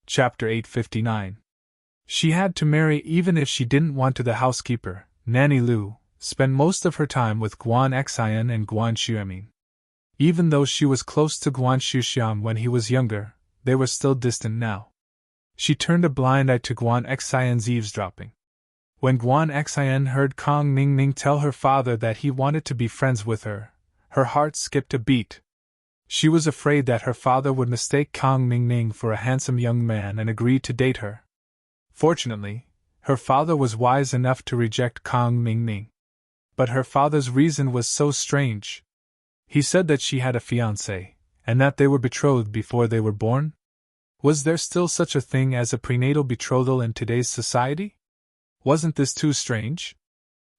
Chapter 859. She had to marry even if she didn't want to. The housekeeper, Nanny Lu, spent most of her time with Guan Xian and Guan Xuemin. Even though she was close to Guan Xuxiang when he was younger, they were still distant now. She turned a blind eye to Guan Xian's eavesdropping. When Guan Xian heard Kong Ningning tell her father that he wanted to be friends with her, her heart skipped a beat. She was afraid that her father would mistake Kong Ningning for a handsome young man and agree to date her. Fortunately, her father was wise enough to reject Kong Ningning. But her father's reason was so strange. He said that she had a fiancé, and that they were betrothed before they were born? Was there still such a thing as a prenatal betrothal in today's society? Wasn't this too strange?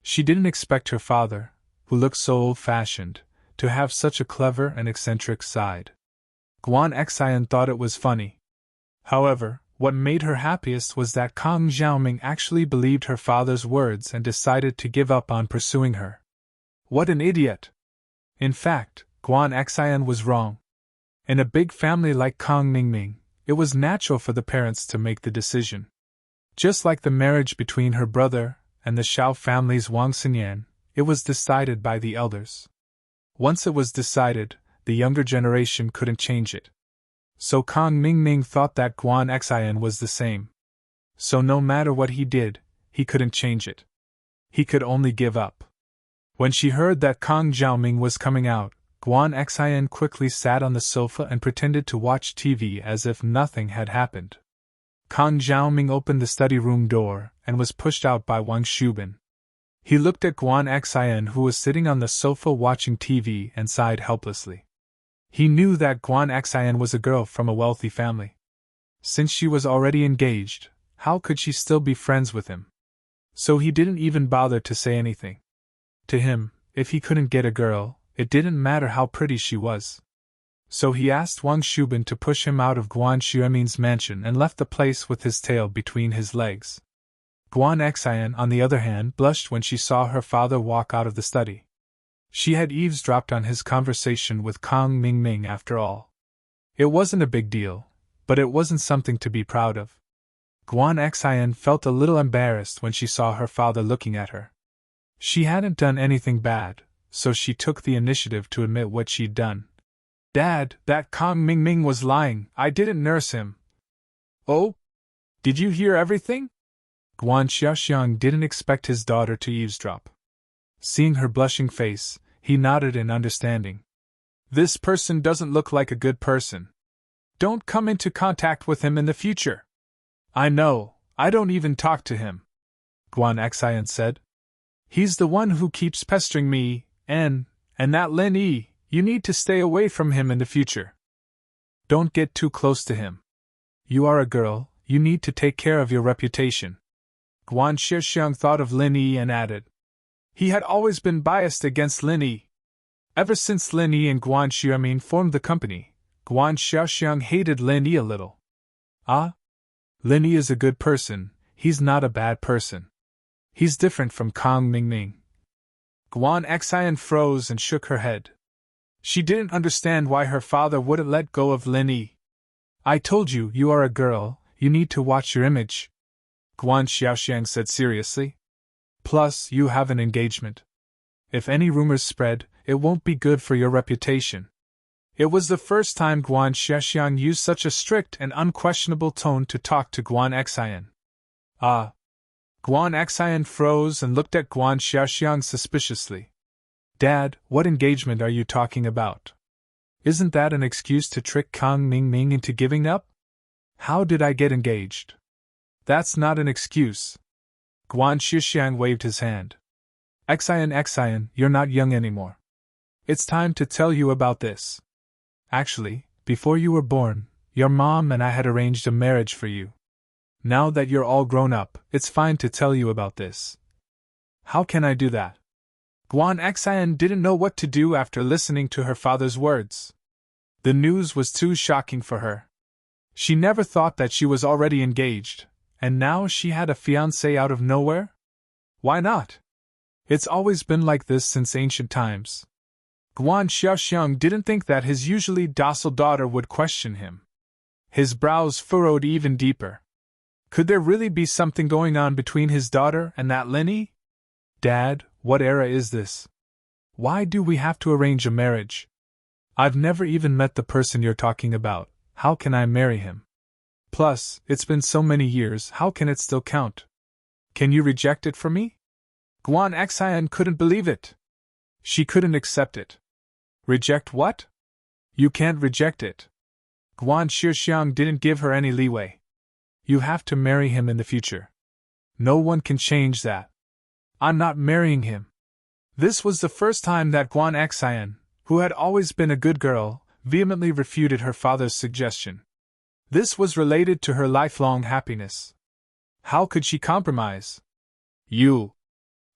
She didn't expect her father, who looked so old-fashioned, to have such a clever and eccentric side. Guan Xian thought it was funny. However, what made her happiest was that Kong Xiaoming actually believed her father's words and decided to give up on pursuing her. What an idiot! In fact, Guan Xian was wrong. In a big family like Kong Ningning, it was natural for the parents to make the decision. Just like the marriage between her brother and the Xiao family's Wang Xinyan, it was decided by the elders. Once it was decided, the younger generation couldn't change it. So Kong Ningning thought that Guan Xian was the same. So no matter what he did, he couldn't change it. He could only give up. When she heard that Kong Xiaoming was coming out, Guan Xian quickly sat on the sofa and pretended to watch TV as if nothing had happened. Kong Xiaoming opened the study room door and was pushed out by Wang Shubin. He looked at Guan Xian, who was sitting on the sofa watching TV, and sighed helplessly. He knew that Guan Xian was a girl from a wealthy family. Since she was already engaged, how could she still be friends with him? So he didn't even bother to say anything. To him, if he couldn't get a girl, it didn't matter how pretty she was. So he asked Wang Shubin to push him out of Guan Xuemin's mansion and left the place with his tail between his legs. Guan Xian, on the other hand, blushed when she saw her father walk out of the study. She had eavesdropped on his conversation with Kong Ningning after all. It wasn't a big deal, but it wasn't something to be proud of. Guan Xian felt a little embarrassed when she saw her father looking at her. She hadn't done anything bad, so she took the initiative to admit what she'd done. "Dad, that Kong Ningning was lying. I didn't nurse him." "Oh? Did you hear everything?" Guan Xiaoxiang didn't expect his daughter to eavesdrop. Seeing her blushing face, he nodded in understanding. "This person doesn't look like a good person. Don't come into contact with him in the future." "I know, I don't even talk to him," Guan Xian said. "He's the one who keeps pestering me, and that Lin Yi, you need to stay away from him in the future. Don't get too close to him. You are a girl, you need to take care of your reputation." Guan Xiaoxiang thought of Lin Yi and added, "He had always been biased against Lin Yi. Ever since Lin Yi and Guan Xuemin formed the company, Guan Xiaoxiang hated Lin Yi a little." "Ah? Lin Yi is a good person, he's not a bad person. He's different from Kong Ningning." Guan Xian froze and shook her head. She didn't understand why her father wouldn't let go of Lin Yi. "I told you, you are a girl, you need to watch your image," Guan Xiaoxiang said seriously. "Plus, you have an engagement. If any rumors spread, it won't be good for your reputation." It was the first time Guan Xiaoxiang used such a strict and unquestionable tone to talk to Guan Xian. "Ah." Guan Xian froze and looked at Guan Xiaoxiang suspiciously. "Dad, what engagement are you talking about? Isn't that an excuse to trick Kong Ningning into giving up? How did I get engaged?" "That's not an excuse." Guan Xiaoxiang waved his hand. Xian, you're not young anymore. It's time to tell you about this. Actually, before you were born, your mom and I had arranged a marriage for you. Now that you're all grown up, it's fine to tell you about this." "How can I do that?" Guan Xian didn't know what to do after listening to her father's words. The news was too shocking for her. She never thought that she was already engaged, and now she had a fiancé out of nowhere? Why not? It's always been like this since ancient times. Guan Xiaoxiang didn't think that his usually docile daughter would question him. His brows furrowed even deeper. Could there really be something going on between his daughter and that Linny? Dad, what era is this? Why do we have to arrange a marriage? I've never even met the person you're talking about. How can I marry him? Plus, it's been so many years, how can it still count? Can you reject it for me? Guan Xian couldn't believe it. She couldn't accept it. Reject what? You can't reject it. Guan Shixiang didn't give her any leeway. You have to marry him in the future. No one can change that. I'm not marrying him. This was the first time that Guan Xian, who had always been a good girl, vehemently refuted her father's suggestion. This was related to her lifelong happiness. How could she compromise? You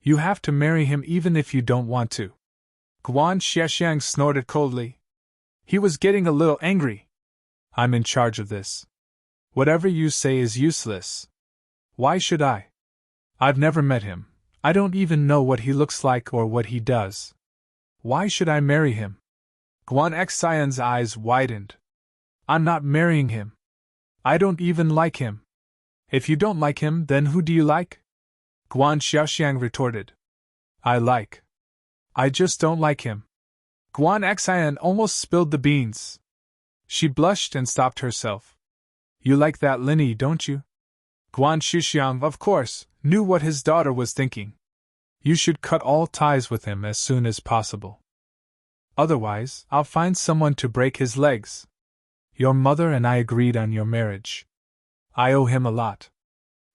have to marry him even if you don't want to. Guan Xiaxiang snorted coldly. He was getting a little angry. I'm in charge of this. Whatever you say is useless. Why should I? I've never met him. I don't even know what he looks like or what he does. Why should I marry him? Guan Xian's eyes widened. I'm not marrying him. I don't even like him. If you don't like him, then who do you like? Guan Xiaoxiang retorted. I just don't like him. Guan Xian almost spilled the beans. She blushed and stopped herself. You like that Linny, don't you? Guan Shixiang, of course, knew what his daughter was thinking. You should cut all ties with him as soon as possible. Otherwise, I'll find someone to break his legs. Your mother and I agreed on your marriage. I owe him a lot.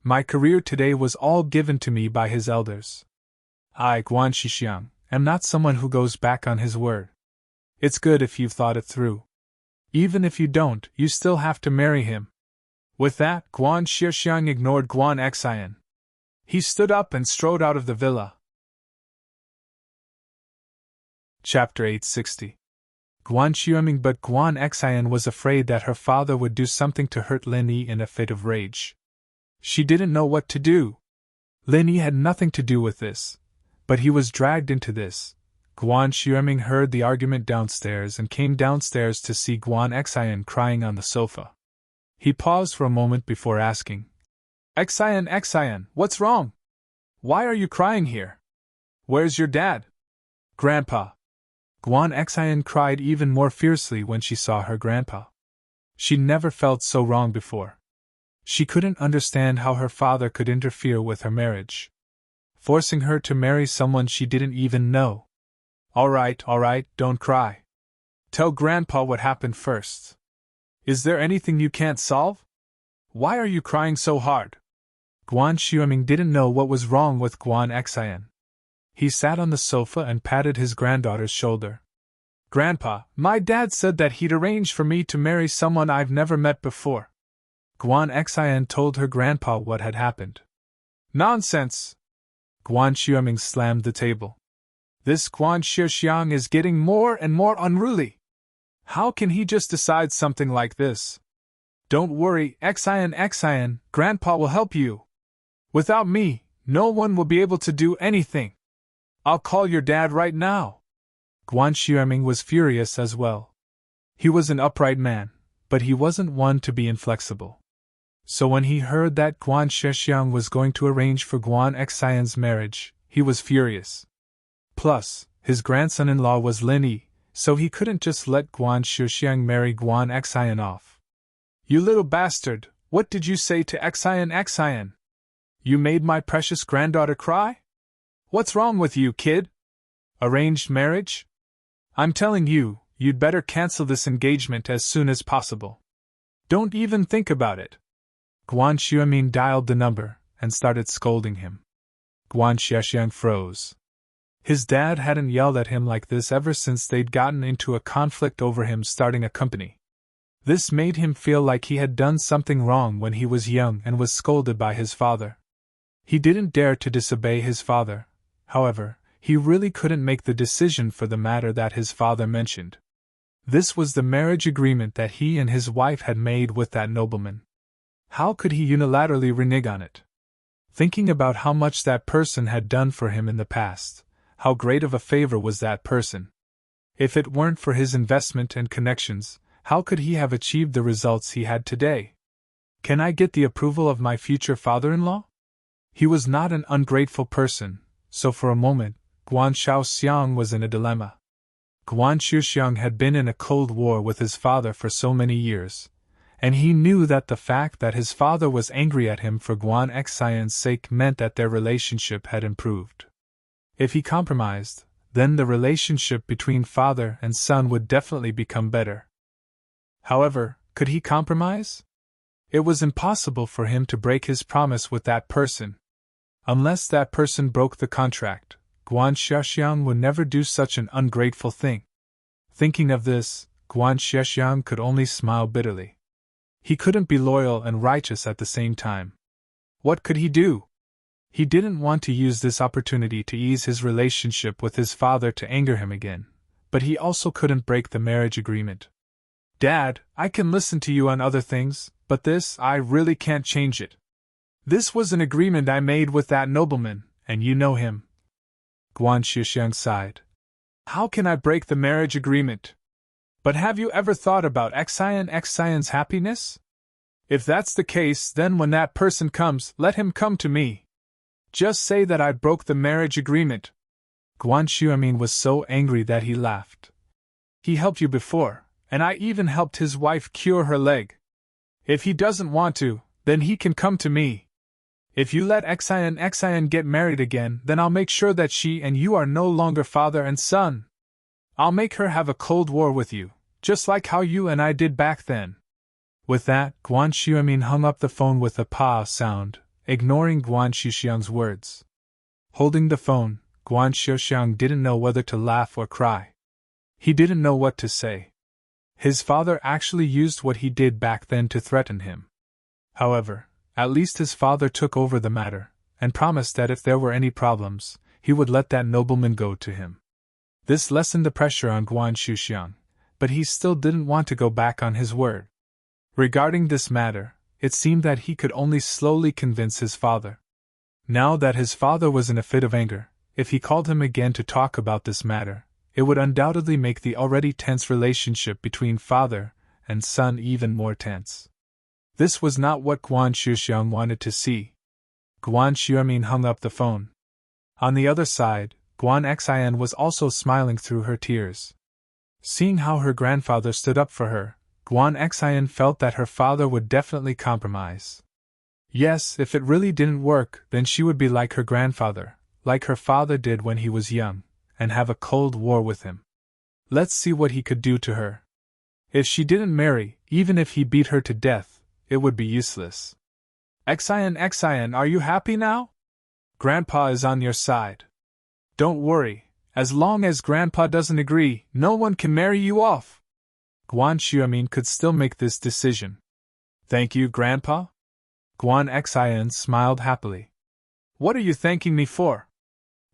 My career today was all given to me by his elders. I, Guan Shixiang, am not someone who goes back on his word. It's good if you've thought it through. Even if you don't, you still have to marry him. With that, Guan Shixiang ignored Guan Xian. He stood up and strode out of the villa. Chapter 860. Guan Xiuming, but Guan Xian was afraid that her father would do something to hurt Linny in a fit of rage. She didn't know what to do. Linny had nothing to do with this, but he was dragged into this. Guan Xiuming heard the argument downstairs and came downstairs to see Guan Xian crying on the sofa. He paused for a moment before asking, Xian, what's wrong? Why are you crying here? Where's your dad? Grandpa. Guan Xian cried even more fiercely when she saw her grandpa. She never felt so wrong before. She couldn't understand how her father could interfere with her marriage, forcing her to marry someone she didn't even know. All right, don't cry. Tell Grandpa what happened first. Is there anything you can't solve? Why are you crying so hard? Guan Xiuming didn't know what was wrong with Guan Xian. He sat on the sofa and patted his granddaughter's shoulder. Grandpa, my dad said that he'd arrange for me to marry someone I've never met before. Guan Xian told her grandpa what had happened. Nonsense! Guan Xiuming slammed the table. This Guan Shixiang is getting more and more unruly. How can he just decide something like this? Don't worry, Xian, Grandpa will help you. Without me, no one will be able to do anything. I'll call your dad right now. Guan Xiuming was furious as well. He was an upright man, but he wasn't one to be inflexible. So when he heard that Guan Shixiang was going to arrange for Guan Xian's marriage, he was furious. Plus, his grandson-in-law was Linny, so he couldn't just let Guan Shixiang marry Guan Xian off. You little bastard, what did you say to Xian? You made my precious granddaughter cry? What's wrong with you, kid? Arranged marriage? I'm telling you, you'd better cancel this engagement as soon as possible. Don't even think about it. Guan Xiuming dialed the number and started scolding him. Guan Xiaxiang froze. His dad hadn't yelled at him like this ever since they'd gotten into a conflict over him starting a company. This made him feel like he had done something wrong when he was young and was scolded by his father. He didn't dare to disobey his father. However, he really couldn't make the decision for the matter that his father mentioned. This was the marriage agreement that he and his wife had made with that nobleman. How could he unilaterally renege on it? Thinking about how much that person had done for him in the past, how great of a favor was that person? If it weren't for his investment and connections, How could he have achieved the results he had today? Can I get the approval of my future father-in-law? He was not an ungrateful person, so for a moment, Guan Shaoxiang was in a dilemma. Guan Shuxiang had been in a cold war with his father for so many years, and he knew that the fact that his father was angry at him for Guan Xian's sake meant that their relationship had improved. If he compromised, then the relationship between father and son would definitely become better. However, could he compromise? It was impossible for him to break his promise with that person. Unless that person broke the contract, Guan Xiaoxiang would never do such an ungrateful thing. Thinking of this, Guan Xiaoxiang could only smile bitterly. He couldn't be loyal and righteous at the same time. What could he do? He didn't want to use this opportunity to ease his relationship with his father to anger him again, but he also couldn't break the marriage agreement. Dad, I can listen to you on other things, but this, I really can't change it. This was an agreement I made with that nobleman, and you know him. Guan Shuxiang sighed. How can I break the marriage agreement? But have you ever thought about Xian's happiness? If that's the case, then when that person comes, let him come to me. Just say that I broke the marriage agreement. Guan Shuamin was so angry that he laughed. He helped you before, and I even helped his wife cure her leg. If he doesn't want to, then he can come to me. If you let Xian get married again, then I'll make sure that she and you are no longer father and son. I'll make her have a cold war with you, just like how you and I did back then. With that, Guan Shuamin hung up the phone with a pa sound, ignoring Guan Shuxiang's words. Holding the phone, Guan Shuxiang didn't know whether to laugh or cry. He didn't know what to say. His father actually used what he did back then to threaten him. However, at least his father took over the matter, and promised that if there were any problems, he would let that nobleman go to him. This lessened the pressure on Guan Shuxiang, but he still didn't want to go back on his word. Regarding this matter, it seemed that he could only slowly convince his father. Now that his father was in a fit of anger, if he called him again to talk about this matter, it would undoubtedly make the already tense relationship between father and son even more tense. This was not what Guan Shuxiang wanted to see. Guan Shuamin hung up the phone. On the other side, Guan Xian was also smiling through her tears. Seeing how her grandfather stood up for her, Guan Xian felt that her father would definitely compromise. Yes, if it really didn't work, then she would be like her grandfather, like her father did when he was young, and have a cold war with him. Let's see what he could do to her. If she didn't marry, even if he beat her to death, it would be useless. Xian, are you happy now? Grandpa is on your side. Don't worry, as long as Grandpa doesn't agree, no one can marry you off. Guan Shuamin could still make this decision. Thank you, Grandpa? Guan Xian smiled happily. What are you thanking me for?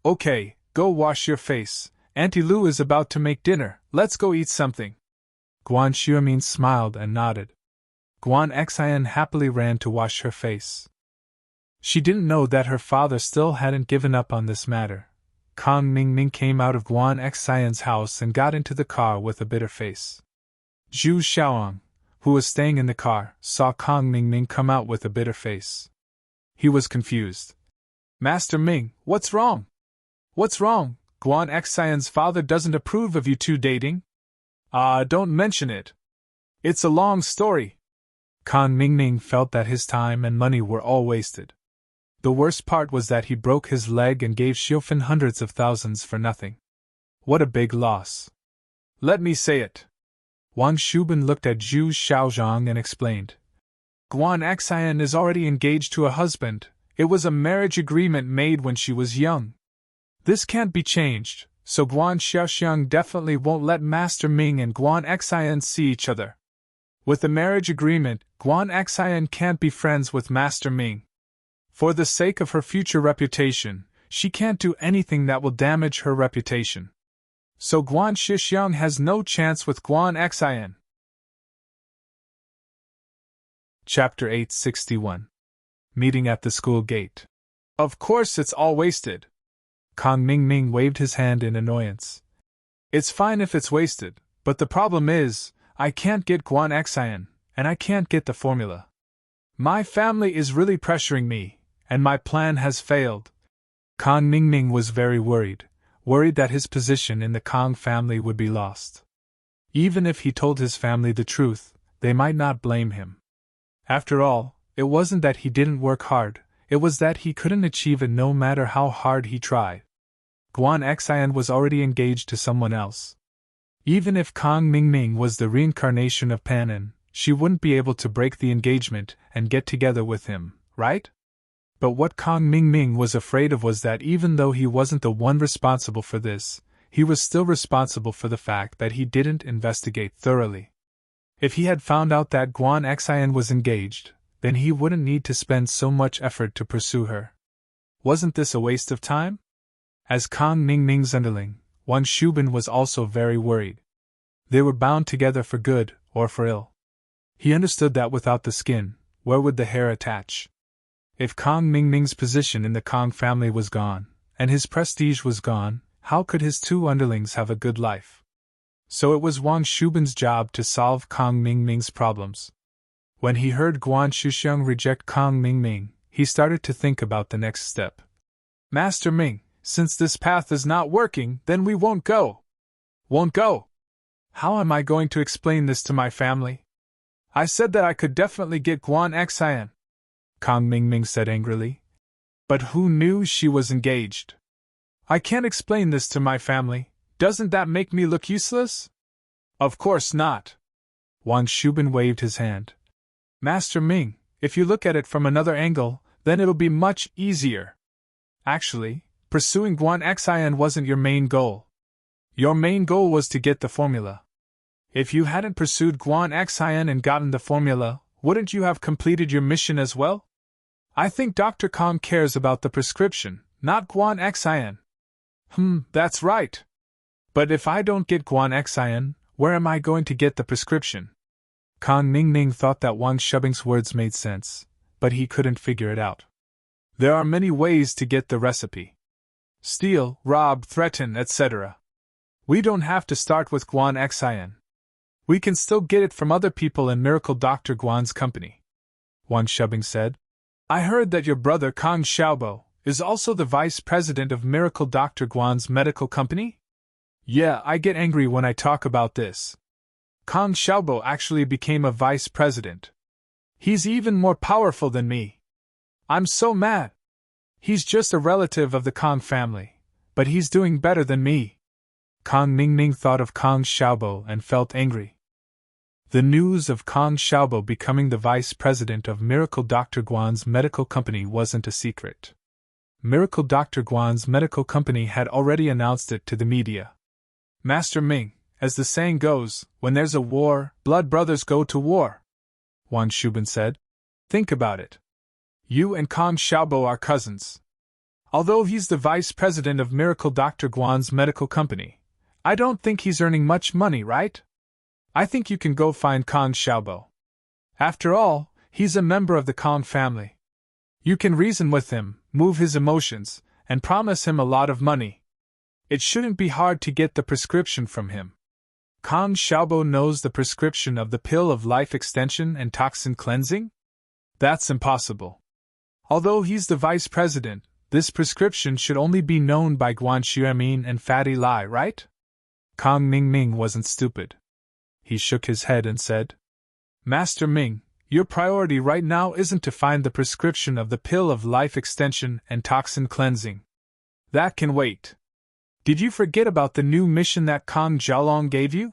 Okay, go wash your face. Auntie Lu is about to make dinner, let's go eat something. Guan Shuamin smiled and nodded. Guan Xian happily ran to wash her face. She didn't know that her father still hadn't given up on this matter. Kang Mingming came out of Guan Xian's house and got into the car with a bitter face. Zhu Xiaoang, who was staying in the car, saw Kang Mingming come out with a bitter face. He was confused. Master Ming, what's wrong? What's wrong? Guan Xian's father doesn't approve of you two dating? Don't mention it. It's a long story. Kang Mingming felt that his time and money were all wasted. The worst part was that he broke his leg and gave Xiufan hundreds of thousands for nothing. What a big loss. Let me say it. Wang Shubin looked at Zhu Xiaozhang and explained. Guan Xian is already engaged to a husband. It was a marriage agreement made when she was young. This can't be changed, so Guan Xiaoxiang definitely won't let Master Ming and Guan Xian see each other. With the marriage agreement, Guan Xian can't be friends with Master Ming. For the sake of her future reputation, she can't do anything that will damage her reputation. So Guan Shixiang has no chance with Guan Xian. Chapter 861. Meeting at the school gate. Of course it's all wasted. Kang Mingming waved his hand in annoyance. It's fine if it's wasted, but the problem is, I can't get Guan Xian, and I can't get the formula. My family is really pressuring me, and my plan has failed. Kang Mingming was very worried that his position in the Kang family would be lost. Even if he told his family the truth, they might not blame him. After all, it wasn't that he didn't work hard, it was that he couldn't achieve it no matter how hard he tried. Guan Xian was already engaged to someone else. Even if Kang Mingming was the reincarnation of Panin, she wouldn't be able to break the engagement and get together with him, right? But what Kang Mingming was afraid of was that even though he wasn't the one responsible for this, he was still responsible for the fact that he didn't investigate thoroughly. If he had found out that Guan Xian was engaged, then he wouldn't need to spend so much effort to pursue her. Wasn't this a waste of time? As Kang Mingming's underling, Wang Shubin was also very worried. They were bound together for good or for ill. He understood that without the skin, where would the hair attach? If Kang Mingming's position in the Kang family was gone, and his prestige was gone, how could his two underlings have a good life? So it was Wang Shubin's job to solve Kang Mingming's problems. When he heard Guan Shuxiang reject Kang Mingming, he started to think about the next step. Master Ming, since this path is not working, then we won't go. Won't go? How am I going to explain this to my family? I said that I could definitely get Guan Xian, Kang Mingming said angrily. But who knew she was engaged? I can't explain this to my family. Doesn't that make me look useless? Of course not. Wang Shubin waved his hand. Master Ming, if you look at it from another angle, then it'll be much easier. Actually, pursuing Guan Xian wasn't your main goal. Your main goal was to get the formula. If you hadn't pursued Guan Xian and gotten the formula, wouldn't you have completed your mission as well? I think Dr. Kang cares about the prescription, not Guan Xian. That's right. But if I don't get Guan Xian, where am I going to get the prescription? Kang Mingming thought that Wang Shubing's words made sense, but he couldn't figure it out. There are many ways to get the recipe. Steal, rob, threaten, etc. We don't have to start with Guan Xian. We can still get it from other people in Miracle Dr. Guan's company. Wang Shubing said. I heard that your brother Kang Xiaobo is also the vice president of Miracle Dr. Guan's medical company? Yeah, I get angry when I talk about this. Kang Xiaobo actually became a vice president. He's even more powerful than me. I'm so mad. He's just a relative of the Kang family, but he's doing better than me. Kang Mingming thought of Kang Xiaobo and felt angry. The news of Kang Xiaobo becoming the vice president of Miracle Dr. Guan's medical company wasn't a secret. Miracle Dr. Guan's medical company had already announced it to the media. Master Ming, as the saying goes, when there's a war, blood brothers go to war, Wang Shubin said. Think about it. You and Kang Xiaobo are cousins. Although he's the vice president of Miracle Dr. Guan's medical company, I don't think he's earning much money, right? I think you can go find Kang Xiaobo. After all, he's a member of the Kang family. You can reason with him, move his emotions, and promise him a lot of money. It shouldn't be hard to get the prescription from him. Kang Xiaobo knows the prescription of the pill of life extension and toxin cleansing? That's impossible. Although he's the vice president, this prescription should only be known by Guan Xuemin and Fatty Lai, right? Kang Mingming wasn't stupid. He shook his head and said, Master Ming, your priority right now isn't to find the prescription of the pill of life extension and toxin cleansing. That can wait. Did you forget about the new mission that Kang Jialong gave you?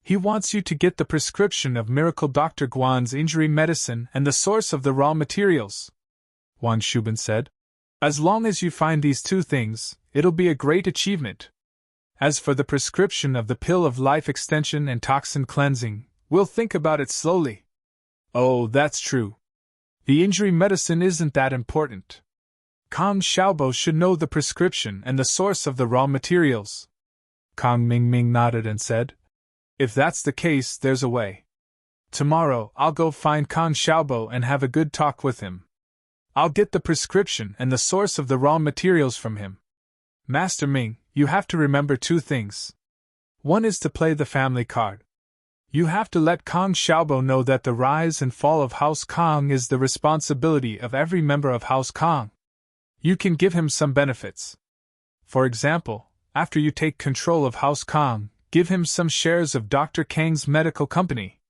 He wants you to get the prescription of Miracle Dr. Guan's injury medicine and the source of the raw materials, Wang Shubin said. As long as you find these two things, it'll be a great achievement. As for the prescription of the pill of life extension and toxin cleansing, we'll think about it slowly. Oh, that's true. The injury medicine isn't that important. Kang Xiaobo should know the prescription and the source of the raw materials. Kang Mingming nodded and said, If that's the case, there's a way. Tomorrow, I'll go find Kang Xiaobo and have a good talk with him. I'll get the prescription and the source of the raw materials from him. Master Ming, you have to remember two things. One is to play the family card. You have to let Kong Xiaobo know that the rise and fall of House Kong is the responsibility of every member of House Kong. You can give him some benefits. For example, after you take control of House Kong, give him some shares of Dr. Kang's medical company.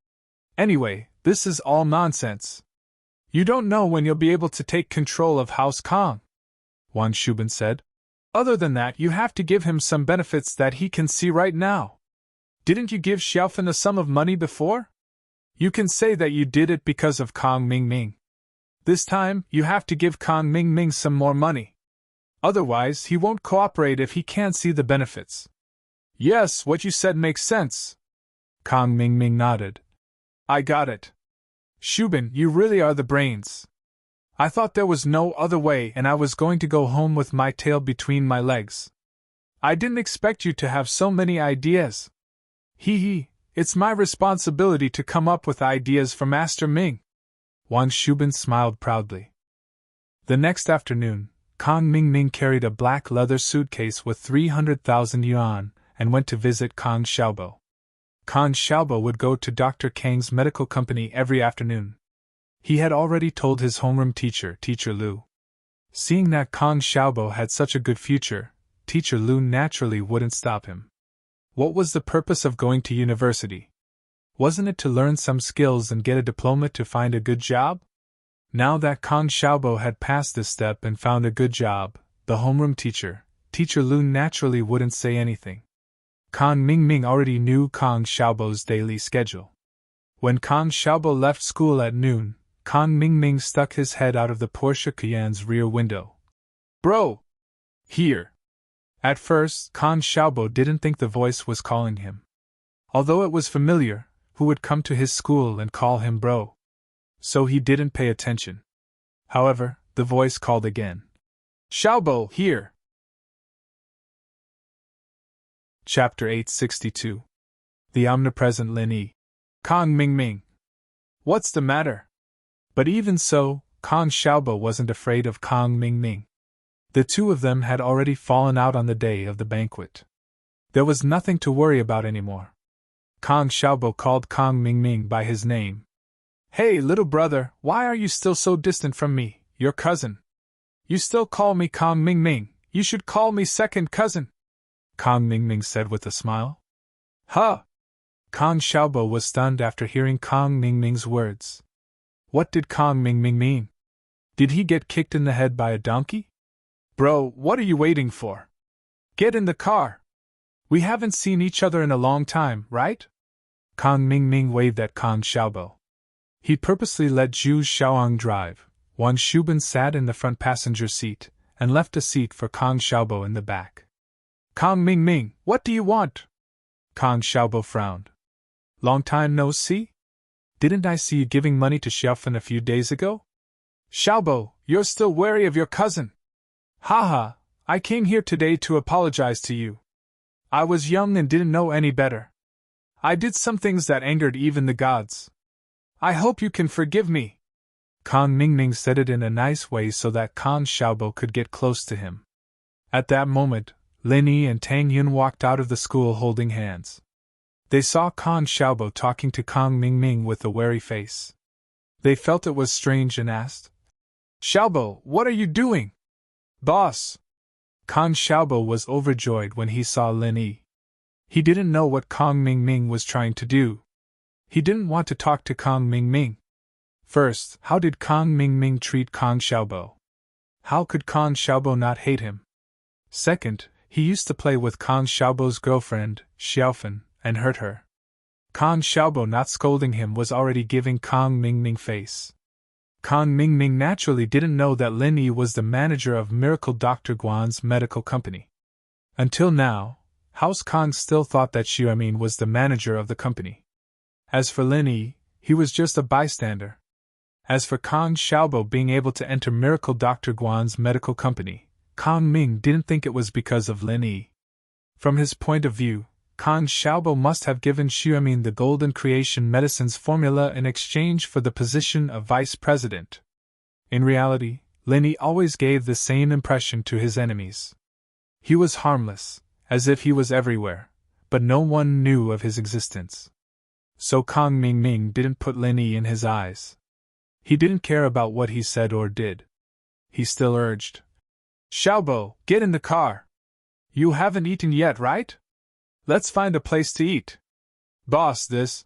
Anyway, this is all nonsense. You don't know when you'll be able to take control of House Kong, Wan Shuben said. Other than that, you have to give him some benefits that he can see right now. Didn't you give Xiaofan a sum of money before? You can say that you did it because of Kong Mingming. This time, you have to give Kong Mingming some more money. Otherwise, he won't cooperate if he can't see the benefits. Yes, what you said makes sense. Kong Mingming nodded. I got it. Shuben, you really are the brains. I thought there was no other way and I was going to go home with my tail between my legs. I didn't expect you to have so many ideas. Hee, it's my responsibility to come up with ideas for Master Ming. Wan Shuben smiled proudly. The next afternoon, Kong Mingming carried a black leather suitcase with 300,000 yuan and went to visit Kong Xiaobo. Kong Xiaobo would go to Dr. Kang's medical company every afternoon. He had already told his homeroom teacher, Teacher Lu. Seeing that Kong Xiaobo had such a good future, Teacher Lu naturally wouldn't stop him. What was the purpose of going to university? Wasn't it to learn some skills and get a diploma to find a good job? Now that Kong Xiaobo had passed this step and found a good job, the homeroom teacher, Teacher Lu naturally wouldn't say anything. Kong Mingming already knew Kong Xiaobo's daily schedule. When Kong Xiaobo left school at noon, Kong Mingming stuck his head out of the Porsche Cayenne's rear window. Bro! Here! At first, Kong Xiaobo didn't think the voice was calling him. Although it was familiar, who would come to his school and call him bro? So he didn't pay attention. However, the voice called again. Xiaobo, here! Chapter 862. The Omnipresent Lin Yi. Kong Mingming. What's the matter? But even so, Kong Xiaobo wasn't afraid of Kong Mingming. The two of them had already fallen out on the day of the banquet. There was nothing to worry about anymore. Kong Xiaobo called Kong Mingming by his name. Hey, little brother, why are you still so distant from me, your cousin? You still call me Kong Mingming, you should call me second cousin, Kong Mingming said with a smile. Huh! Kong Xiaobo was stunned after hearing Kong Mingming's words. What did Kong Mingming mean? Did he get kicked in the head by a donkey? Bro, what are you waiting for? Get in the car. We haven't seen each other in a long time, right? Kong Mingming waved at Kong Xiaobo. He purposely let Zhu Xiaoang drive. Wan Shuben sat in the front passenger seat, and left a seat for Kong Xiaobo in the back. Kong Mingming, what do you want? Kong Xiaobo frowned. Long time no see? Didn't I see you giving money to Xiaofan a few days ago? Xiaobo, you're still wary of your cousin. Haha, I came here today to apologize to you. I was young and didn't know any better. I did some things that angered even the gods. I hope you can forgive me. Kong Mingming said it in a nice way so that Kong Xiaobo could get close to him. At that moment, Lin Yi and Tang Yun walked out of the school holding hands. They saw Kong Xiaobo talking to Kong Mingming with a wary face. They felt it was strange and asked, Xiaobo, what are you doing? Boss! Kong Xiaobo was overjoyed when he saw Lin Yi. He didn't know what Kong Mingming was trying to do. He didn't want to talk to Kong Mingming. First, how did Kong Mingming treat Kong Xiaobo? How could Kong Xiaobo not hate him? Second, he used to play with Kong Xiaobo's girlfriend, Xiaofan, and hurt her. Kong Xiaobo not scolding him was already giving Kong Mingming face. Kong Mingming naturally didn't know that Lin Yi was the manager of Miracle Dr. Guan's medical company. Until now, House Kong still thought that Xiaomin was the manager of the company. As for Lin Yi, he was just a bystander. As for Kong Xiaobo being able to enter Miracle Dr. Guan's medical company, Kong Ming didn't think it was because of Lin Yi. From his point of view, Kong Xiaobo must have given Xiaomin the Golden Creation Medicines formula in exchange for the position of vice president. In reality, Lin Yi always gave the same impression to his enemies. He was harmless, as if he was everywhere, but no one knew of his existence. So Kong Ming Ming didn't put Lin Yi in his eyes. He didn't care about what he said or did. He still urged. Xiaobo, get in the car. You haven't eaten yet, right? Let's find a place to eat. Boss, this.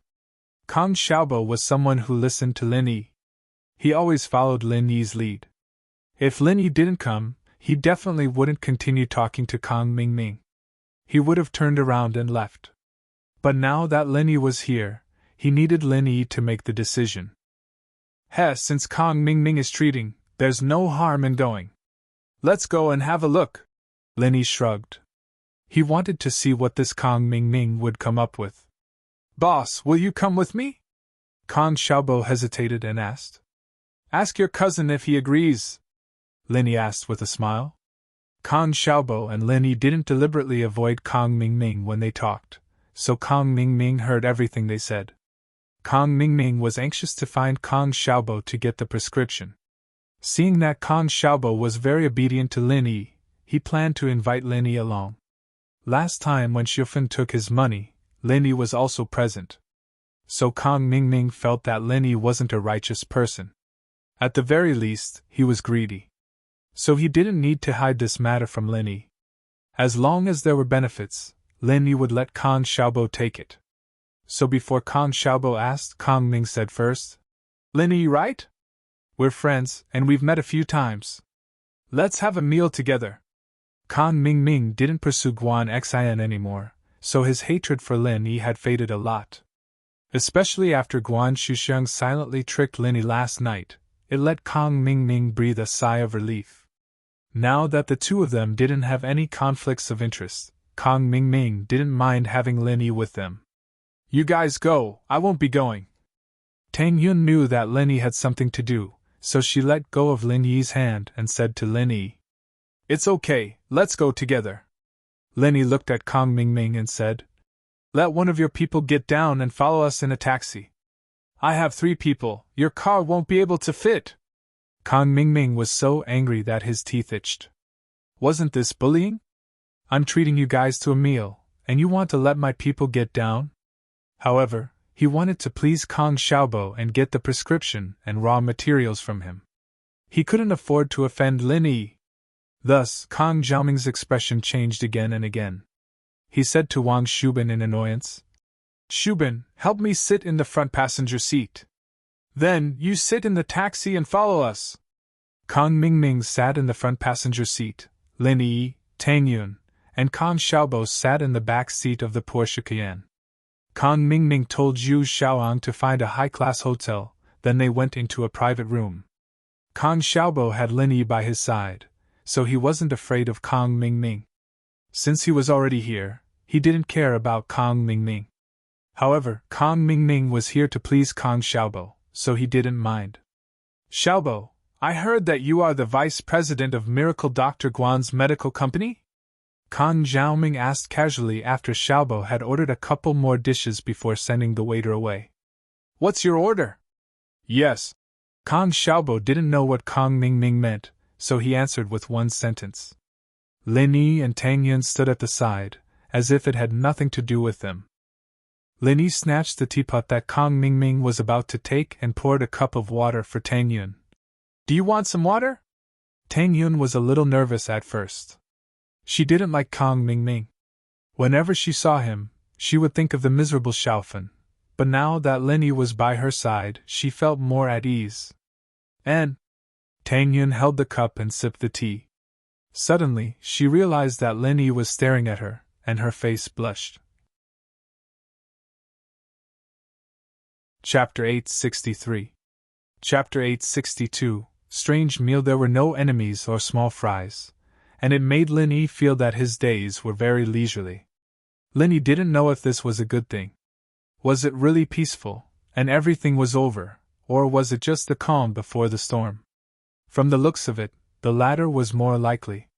Kong Xiaobo was someone who listened to Lin Yi. He always followed Lin Yi's lead. If Lin Yi didn't come, he definitely wouldn't continue talking to Kong Ming Ming. He would have turned around and left. But now that Lin Yi was here, he needed Lin Yi to make the decision. Since Kong Ming Ming is treating, there's no harm in going. Let's go and have a look. Lin Yi shrugged. He wanted to see what this Kong Ming Ming would come up with. Boss, will you come with me? Kong Xiaobo hesitated and asked. Ask your cousin if he agrees, Lin Yi asked with a smile. Kong Xiaobo and Lin Yi didn't deliberately avoid Kong Ming Ming when they talked, so Kong Ming Ming heard everything they said. Kong Ming Ming was anxious to find Kong Xiaobo to get the prescription. Seeing that Kong Xiaobo was very obedient to Lin Yi, he planned to invite Lin Yi along. Last time when Xiufan took his money, Lin Yi was also present. So Kong Ming Ming felt that Lin Yi wasn't a righteous person. At the very least, he was greedy. So he didn't need to hide this matter from Lin Yi. As long as there were benefits, Lin Yi would let Kong Xiaobo take it. So before Kong Xiaobo asked, Kong Ming said first, Lin Yi, right? We're friends, and we've met a few times. Let's have a meal together. Kong Ming Ming didn't pursue Guan Xian anymore, so his hatred for Lin Yi had faded a lot. Especially after Guan Shuxiang silently tricked Lin Yi last night, it let Kong Ming Ming breathe a sigh of relief. Now that the two of them didn't have any conflicts of interest, Kong Ming Ming didn't mind having Lin Yi with them. You guys go, I won't be going. Tang Yun knew that Lin Yi had something to do, so she let go of Lin Yi's hand and said to Lin Yi, It's okay, let's go together. Lin Yi looked at Kong Ming Ming and said, Let one of your people get down and follow us in a taxi. I have 3 people, your car won't be able to fit. Kong Ming Ming was so angry that his teeth itched. Wasn't this bullying? I'm treating you guys to a meal, and you want to let my people get down? However, he wanted to please Kong Xiaobo and get the prescription and raw materials from him. He couldn't afford to offend Lin Yi. Thus, Kong Xiaoming's expression changed again and again. He said to Wang Shubin in annoyance, Shubin, help me sit in the front passenger seat. Then, you sit in the taxi and follow us. Kong Ming Ming sat in the front passenger seat, Lin Yi, Tang Yun, and Kong Xiaobo sat in the back seat of the Porsche Cayenne. Kong Ming Ming told Zhu Xiaoang to find a high-class hotel, then they went into a private room. Kong Xiaobo had Lin Yi by his side, so he wasn't afraid of Kong Ming Ming. Since he was already here, he didn't care about Kong Ming Ming. However, Kong Ming Ming was here to please Kong Xiaobo, so he didn't mind. Xiaobo, I heard that you are the vice president of Miracle Dr. Guan's medical company? Kong Xiaoming asked casually after Xiaobo had ordered a couple more dishes before sending the waiter away. What's your order? Yes. Kong Xiaobo didn't know what Kong Ming Ming meant, so he answered with one sentence. Lin Yi and Tang Yun stood at the side, as if it had nothing to do with them. Lin Yi snatched the teapot that Kong Ming Ming was about to take and poured a cup of water for Tang Yun. Do you want some water? Tang Yun was a little nervous at first. She didn't like Kong Ming Ming. Whenever she saw him, she would think of the miserable Xiaofan, but now that Lin Yi was by her side, she felt more at ease. And Tang Yun held the cup and sipped the tea. Suddenly, she realized that Lin Yi was staring at her, and her face blushed. Chapter 863. Chapter 862, Strange meal. There were no enemies or small fries, and it made Lin Yi feel that his days were very leisurely. Lin Yi didn't know if this was a good thing. Was it really peaceful, and everything was over, or was it just the calm before the storm? From the looks of it, the latter was more likely.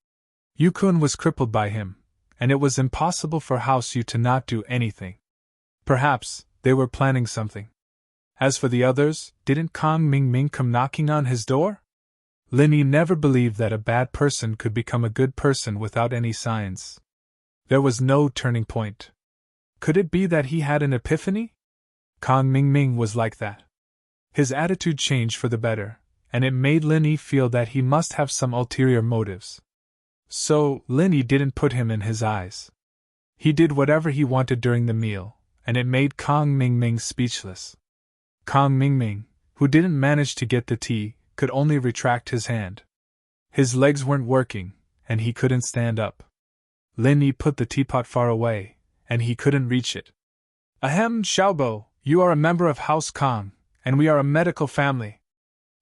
Yukun was crippled by him, and it was impossible for House Yu to not do anything. Perhaps they were planning something. As for the others, didn't Kong Ming Ming come knocking on his door? Lin Yi never believed that a bad person could become a good person without any signs. There was no turning point. Could it be that he had an epiphany? Kong Mingming was like that. His attitude changed for the better, and it made Lin Yi feel that he must have some ulterior motives. So, Lin Yi didn't put him in his eyes. He did whatever he wanted during the meal, and it made Kong Mingming speechless. Kong Mingming, who didn't manage to get the tea, could only retract his hand. His legs weren't working, and he couldn't stand up. Lin Yi put the teapot far away, and he couldn't reach it. Ahem, Xiaobo, you are a member of House Kong, and we are a medical family.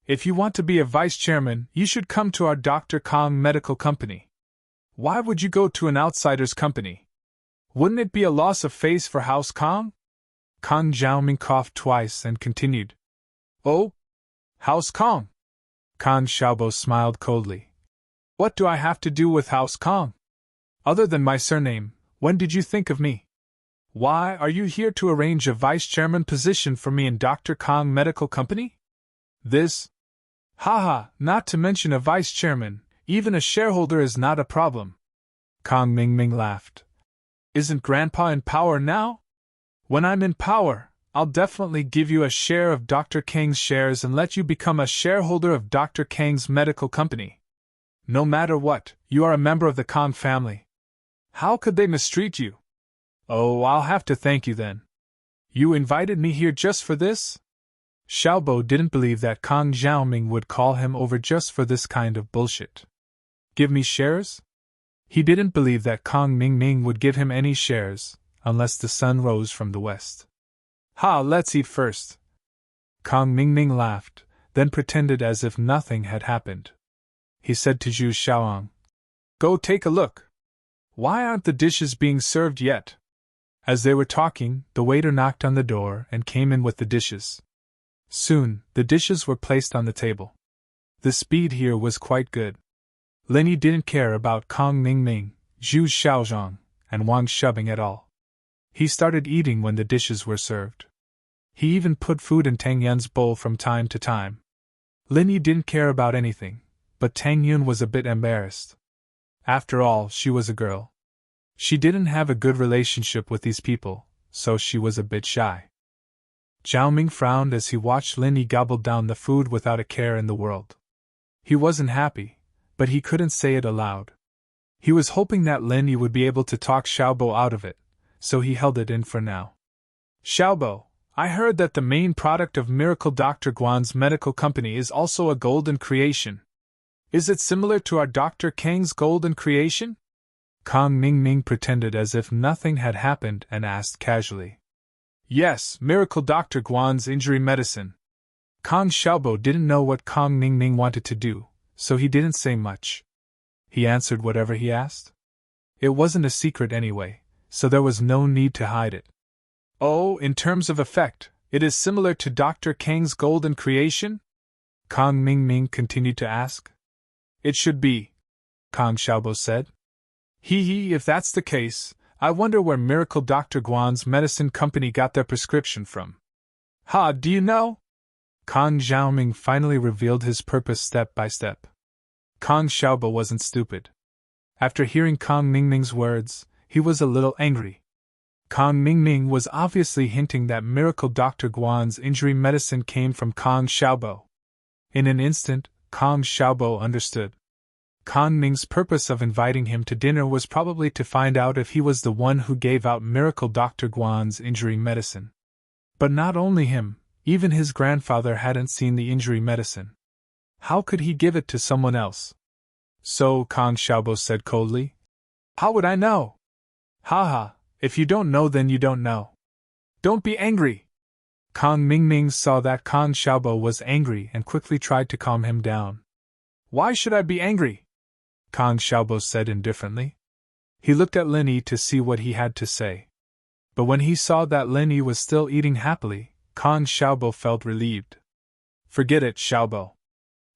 If you want to be a vice chairman, you should come to our Dr. Kong Medical Company. Why would you go to an outsider's company? Wouldn't it be a loss of face for House Kong? Kong Xiaoming coughed twice and continued. Oh? House Kong? Kong Xiaobo smiled coldly. What do I have to do with House Kong? Other than my surname, when did you think of me? Why, are you here to arrange a vice chairman position for me in Dr. Kong Medical Company? This? Haha, not to mention a vice chairman, even a shareholder is not a problem. Kong Mingming laughed. Isn't Grandpa in power now? When I'm in power, I'll definitely give you a share of Dr. Kang's shares and let you become a shareholder of Dr. Kang's medical company. No matter what, you are a member of the Kong family. How could they mistreat you? Oh, I'll have to thank you then. You invited me here just for this? Xiaobo didn't believe that Kong Xiaoming would call him over just for this kind of bullshit. Give me shares? He didn't believe that Kong Mingming would give him any shares, unless the sun rose from the west. Ha, let's eat first. Kong Mingming laughed, then pretended as if nothing had happened. He said to Zhu Xiaoang, Go take a look. Why aren't the dishes being served yet? As they were talking, the waiter knocked on the door and came in with the dishes. Soon, the dishes were placed on the table. The speed here was quite good. Lin Yi didn't care about Kong Mingming, Zhu Xiaozhang, and Wang Shubing at all. He started eating when the dishes were served. He even put food in Tang Yun's bowl from time to time. Lin Yi didn't care about anything, but Tang Yun was a bit embarrassed. After all, she was a girl. She didn't have a good relationship with these people, so she was a bit shy. Zhao Ming frowned as he watched Lin Yi gobble down the food without a care in the world. He wasn't happy, but he couldn't say it aloud. He was hoping that Lin Yi would be able to talk Xiaobo out of it, so he held it in for now. Xiaobo, I heard that the main product of Miracle Dr. Guan's medical company is also a golden creation. Is it similar to our Dr. Kang's golden creation? Kong Mingming pretended as if nothing had happened and asked casually. Yes, Miracle Dr. Guan's injury medicine. Kong Xiaobo didn't know what Kong Mingming wanted to do, so he didn't say much. He answered whatever he asked. It wasn't a secret anyway, so there was no need to hide it. Oh, in terms of effect, it is similar to Dr. Kang's golden creation? Kong Mingming continued to ask. It should be, Kong Xiaobo said. Hee, if that's the case, I wonder where Miracle Dr. Guan's medicine company got their prescription from. Ha, do you know? Kong Xiaoming finally revealed his purpose step by step. Kong Xiaobo wasn't stupid. After hearing Kong Mingming's words, he was a little angry. Kong Mingming was obviously hinting that Miracle Dr. Guan's injury medicine came from Kong Xiaobo. In an instant, Kong Xiaobo understood. Kong Ming's purpose of inviting him to dinner was probably to find out if he was the one who gave out Miracle Dr. Guan's injury medicine. But not only him, even his grandfather hadn't seen the injury medicine. How could he give it to someone else? So, Kong Xiaobo said coldly, How would I know? Haha, if you don't know then you don't know. Don't be angry. Kong Mingming saw that Kong Xiaobo was angry and quickly tried to calm him down. Why should I be angry? Kong Xiaobo said indifferently. He looked at Lin Yi to see what he had to say. But when he saw that Lin Yi was still eating happily, Kong Xiaobo felt relieved. Forget it, Xiaobo.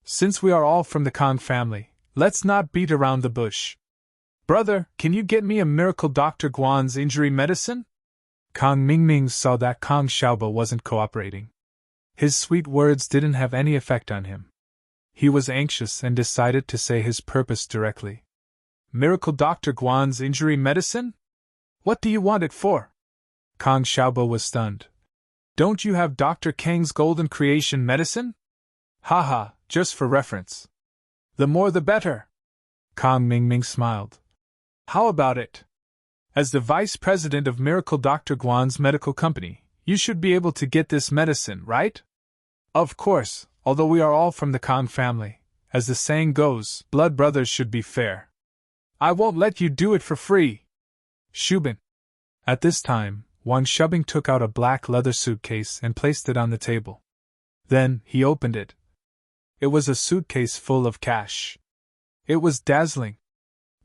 Since we are all from the Kong family, let's not beat around the bush. Brother, can you get me a Miracle Dr. Guan's injury medicine? Kong Mingming saw that Kong Xiaobo wasn't cooperating. His sweet words didn't have any effect on him. He was anxious and decided to say his purpose directly. Miracle Dr. Guan's injury medicine? What do you want it for? Kong Xiaobo was stunned. Don't you have Dr. Kang's golden creation medicine? Haha, just for reference. The more the better. Kang Mingming smiled. How about it? As the vice president of Miracle Dr. Guan's medical company, you should be able to get this medicine, right? Of course, although we are all from the Kang family. As the saying goes, blood brothers should be fair. I won't let you do it for free. Shubin. At this time, Wang Shubing took out a black leather suitcase and placed it on the table. Then, he opened it. It was a suitcase full of cash. It was dazzling.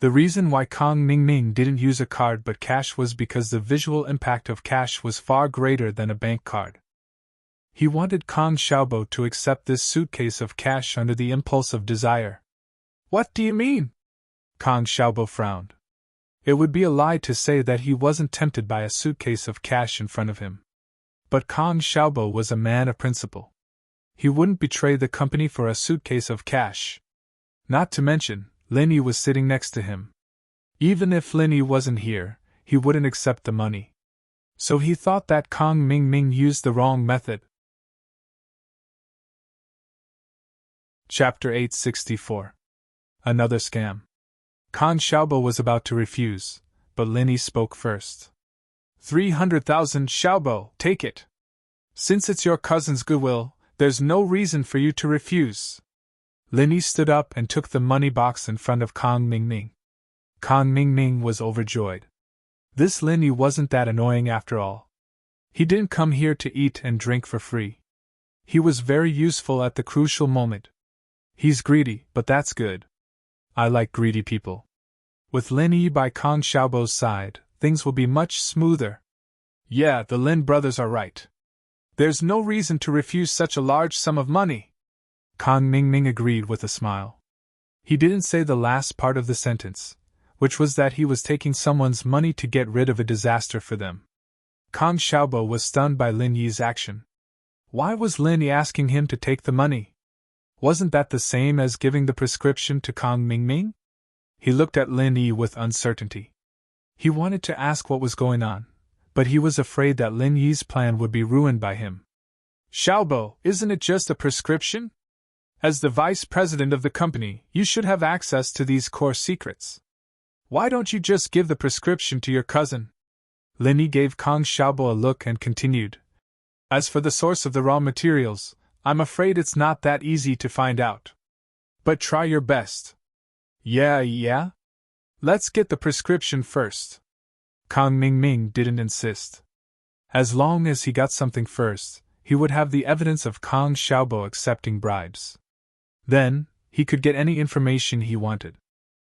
The reason why Kang Mingming didn't use a card but cash was because the visual impact of cash was far greater than a bank card. He wanted Kang Xiaobo to accept this suitcase of cash under the impulse of desire. What do you mean? Kang Xiaobo frowned. It would be a lie to say that he wasn't tempted by a suitcase of cash in front of him. But Kang Xiaobo was a man of principle. He wouldn't betray the company for a suitcase of cash. Not to mention, Lin Yi was sitting next to him. Even if Lin Yi wasn't here, he wouldn't accept the money. So he thought that Kang Mingming used the wrong method. Chapter 864. Another scam. Kang Xiaobo was about to refuse, but Lin Yi spoke first. 300,000 Xiaobo, take it. Since it's your cousin's goodwill, there's no reason for you to refuse. Lin Yi stood up and took the money box in front of Kang Mingming. Kang Mingming was overjoyed. This Lin Yi wasn't that annoying after all. He didn't come here to eat and drink for free. He was very useful at the crucial moment. He's greedy, but that's good. I like greedy people. With Lin Yi by Kang Xiaobo's side, things will be much smoother. Yeah, the Lin brothers are right. There's no reason to refuse such a large sum of money. Kang Mingming agreed with a smile. He didn't say the last part of the sentence, which was that he was taking someone's money to get rid of a disaster for them. Kang Xiaobo was stunned by Lin Yi's action. Why was Lin Yi asking him to take the money? Wasn't that the same as giving the prescription to Kang Mingming? He looked at Lin Yi with uncertainty. He wanted to ask what was going on, but he was afraid that Lin Yi's plan would be ruined by him. Xiaobo, isn't it just a prescription? As the vice president of the company, you should have access to these core secrets. Why don't you just give the prescription to your cousin? Lin Yi gave Kang Xiaobo a look and continued. As for the source of the raw materials, I'm afraid it's not that easy to find out. But try your best. Yeah? Let's get the prescription first. Kang Mingming didn't insist. As long as he got something first, he would have the evidence of Kang Xiaobo accepting bribes. Then, he could get any information he wanted.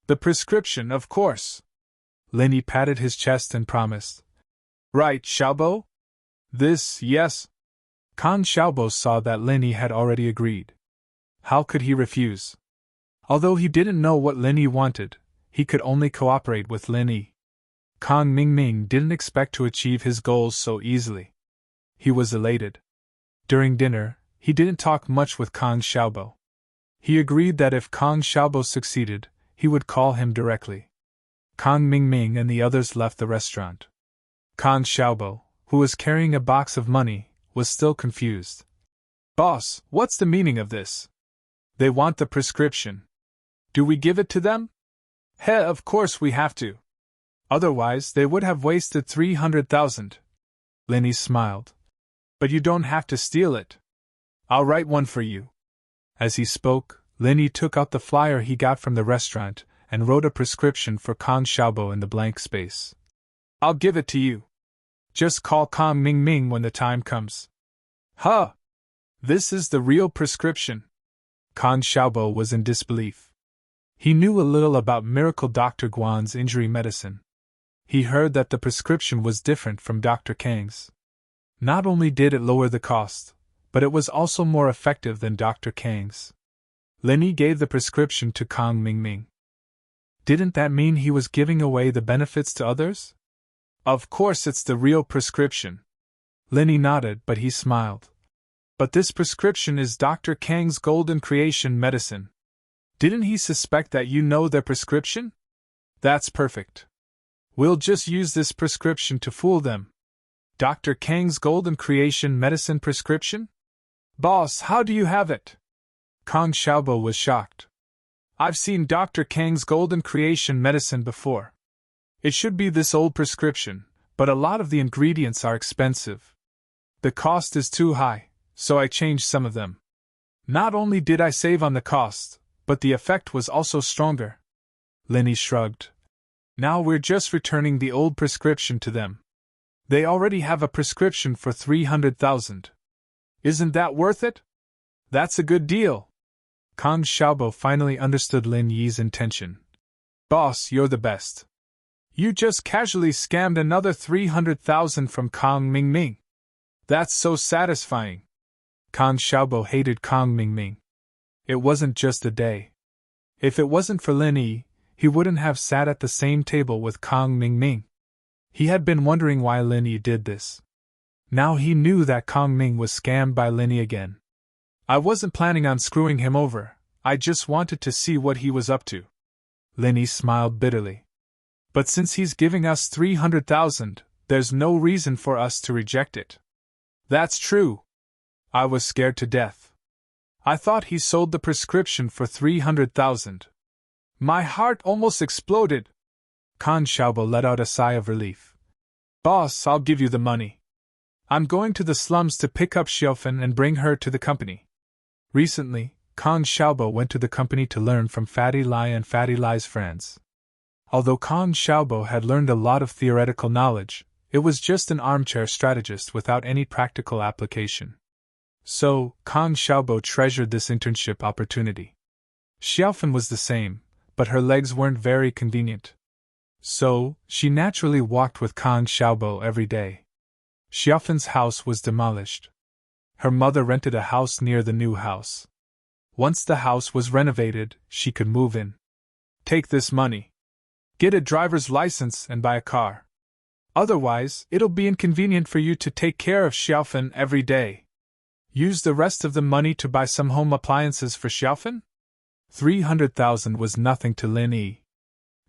The prescription, of course. Lin Yi patted his chest and promised. Right, Xiaobo? This, yes. Kang Xiaobo saw that Lin Yi had already agreed. How could he refuse? Although he didn't know what Lin Yi wanted, he could only cooperate with Lin Yi. Kang Mingming didn't expect to achieve his goals so easily. He was elated. During dinner, he didn't talk much with Kang Xiaobo. He agreed that if Kang Xiaobo succeeded, he would call him directly. Kang Mingming and the others left the restaurant. Kang Xiaobo, who was carrying a box of money, was still confused. Boss, what's the meaning of this? They want the prescription. Do we give it to them? Of course we have to. Otherwise, they would have wasted 300,000. Lin Yi smiled. But you don't have to steal it. I'll write one for you. As he spoke, Lin Yi took out the flyer he got from the restaurant and wrote a prescription for Kang Xiaobo in the blank space. I'll give it to you. Just call Kang Mingming when the time comes. Huh! This is the real prescription. Kang Xiaobo was in disbelief. He knew a little about Miracle Dr. Guan's injury medicine. He heard that the prescription was different from Dr. Kang's. Not only did it lower the cost, but it was also more effective than Dr. Kang's. Lin Yi gave the prescription to Kang Mingming. Didn't that mean he was giving away the benefits to others? Of course it's the real prescription. Lin Yi nodded, but he smiled. But this prescription is Dr. Kang's golden creation medicine. Didn't he suspect that you know their prescription? That's perfect. We'll just use this prescription to fool them. Dr. Kang's Golden Creation Medicine prescription? Boss, how do you have it? Kang Xiaobo was shocked. I've seen Dr. Kang's Golden Creation Medicine before. It should be this old prescription, but a lot of the ingredients are expensive. The cost is too high, so I changed some of them. Not only did I save on the cost, but the effect was also stronger. Linny shrugged. Now we're just returning the old prescription to them. They already have a prescription for 300,000. Isn't that worth it? That's a good deal. Kang Xiaobo finally understood Lin Yi's intention. Boss, you're the best. You just casually scammed another 300,000 from Kang Mingming. That's so satisfying. Kang Xiaobo hated Kang Mingming. It wasn't just a day. If it wasn't for Lin Yi, he wouldn't have sat at the same table with Kang Mingming. He had been wondering why Lin Yi did this. Now he knew that Kang Ming was scammed by Lin Yi again. I wasn't planning on screwing him over, I just wanted to see what he was up to. Lin Yi smiled bitterly. But since he's giving us 300,000, there's no reason for us to reject it. That's true. I was scared to death. I thought he sold the prescription for 300,000. My heart almost exploded. Kang Xiaobo let out a sigh of relief. Boss, I'll give you the money. I'm going to the slums to pick up Xiaofan and bring her to the company. Recently, Kang Xiaobo went to the company to learn from Fatty Lai and Fatty Lai's friends. Although Kang Xiaobo had learned a lot of theoretical knowledge, it was just an armchair strategist without any practical application. So, Kang Xiaobo treasured this internship opportunity. Xiaofan was the same, but her legs weren't very convenient. So, she naturally walked with Kang Xiaobo every day. Xiaofan's house was demolished. Her mother rented a house near the new house. Once the house was renovated, she could move in. Take this money. Get a driver's license and buy a car. Otherwise, it'll be inconvenient for you to take care of Xiaofan every day. Use the rest of the money to buy some home appliances for Xiaofan? 300,000 was nothing to Lin Yi.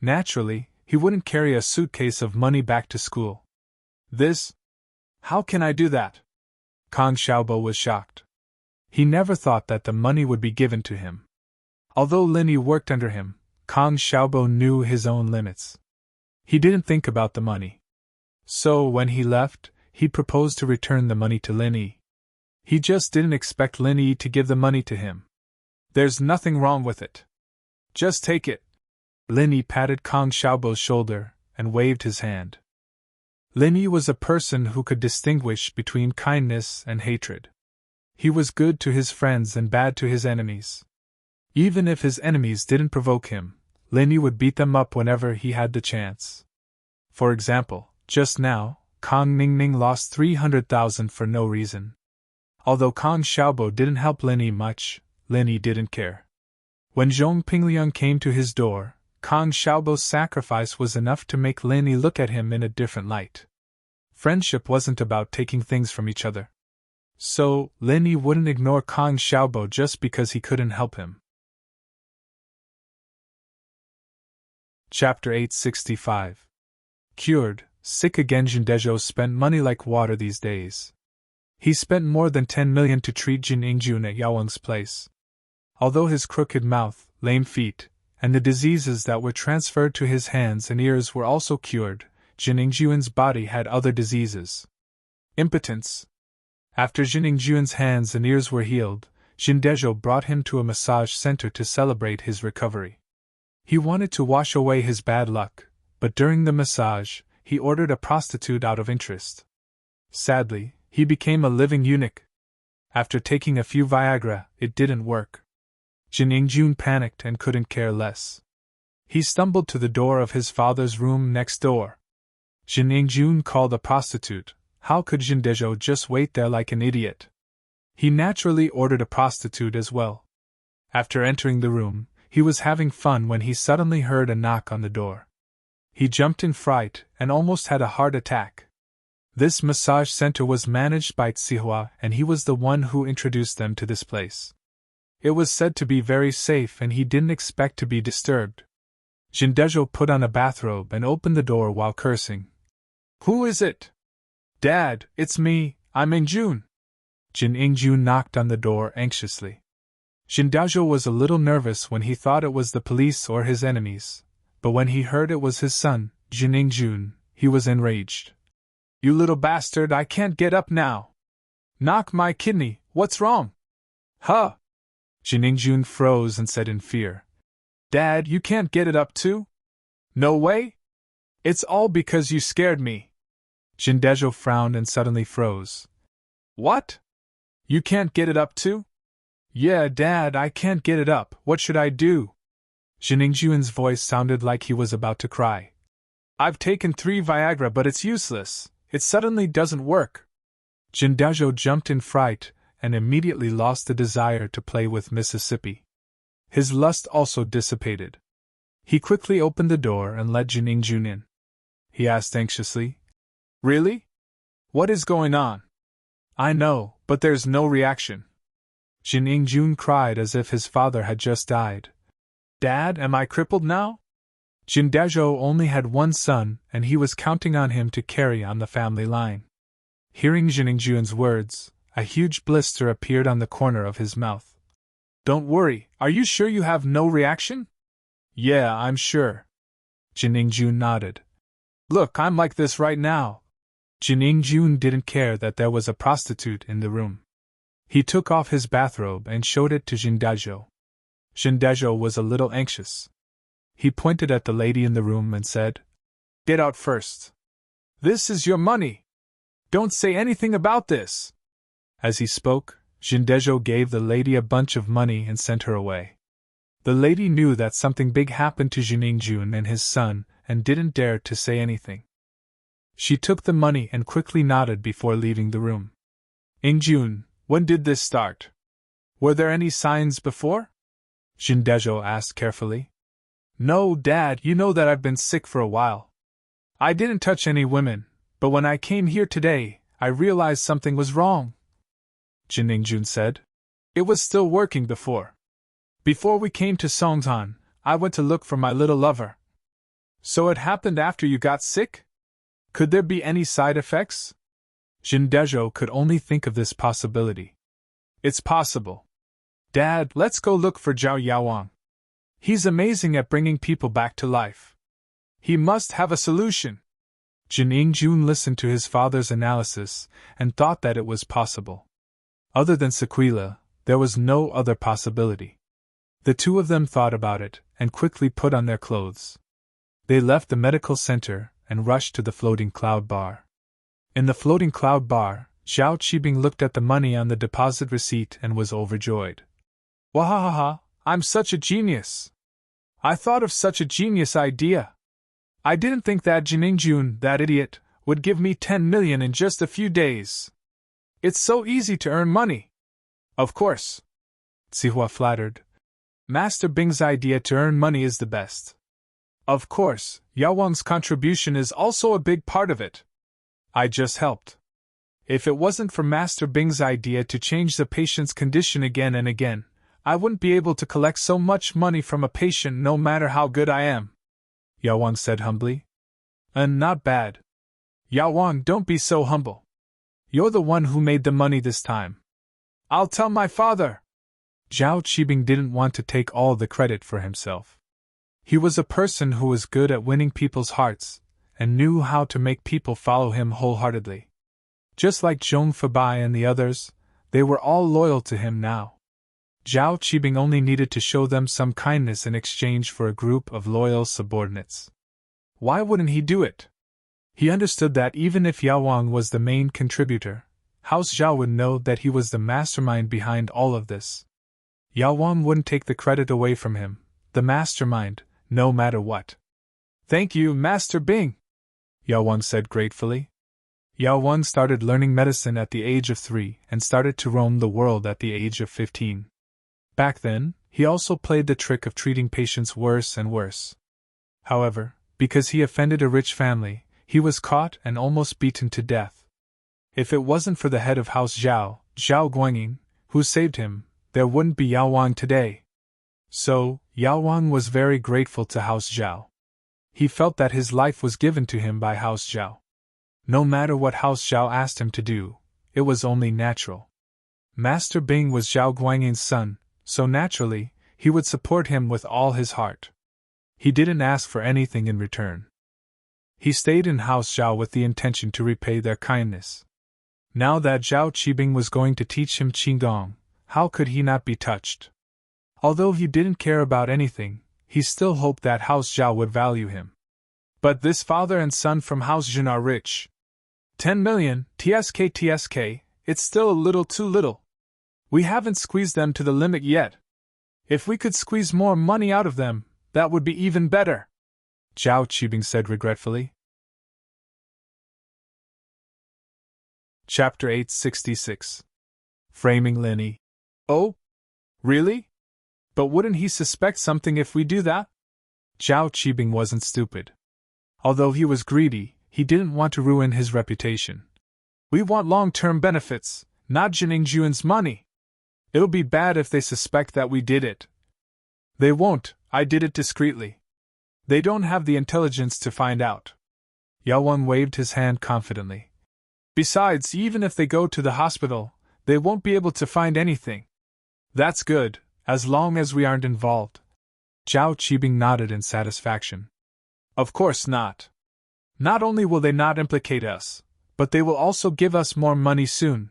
Naturally, he wouldn't carry a suitcase of money back to school. This? How can I do that? Kang Xiaobo was shocked. He never thought that the money would be given to him. Although Lin Yi worked under him, Kang Xiaobo knew his own limits. He didn't think about the money. So when he left, he proposed to return the money to Lin Yi. He just didn't expect Lin Yi to give the money to him. There's nothing wrong with it. Just take it. Lin Yi patted Kang Xiaobo's shoulder and waved his hand. Lin Yi was a person who could distinguish between kindness and hatred. He was good to his friends and bad to his enemies. Even if his enemies didn't provoke him, Lin Yi would beat them up whenever he had the chance. For example, just now, Kang Mingming lost 300,000 for no reason. Although Kang Xiaobo didn't help Lin Yi much, Lin Yi didn't care. When Zhong Pingliang came to his door, Kang Xiaobo's sacrifice was enough to make Lin Yi look at him in a different light. Friendship wasn't about taking things from each other. So, Lin Yi wouldn't ignore Kang Xiaobo just because he couldn't help him. Chapter 865. Cured, sick again. Jindejo spent money like water these days. He spent more than 10 million to treat Jin Yingjun at Yaoweng's place. Although his crooked mouth, lame feet, and the diseases that were transferred to his hands and ears were also cured, Jin Yingjun's body had other diseases. Impotence. After Jin Yingjun's hands and ears were healed, Jindejo brought him to a massage center to celebrate his recovery. He wanted to wash away his bad luck, but during the massage, he ordered a prostitute out of interest. Sadly, he became a living eunuch. After taking a few Viagra, it didn't work. Jin Yingjun panicked and couldn't care less. He stumbled to the door of his father's room next door. Jin Yingjun called a prostitute. How could Jindejo just wait there like an idiot? He naturally ordered a prostitute as well. After entering the room, he was having fun when he suddenly heard a knock on the door. He jumped in fright and almost had a heart attack. This massage center was managed by Tsihua, and he was the one who introduced them to this place. It was said to be very safe and he didn't expect to be disturbed. Jindejo put on a bathrobe and opened the door while cursing. "Who is it? Dad, it's me, I'm Ingjun. Jin Ingjun knocked on the door anxiously. Jindaozhou was a little nervous when he thought it was the police or his enemies, but when he heard it was his son, Jin Ingjun, he was enraged. You little bastard, I can't get up now. Knock my kidney, what's wrong? Huh? Jin Ingjun froze and said in fear. Dad, you can't get it up too? No way? It's all because you scared me. Jindaozhou frowned and suddenly froze. What? You can't get it up too? Yeah, Dad, I can't get it up, what should I do? Jin Ingjun's voice sounded like he was about to cry. I've taken 3 Viagra but it's useless, it suddenly doesn't work. Jindaozhou jumped in fright and immediately lost the desire to play with Mississippi. His lust also dissipated. He quickly opened the door and let Jin Ingjun in. He asked anxiously, Really? What is going on? I know, but there's no reaction. Jin Ingjun cried as if his father had just died. Dad, am I crippled now? Jindaozhou only had one son, and he was counting on him to carry on the family line. Hearing Jin Ingjun's words, a huge blister appeared on the corner of his mouth. Don't worry, are you sure you have no reaction? Yeah, I'm sure. Jin Ingjun nodded. Look, I'm like this right now. Jin Ingjun didn't care that there was a prostitute in the room. He took off his bathrobe and showed it to Jindaozhou. Jindaozhou was a little anxious. He pointed at the lady in the room and said, Get out first. This is your money. Don't say anything about this. As he spoke, Jindaozhou gave the lady a bunch of money and sent her away. The lady knew that something big happened to Jin Ingjun and his son and didn't dare to say anything. She took the money and quickly nodded before leaving the room. Ingjun, when did this start? Were there any signs before? Jindaozhou asked carefully. No, Dad, you know that I've been sick for a while. I didn't touch any women, but when I came here today, I realized something was wrong. Jin Ingjun said. It was still working before. Before we came to Songtan, I went to look for my little lover. So it happened after you got sick? Could there be any side effects? Jindaozhou could only think of this possibility. It's possible. Dad, let's go look for Zhao Yaowang. He's amazing at bringing people back to life. He must have a solution. Jin Ingjun listened to his father's analysis and thought that it was possible. Other than Sequila, there was no other possibility. The two of them thought about it and quickly put on their clothes. They left the medical center and rushed to the floating cloud bar. In the floating cloud bar, Zhao Qibing looked at the money on the deposit receipt and was overjoyed. Wahahaha, I'm such a genius! I thought of such a genius idea! I didn't think that Jin Ingjun, that idiot, would give me 10 million in just a few days. It's so easy to earn money. Of course. Zihua flattered. Master Bing's idea to earn money is the best. Of course, Yaowang's contribution is also a big part of it. I just helped. If it wasn't for Master Bing's idea to change the patient's condition again and again, I wouldn't be able to collect so much money from a patient no matter how good I am. Yaowang said humbly. Not bad. Yaowang, don't be so humble. You're the one who made the money this time. I'll tell my father. Zhao Qibing didn't want to take all the credit for himself. He was a person who was good at winning people's hearts, and knew how to make people follow him wholeheartedly. Just like Zhong Fabai and the others, they were all loyal to him now. Zhao Qibing only needed to show them some kindness in exchange for a group of loyal subordinates. Why wouldn't he do it? He understood that even if Yaowang was the main contributor, House Zhao would know that he was the mastermind behind all of this. Yaowang wouldn't take the credit away from him, the mastermind, no matter what. Thank you, Master Bing, Yaowang said gratefully. Yaowang started learning medicine at the age of 3 and started to roam the world at the age of 15. Back then, he also played the trick of treating patients worse and worse. However, because he offended a rich family, he was caught and almost beaten to death. If it wasn't for the head of House Zhao, Zhao Guangying, who saved him, there wouldn't be Yaowang today. So, Yaowang was very grateful to House Zhao. He felt that his life was given to him by House Zhao. No matter what House Zhao asked him to do, it was only natural. Master Bing was Zhao Guangyin's son, so naturally, he would support him with all his heart. He didn't ask for anything in return. He stayed in House Zhao with the intention to repay their kindness. Now that Zhao Qibing was going to teach him Qigong, how could he not be touched? Although he didn't care about anything, he still hoped that House Zhao would value him. But this father and son from House Jin are rich. 10 million, TSK, it's still a little too little. We haven't squeezed them to the limit yet. If we could squeeze more money out of them, that would be even better, Zhao Qibing said regretfully. Chapter 866. Framing Linny. Oh? Really? But wouldn't he suspect something if we do that? Zhao Qibing wasn't stupid. Although he was greedy, he didn't want to ruin his reputation. We want long-term benefits, not Jining Juan's money. It'll be bad if they suspect that we did it. They won't, I did it discreetly. They don't have the intelligence to find out. Yao Wang waved his hand confidently. Besides, even if they go to the hospital, they won't be able to find anything. That's good, as long as we aren't involved. Zhao Qibing nodded in satisfaction. Of course not. Not only will they not implicate us, but they will also give us more money soon.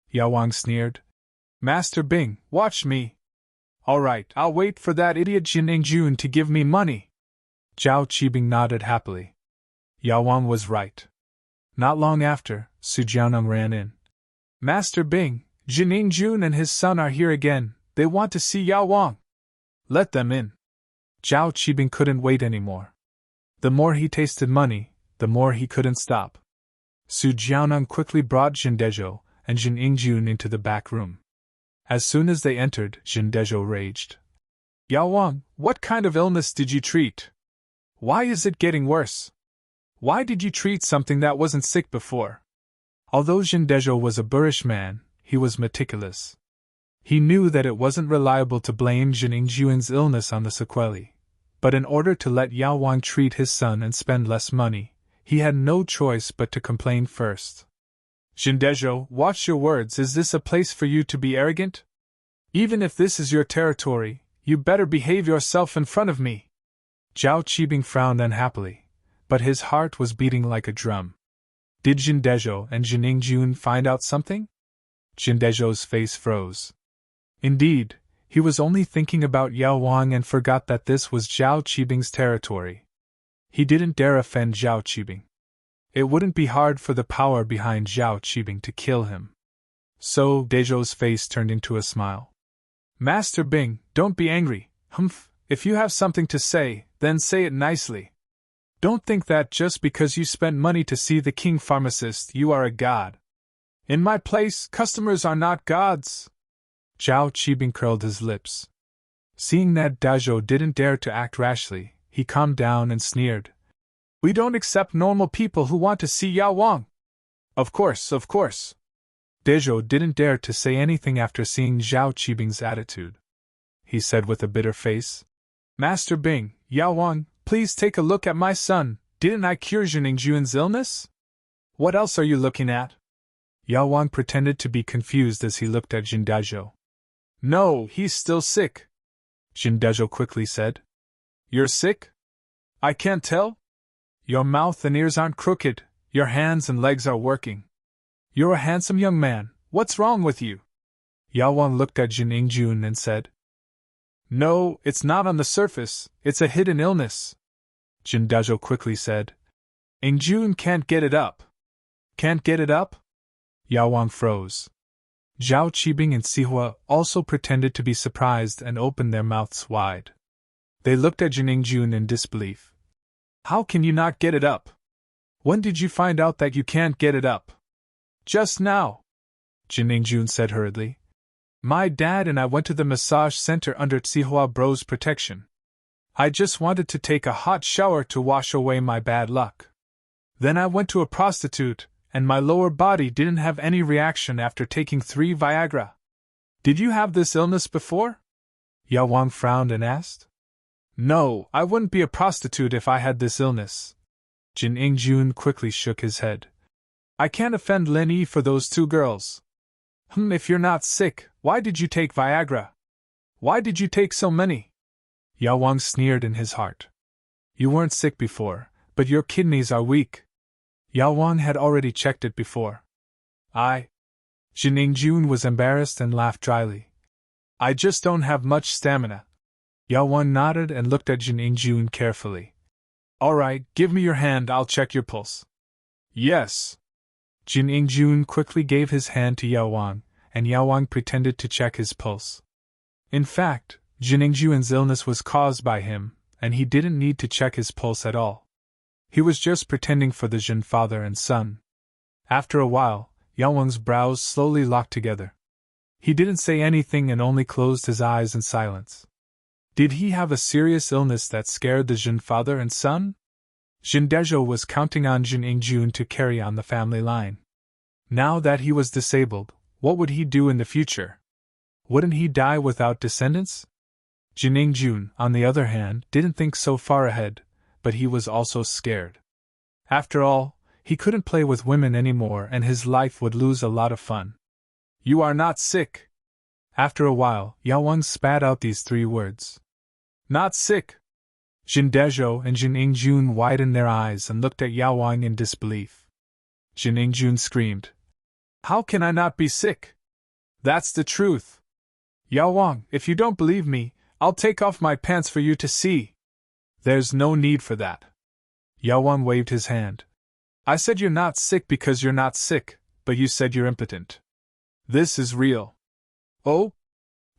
Yao Wang sneered. Master Bing, watch me. All right, I'll wait for that idiot Jining Jun to give me money. Zhao Qibing nodded happily. Yao Wang was right. Not long after, Su Jianeng ran in. Master Bing, Jining Jun and his son are here again. They want to see Yao Wang. Let them in. Zhao Qibing couldn't wait anymore. The more he tasted money, the more he couldn't stop. Su Jianeng quickly brought Jin Dezhou and Jining Jun into the back room. As soon as they entered, Jin Dezhou raged. Yao Wang, what kind of illness did you treat? Why is it getting worse? Why did you treat something that wasn't sick before? Although Jin Dezhou was a boorish man, he was meticulous. He knew that it wasn't reliable to blame Jining Juan's illness on the sequelae, but in order to let Yao Wang treat his son and spend less money, he had no choice but to complain first. Jin Dezhou, watch your words. Is this a place for you to be arrogant? Even if this is your territory, you better behave yourself in front of me. Zhao Qibing frowned unhappily, but his heart was beating like a drum. Did Jin Dezhou and Jining Jun find out something? Jin Dezhou's face froze. Indeed, he was only thinking about Yao Wang and forgot that this was Zhao Qibing's territory. He didn't dare offend Zhao Qibing. It wouldn't be hard for the power behind Zhao Qibing to kill him. So, Dezhou's face turned into a smile. Master Bing, don't be angry. Humph, if you have something to say, then say it nicely. Don't think that just because you spent money to see the king pharmacist, you are a god. In my place, customers are not gods. Zhao Qibing curled his lips. Seeing that Dezhou didn't dare to act rashly, he calmed down and sneered. We don't accept normal people who want to see Yao Wang. Of course. Dezhou didn't dare to say anything after seeing Zhao Qibing's attitude. He said with a bitter face, Master Bing, Yao Wang, please take a look at my son. Didn't I cure Jining Juan's illness? What else are you looking at? Yao Wang pretended to be confused as he looked at Jin Dezhou. No, he's still sick, Jin Dezhou quickly said. You're sick? I can't tell? Your mouth and ears aren't crooked, your hands and legs are working. You're a handsome young man, what's wrong with you? Yao Wang looked at Jining Jun and said. No, it's not on the surface, it's a hidden illness, Jin Dezhou quickly said. Jining Jun can't get it up. Can't get it up? Yao Wang froze. Zhao Qibing and Sihua also pretended to be surprised and opened their mouths wide. They looked at Jining Jun in disbelief. How can you not get it up? When did you find out that you can't get it up? Just now, Jining Jun said hurriedly. My dad and I went to the massage center under Sihua Bro's protection. I just wanted to take a hot shower to wash away my bad luck. Then I went to a prostitute, and my lower body didn't have any reaction after taking 3 Viagra. Did you have this illness before? Yao Wang frowned and asked. No, I wouldn't be a prostitute if I had this illness. Jining Jun quickly shook his head. I can't offend Lin Yi for those two girls. If you're not sick, why did you take Viagra? Why did you take so many? Yao Wang sneered in his heart. You weren't sick before, but your kidneys are weak. Yao Wang had already checked it before. Jin Ingjun was embarrassed and laughed dryly. I just don't have much stamina. Yao Wang nodded and looked at Jin Ingjun carefully. All right, give me your hand, I'll check your pulse. Yes. Jin Ingjun quickly gave his hand to Yao Wang, and Yao Wang pretended to check his pulse. In fact, Jin Ingjun's illness was caused by him, and he didn't need to check his pulse at all. He was just pretending for the Jin father and son. After a while, Yao Wang's brows slowly locked together. He didn't say anything and only closed his eyes in silence. Did he have a serious illness that scared the Jin father and son? Jin Dezhou was counting on Jin Ingjun to carry on the family line. Now that he was disabled, what would he do in the future? Wouldn't he die without descendants? Jin Ingjun, on the other hand, didn't think so far ahead, but he was also scared. After all, he couldn't play with women anymore and his life would lose a lot of fun. You are not sick. After a while, Yao Wang spat out these 3 words. Not sick. Jin Dezhou and Jin Ingjun widened their eyes and looked at Yao Wang in disbelief. Jin Ingjun screamed. How can I not be sick? That's the truth. Yao Wang, if you don't believe me, I'll take off my pants for you to see. There's no need for that. Yao Wang waved his hand. I said you're not sick because you're not sick, but you said you're impotent. This is real. Oh?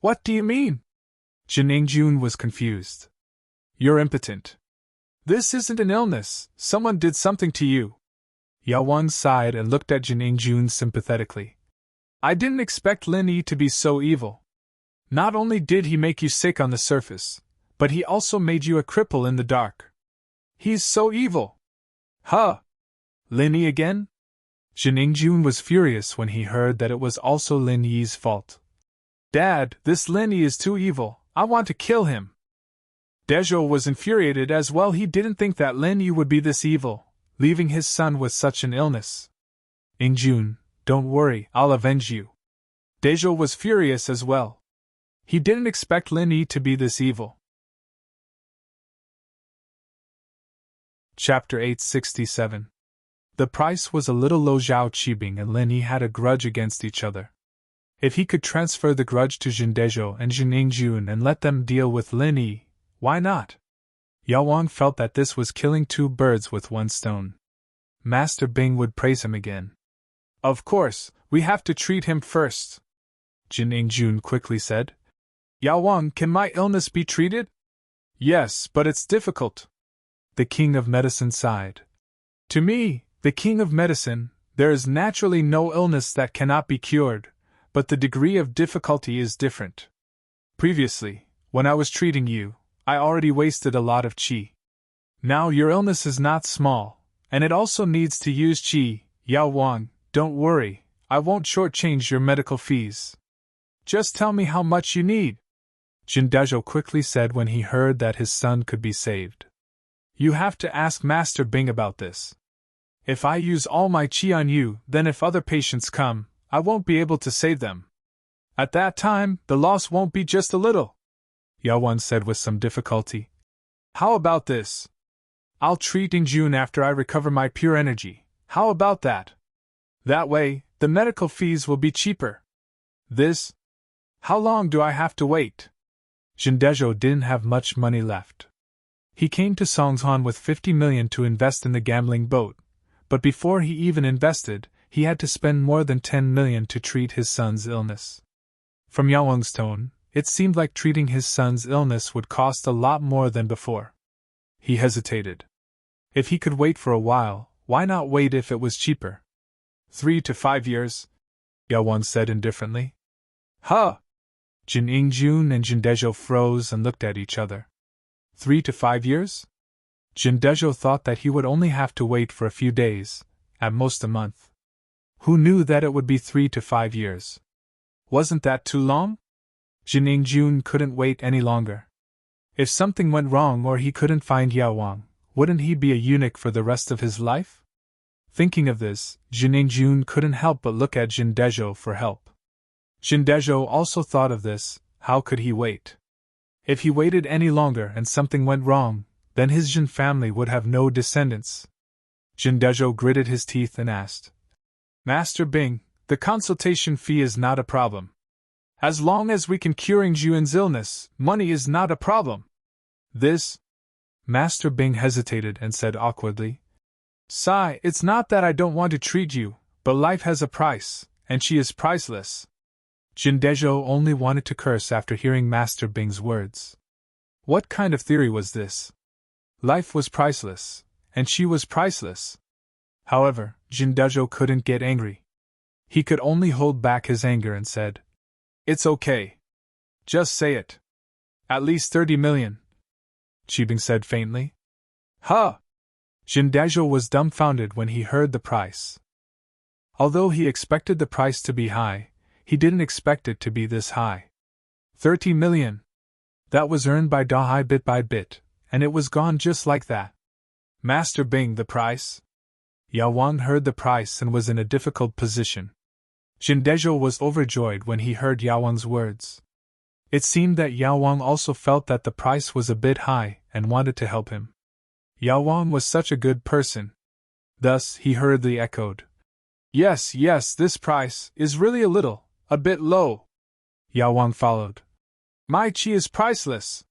What do you mean? Jin Ingjun was confused. You're impotent. This isn't an illness, someone did something to you. Yao Wang sighed and looked at Jin Ingjun sympathetically. I didn't expect Lin Yi to be so evil. Not only did he make you sick on the surface, but he also made you a cripple in the dark. He's so evil. Huh? Lin Yi again? Jin Ingjun was furious when he heard that it was also Lin Yi's fault. Dad, this Lin Yi is too evil, I want to kill him. Dezhou was infuriated as well. He didn't think that Lin Yi would be this evil, leaving his son with such an illness. Ingjun, don't worry, I'll avenge you. Dezhou was furious as well. He didn't expect Lin Yi to be this evil. Chapter 867. The price was a little low. Zhao Qibing and Lin Yi had a grudge against each other. If he could transfer the grudge to Jin Dezhou and Jin Ingjun and let them deal with Lin Yi, why not? Yao Wang felt that this was killing 2 birds with 1 stone. Master Bing would praise him again. Of course, we have to treat him first. Jin Ingjun quickly said. Yao Wang, can my illness be treated? Yes, but it's difficult. The King of Medicine sighed. To me, the King of Medicine, there is naturally no illness that cannot be cured, but the degree of difficulty is different. Previously, when I was treating you, I already wasted a lot of qi. Now your illness is not small, and it also needs to use qi. Yao Wang, don't worry, I won't shortchange your medical fees. Just tell me how much you need. Jin Dezhou quickly said when he heard that his son could be saved. You have to ask Master Bing about this. If I use all my qi on you, then if other patients come, I won't be able to save them. At that time, the loss won't be just a little. Yao Wang said with some difficulty. How about this? I'll treat Ingjun after I recover my pure energy. How about that? That way, the medical fees will be cheaper. This? How long do I have to wait? Jin Dezhou didn't have much money left. He came to Songzhan with 50 million to invest in the gambling boat, but before he even invested, he had to spend more than 10 million to treat his son's illness. From Yao Wang's tone, it seemed like treating his son's illness would cost a lot more than before. He hesitated. If he could wait for a while, why not wait if it was cheaper? 3 to 5 years, Yao Wang said indifferently. Huh! Jin Ingjun and Jin Dezhou froze and looked at each other. 3 to 5 years? Jin Dezhou thought that he would only have to wait for a few days, at most a month. Who knew that it would be 3 to 5 years? Wasn't that too long? Jin Ingjun couldn't wait any longer. If something went wrong or he couldn't find Yao Wang, wouldn't he be a eunuch for the rest of his life? Thinking of this, Jun couldn't help but look at Jindajo for help. Jindajo also thought of this. How could he wait? If he waited any longer and something went wrong, then his Jin family would have no descendants. Jindajo gritted his teeth and asked, Master Bing, the consultation fee is not a problem. As long as we can cure Juan's illness, money is not a problem. This? Master Bing hesitated and said awkwardly, Sai, it's not that I don't want to treat you, but life has a price, and she is priceless. Jindajo only wanted to curse after hearing Master Bing's words. What kind of theory was this? Life was priceless, and she was priceless. However, Jindajo couldn't get angry. He could only hold back his anger and said, It's okay. Just say it. At least 30 million. Qibing said faintly. Huh! Jindajo was dumbfounded when he heard the price. Although he expected the price to be high, he didn't expect it to be this high. 30 million. That was earned by Dahai bit by bit, and it was gone just like that. Master Bing, the price? Yao Wang heard the price and was in a difficult position. Jindajo was overjoyed when he heard Yao Wang's words. It seemed that Yao Wang also felt that the price was a bit high and wanted to help him. Yao Wang was such a good person. Thus, he hurriedly echoed, Yes, this price is really a bit low. Yao Wang followed. My chi is priceless.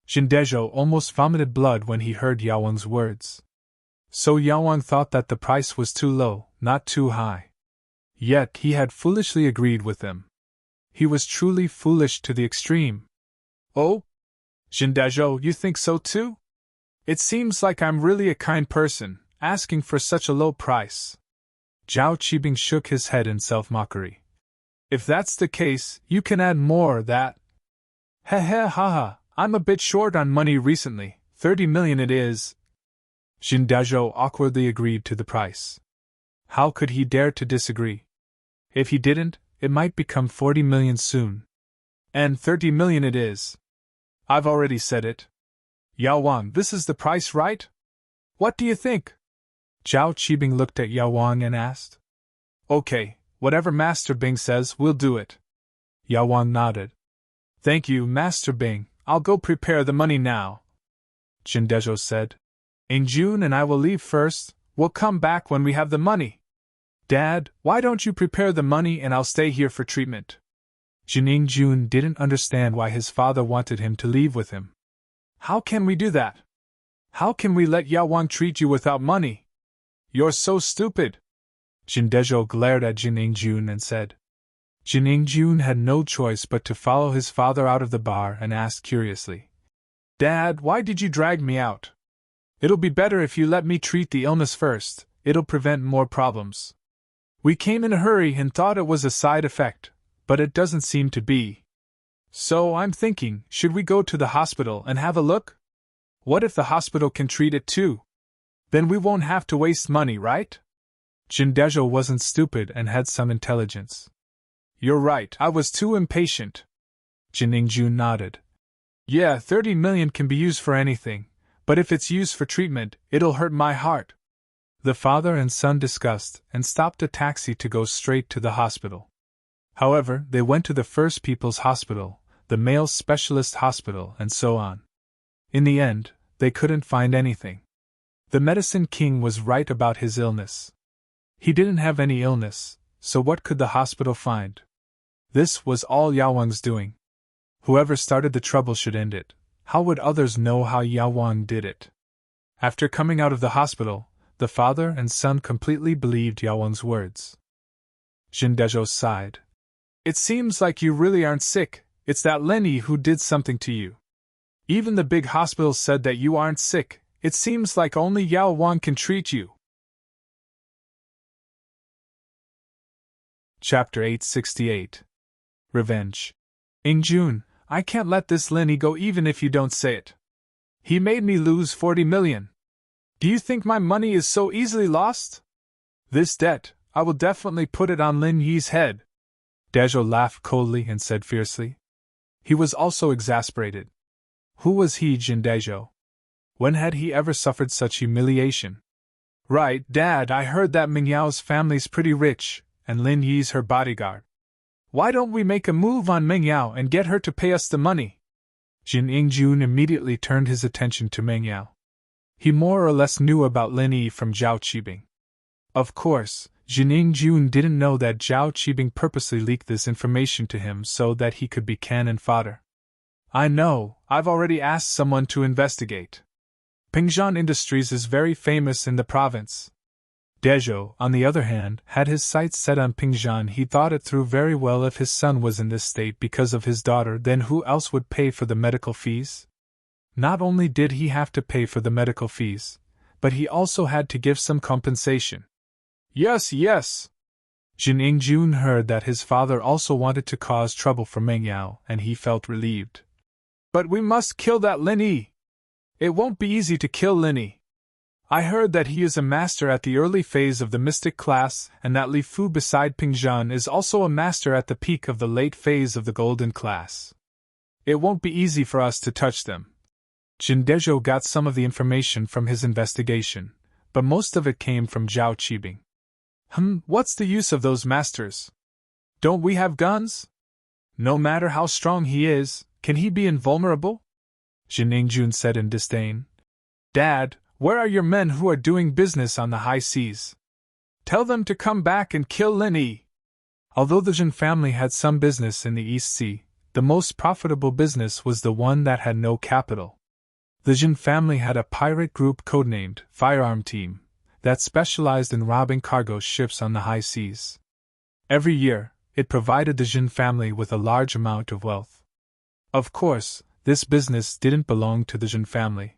Jindajo almost vomited blood when he heard Yao Wang's words. So Yao Wang thought that the price was too low, not too high. Yet he had foolishly agreed with him. He was truly foolish to the extreme. Oh? Jindajo, you think so too? It seems like I'm really a kind person, asking for such a low price. Zhao Qibing shook his head in self-mockery. If that's the case, you can add more that. Ha, I'm a bit short on money recently, 30 million it is. Jindajo awkwardly agreed to the price. How could he dare to disagree? If he didn't, it might become 40 million soon. And 30 million it is. I've already said it. Yao Wang, this is the price, right? What do you think? Zhao Qibing looked at Yao Wang and asked. Okay, whatever Master Bing says, we'll do it. Yao Wang nodded. Thank you, Master Bing. I'll go prepare the money now. Jindajo said. In June and I will leave first. We'll come back when we have the money. Dad, why don't you prepare the money and I'll stay here for treatment? Jun didn't understand why his father wanted him to leave with him. How can we do that? How can we let Yao Wang treat you without money? You're so stupid. Jindajo glared at Jun and said. Jun had no choice but to follow his father out of the bar and ask curiously. Dad, why did you drag me out? It'll be better if you let me treat the illness first, it'll prevent more problems. We came in a hurry and thought it was a side effect, but it doesn't seem to be. So I'm thinking, should we go to the hospital and have a look? What if the hospital can treat it too? Then we won't have to waste money, right? Jindajo wasn't stupid and had some intelligence. You're right, I was too impatient. Jun nodded. Yeah, 30 million can be used for anything, but if it's used for treatment, it'll hurt my heart. The father and son discussed and stopped a taxi to go straight to the hospital. However, they went to the First People's Hospital, the male specialist hospital, and so on. In the end, they couldn't find anything. The medicine king was right about his illness. He didn't have any illness, so what could the hospital find? This was all Yao Wang's doing. Whoever started the trouble should end it. How would others know how Yao Wang did it? After coming out of the hospital, the father and son completely believed Yao Wang's words. Jindajo sighed. It seems like you really aren't sick, it's that Lenny who did something to you. Even the big hospital said that you aren't sick, it seems like only Yao Wang can treat you. Chapter 868. Revenge. In June, I can't let this Lenny go even if you don't say it. He made me lose 40 million. Do you think my money is so easily lost? This debt, I will definitely put it on Lin Yi's head. Dajo laughed coldly and said fiercely. He was also exasperated. Who was he, Jindajo? When had he ever suffered such humiliation? Right, Dad, I heard that Ming Yao's family's pretty rich, and Lin Yi's her bodyguard. Why don't we make a move on Ming Yao and get her to pay us the money? Jin Yingjun immediately turned his attention to Ming Yao. He more or less knew about Lin Yi from Zhao Qibing. Of course, Jin Yingjun didn't know that Zhao Qibing purposely leaked this information to him so that he could be cannon fodder. I know, I've already asked someone to investigate. Pingzhan Industries is very famous in the province. Dezhou, on the other hand, had his sights set on Pingzhan. He thought it through very well. If his son was in this state because of his daughter, then who else would pay for the medical fees? Not only did he have to pay for the medical fees, but he also had to give some compensation. Yes. Jin Yingjun heard that his father also wanted to cause trouble for Meng Yao, and he felt relieved. But we must kill that Lin Yi. It won't be easy to kill Lin Yi. I heard that he is a master at the early phase of the mystic class, and that Li Fu beside Pingzhan is also a master at the peak of the late phase of the golden class. It won't be easy for us to touch them. Jin Dezhou got some of the information from his investigation, but most of it came from Zhao Qibing. What's the use of those masters? Don't we have guns? No matter how strong he is, can he be invulnerable? Jin Yingjun said in disdain. Dad, where are your men who are doing business on the high seas? Tell them to come back and kill Lin Yi. Although the Jin family had some business in the East Sea, the most profitable business was the one that had no capital. The Jin family had a pirate group codenamed Firearm Team that specialized in robbing cargo ships on the high seas. Every year, it provided the Jin family with a large amount of wealth. Of course, this business didn't belong to the Jin family.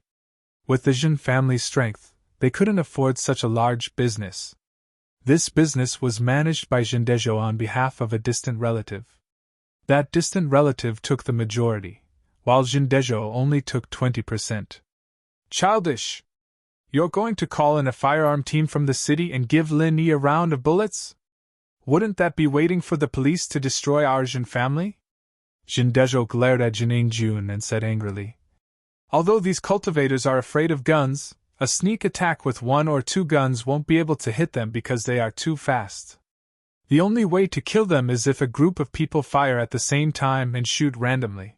With the Jin family's strength, they couldn't afford such a large business. This business was managed by Jin Dezhou on behalf of a distant relative. That distant relative took the majority, while Jin Dezhou only took 20%. Childish! You're going to call in a firearm team from the city and give Lin Yi a round of bullets? Wouldn't that be waiting for the police to destroy our Jin family? Jin Dezhou glared at Jin Yingjun and said angrily. Although these cultivators are afraid of guns, a sneak attack with 1 or 2 guns won't be able to hit them because they are too fast. The only way to kill them is if a group of people fire at the same time and shoot randomly.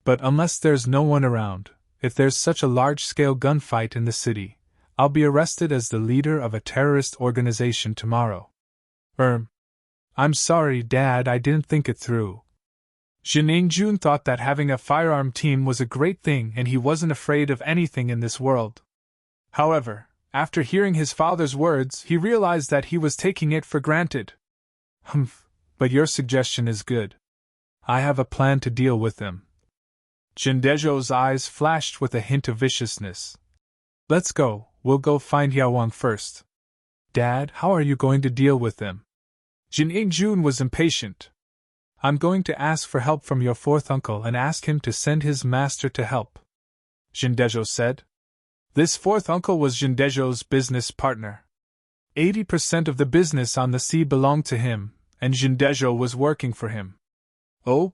But unless there's no one around, if there's such a large-scale gunfight in the city, I'll be arrested as the leader of a terrorist organization tomorrow. I'm sorry, Dad, I didn't think it through. Jin Yingjun thought that having a firearm team was a great thing and he wasn't afraid of anything in this world. However, after hearing his father's words, he realized that he was taking it for granted. But your suggestion is good. I have a plan to deal with them. Jin Dezhou's eyes flashed with a hint of viciousness. Let's go, we'll go find Yao Wang first. Dad, how are you going to deal with them? Jin Yingjun was impatient. I'm going to ask for help from your 4th uncle and ask him to send his master to help, Jin Dezhou said. This 4th uncle was Jin Dezhou's business partner. 80% of the business on the sea belonged to him, and Jin Dezhou was working for him. Oh?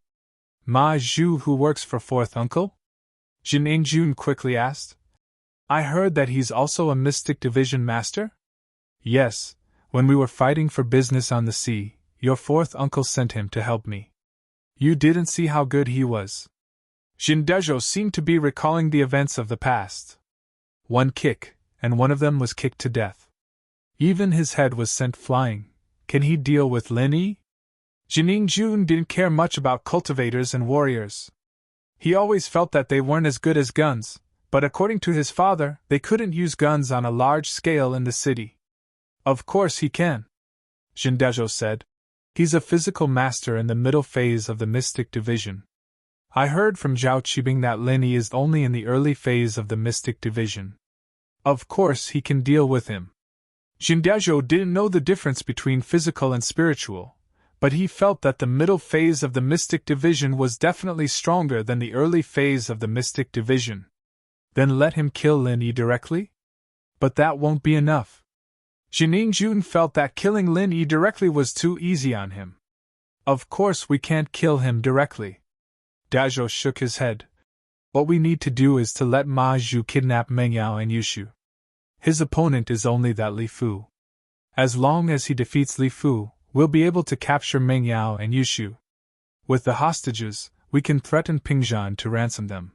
Ma Zhu, who works for 4th uncle? Jin Yingjun quickly asked. I heard that he's also a Mystic Division master? Yes, when we were fighting for business on the sea, your 4th uncle sent him to help me. You didn't see how good he was. Jin Dezhou seemed to be recalling the events of the past. 1 kick, and one of them was kicked to death. Even his head was sent flying. Can he deal with Lin Yi? Jin Yingjun didn't care much about cultivators and warriors. He always felt that they weren't as good as guns, but according to his father, they couldn't use guns on a large scale in the city. Of course he can, Jin Dezhou said. He's a physical master in the middle phase of the Mystic Division. I heard from Zhao Qibing that Lin Yi is only in the early phase of the Mystic Division. Of course he can deal with him. Jin Dezhou didn't know the difference between physical and spiritual, but he felt that the middle phase of the Mystic Division was definitely stronger than the early phase of the Mystic Division. Then let him kill Lin Yi directly? But that won't be enough. Jin Yingjun felt that killing Lin Yi directly was too easy on him. Of course we can't kill him directly. Dezhou shook his head. What we need to do is to let Ma Zhu kidnap Meng Yao and Yushu. His opponent is only that Li Fu. As long as he defeats Li Fu, we'll be able to capture Meng Yao and Yushu. With the hostages, we can threaten Pingzhan to ransom them.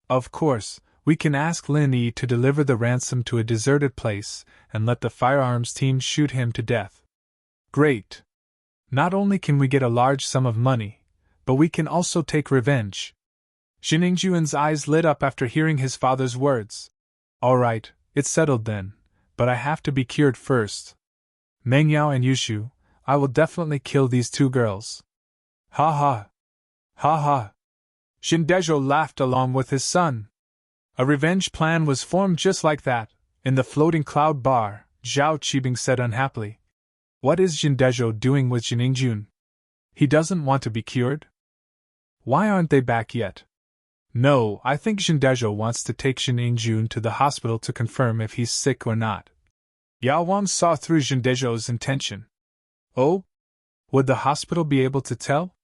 Of course, we can ask Lin Yi to deliver the ransom to a deserted place and let the firearms team shoot him to death. Great! Not only can we get a large sum of money, but we can also take revenge. Jiningyuan's eyes lit up after hearing his father's words. All right, it's settled then, but I have to be cured first. Meng Yao and Yushu, I will definitely kill these two girls. Ha ha! Ha ha! Jindejo laughed along with his son. A revenge plan was formed just like that. In the floating cloud bar, Zhao Qibing said unhappily. What is Jindejo doing with Jiningjun? He doesn't want to be cured? Why aren't they back yet? No, I think Jindejo wants to take Jiningjun to the hospital to confirm if he's sick or not. Yao Wang saw through Jindejo's intention. Oh? Would the hospital be able to tell?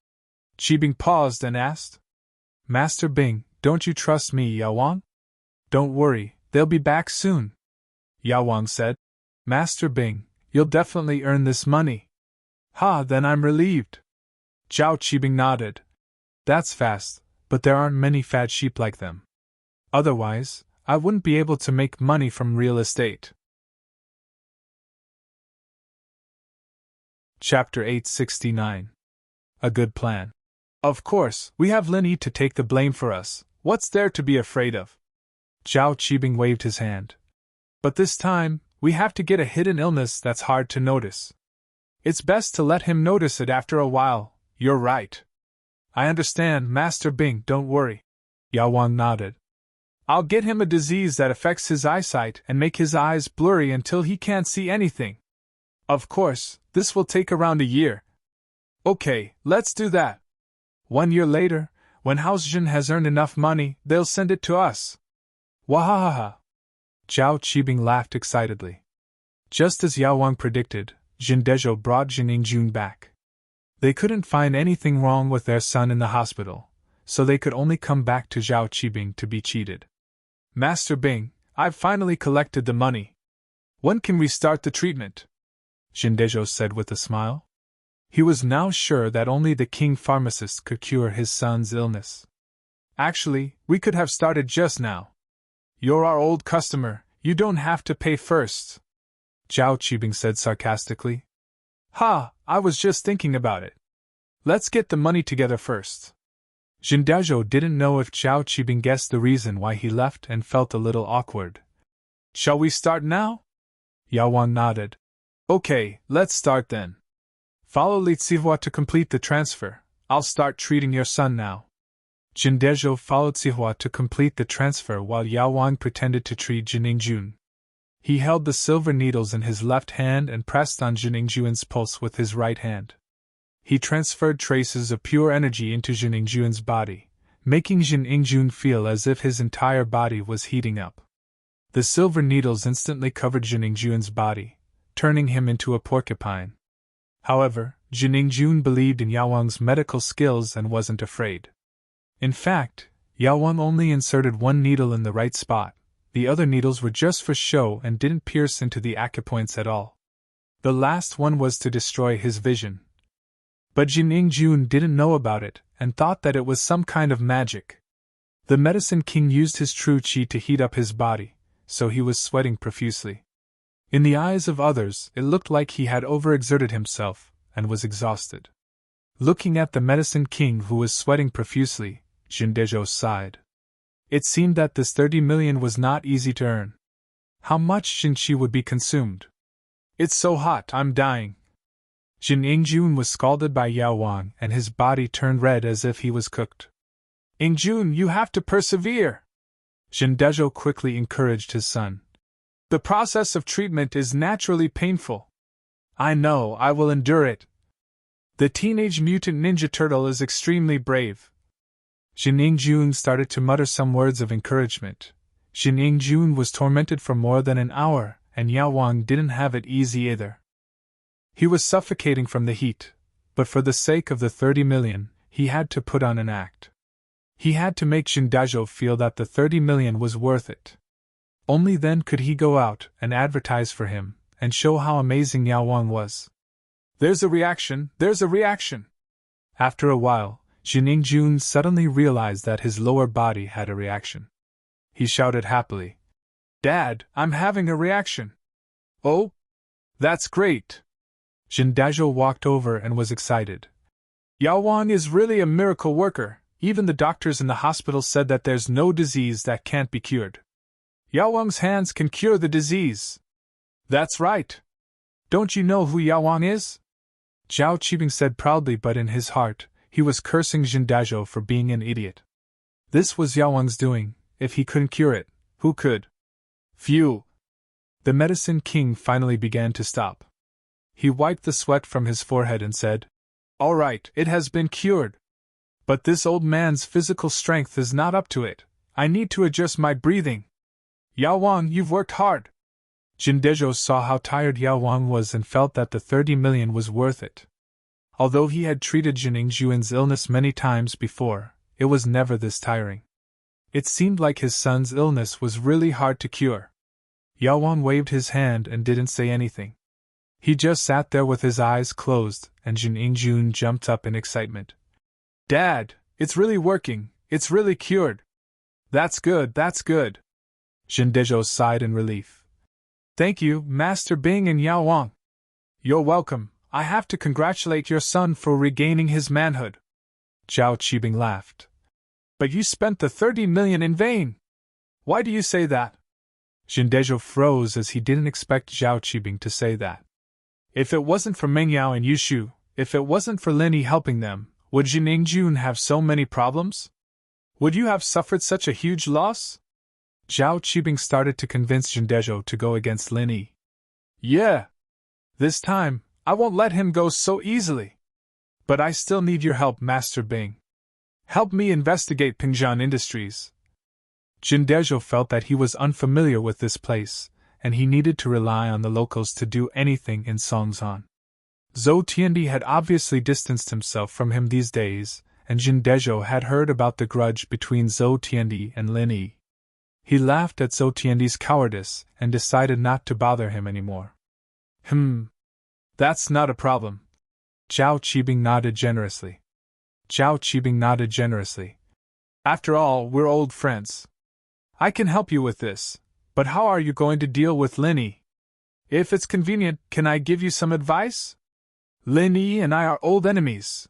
Qibing paused and asked. Master Bing, don't you trust me, Yao Wang? Don't worry, they'll be back soon. Yao Wang said. Master Bing, you'll definitely earn this money. Ha, then I'm relieved. Zhao Qibing nodded. That's fast, but there aren't many fat sheep like them. Otherwise, I wouldn't be able to make money from real estate. Chapter 869. A Good Plan. Of course, we have Lin Yi to take the blame for us. What's there to be afraid of? Zhao Qibing waved his hand. But this time, we have to get a hidden illness that's hard to notice. It's best to let him notice it after a while. You're right. I understand, Master Bing, don't worry. Yao Wang nodded. I'll get him a disease that affects his eyesight and make his eyes blurry until he can't see anything. Of course, this will take around a year. Okay, let's do that. 1 year later, when Hausjin has earned enough money, they'll send it to us. Wahahaha! Zhao Qibing laughed excitedly. Just as Yao Wang predicted, Jindejo brought Jiningjun back. They couldn't find anything wrong with their son in the hospital, so they could only come back to Zhao Qibing to be cheated. Master Bing, I've finally collected the money. When can we start the treatment? Jindejo said with a smile. He was now sure that only the king pharmacist could cure his son's illness. Actually, we could have started just now. You're our old customer, you don't have to pay first. Zhao Qibing said sarcastically. Ha, I was just thinking about it. Let's get the money together first. Jindejo didn't know if Zhao Qibing guessed the reason why he left and felt a little awkward. Shall we start now? Yao Wang nodded. Okay, let's start then. Follow Li Zihua to complete the transfer. I'll start treating your son now. Jindejo followed Zihua to complete the transfer while Yao Wang pretended to treat Jiningjun. He held the silver needles in his left hand and pressed on Jiningjun's pulse with his right hand. He transferred traces of pure energy into Jiningjun's body, making Jiningjun feel as if his entire body was heating up. The silver needles instantly covered Jiningjun's body, turning him into a porcupine. However, Jiningjun believed in Yao Wang's medical skills and wasn't afraid. In fact, Yao Wang only inserted one needle in the right spot. The other needles were just for show and didn't pierce into the acupoints at all. The last one was to destroy his vision. But Jiningjun didn't know about it and thought that it was some kind of magic. The medicine king used his true qi to heat up his body, so he was sweating profusely. In the eyes of others, it looked like he had overexerted himself and was exhausted. Looking at the medicine king who was sweating profusely, Jindejo sighed. It seemed that this 30 million was not easy to earn. How much Jinqi would be consumed? It's so hot, I'm dying. Jiningjun was scalded by Yao Wang and his body turned red as if he was cooked. Ingjun, you have to persevere! Jindejo quickly encouraged his son. The process of treatment is naturally painful. I know, I will endure it. The teenage mutant ninja turtle is extremely brave. Jiningjun started to mutter some words of encouragement. Jiningjun was tormented for more than an hour, and Yao Wang didn't have it easy either. He was suffocating from the heat, but for the sake of the 30 million, he had to put on an act. He had to make Jindejo feel that the 30 million was worth it. Only then could he go out and advertise for him, and show how amazing Yao Wang was. There's a reaction! There's a reaction! After a while, Jining Jun suddenly realized that his lower body had a reaction. He shouted happily, "Dad, I'm having a reaction!" "Oh? That's great!" Jin Dazhou walked over and was excited. "Yao Wang is really a miracle worker. Even the doctors in the hospital said that there's no disease that can't be cured. Yao Wang's hands can cure the disease." "That's right. Don't you know who Yao Wang is?" Zhao Qibing said proudly, but in his heart, he was cursing Jin Dazhou for being an idiot. This was Yao Wang's doing. If he couldn't cure it, who could? Phew! The Medicine King finally began to stop. He wiped the sweat from his forehead and said, "All right, it has been cured. But this old man's physical strength is not up to it. I need to adjust my breathing. Yao Wang, you've worked hard." Jin Dazhou saw how tired Yao Wang was and felt that the 30 million was worth it. Although he had treated Jining Juan's illness many times before, it was never this tiring. It seemed like his son's illness was really hard to cure. Yao Wang waved his hand and didn't say anything. He just sat there with his eyes closed, and Jining Jun jumped up in excitement. "Dad, it's really working, it's really cured." That's good, that's good." Jin Dazhou sighed in relief. "Thank you, Master Bing and Yao Wang." "You're welcome. I have to congratulate your son for regaining his manhood." Zhao Qibing laughed. "But you spent the 30 million in vain. Why do you say that?" Jin Dazhou froze as he didn't expect Zhao Qibing to say that. If it wasn't for Meng Yao and Yushu, if it wasn't for Lin Yi helping them, would Jining Jun have so many problems? Would you have suffered such a huge loss? Zhao Qibing started to convince Jin Dazhou to go against Lin Yi. "Yeah. This time, I won't let him go so easily. But I still need your help, Master Bing. Help me investigate Pingjian Industries." Jin Dazhou felt that he was unfamiliar with this place, and he needed to rely on the locals to do anything in Songzhan. Zhou Tiandi had obviously distanced himself from him these days, and Jin Dazhou had heard about the grudge between Zhou Tiandi and Lin Yi. He laughed at Zhou Tiandi's cowardice and decided not to bother him anymore. That's not a problem." Zhao Qibing nodded generously. "After all, we're old friends. I can help you with this, but how are you going to deal with Lin Yi? If it's convenient, can I give you some advice? Lin Yi and I are old enemies."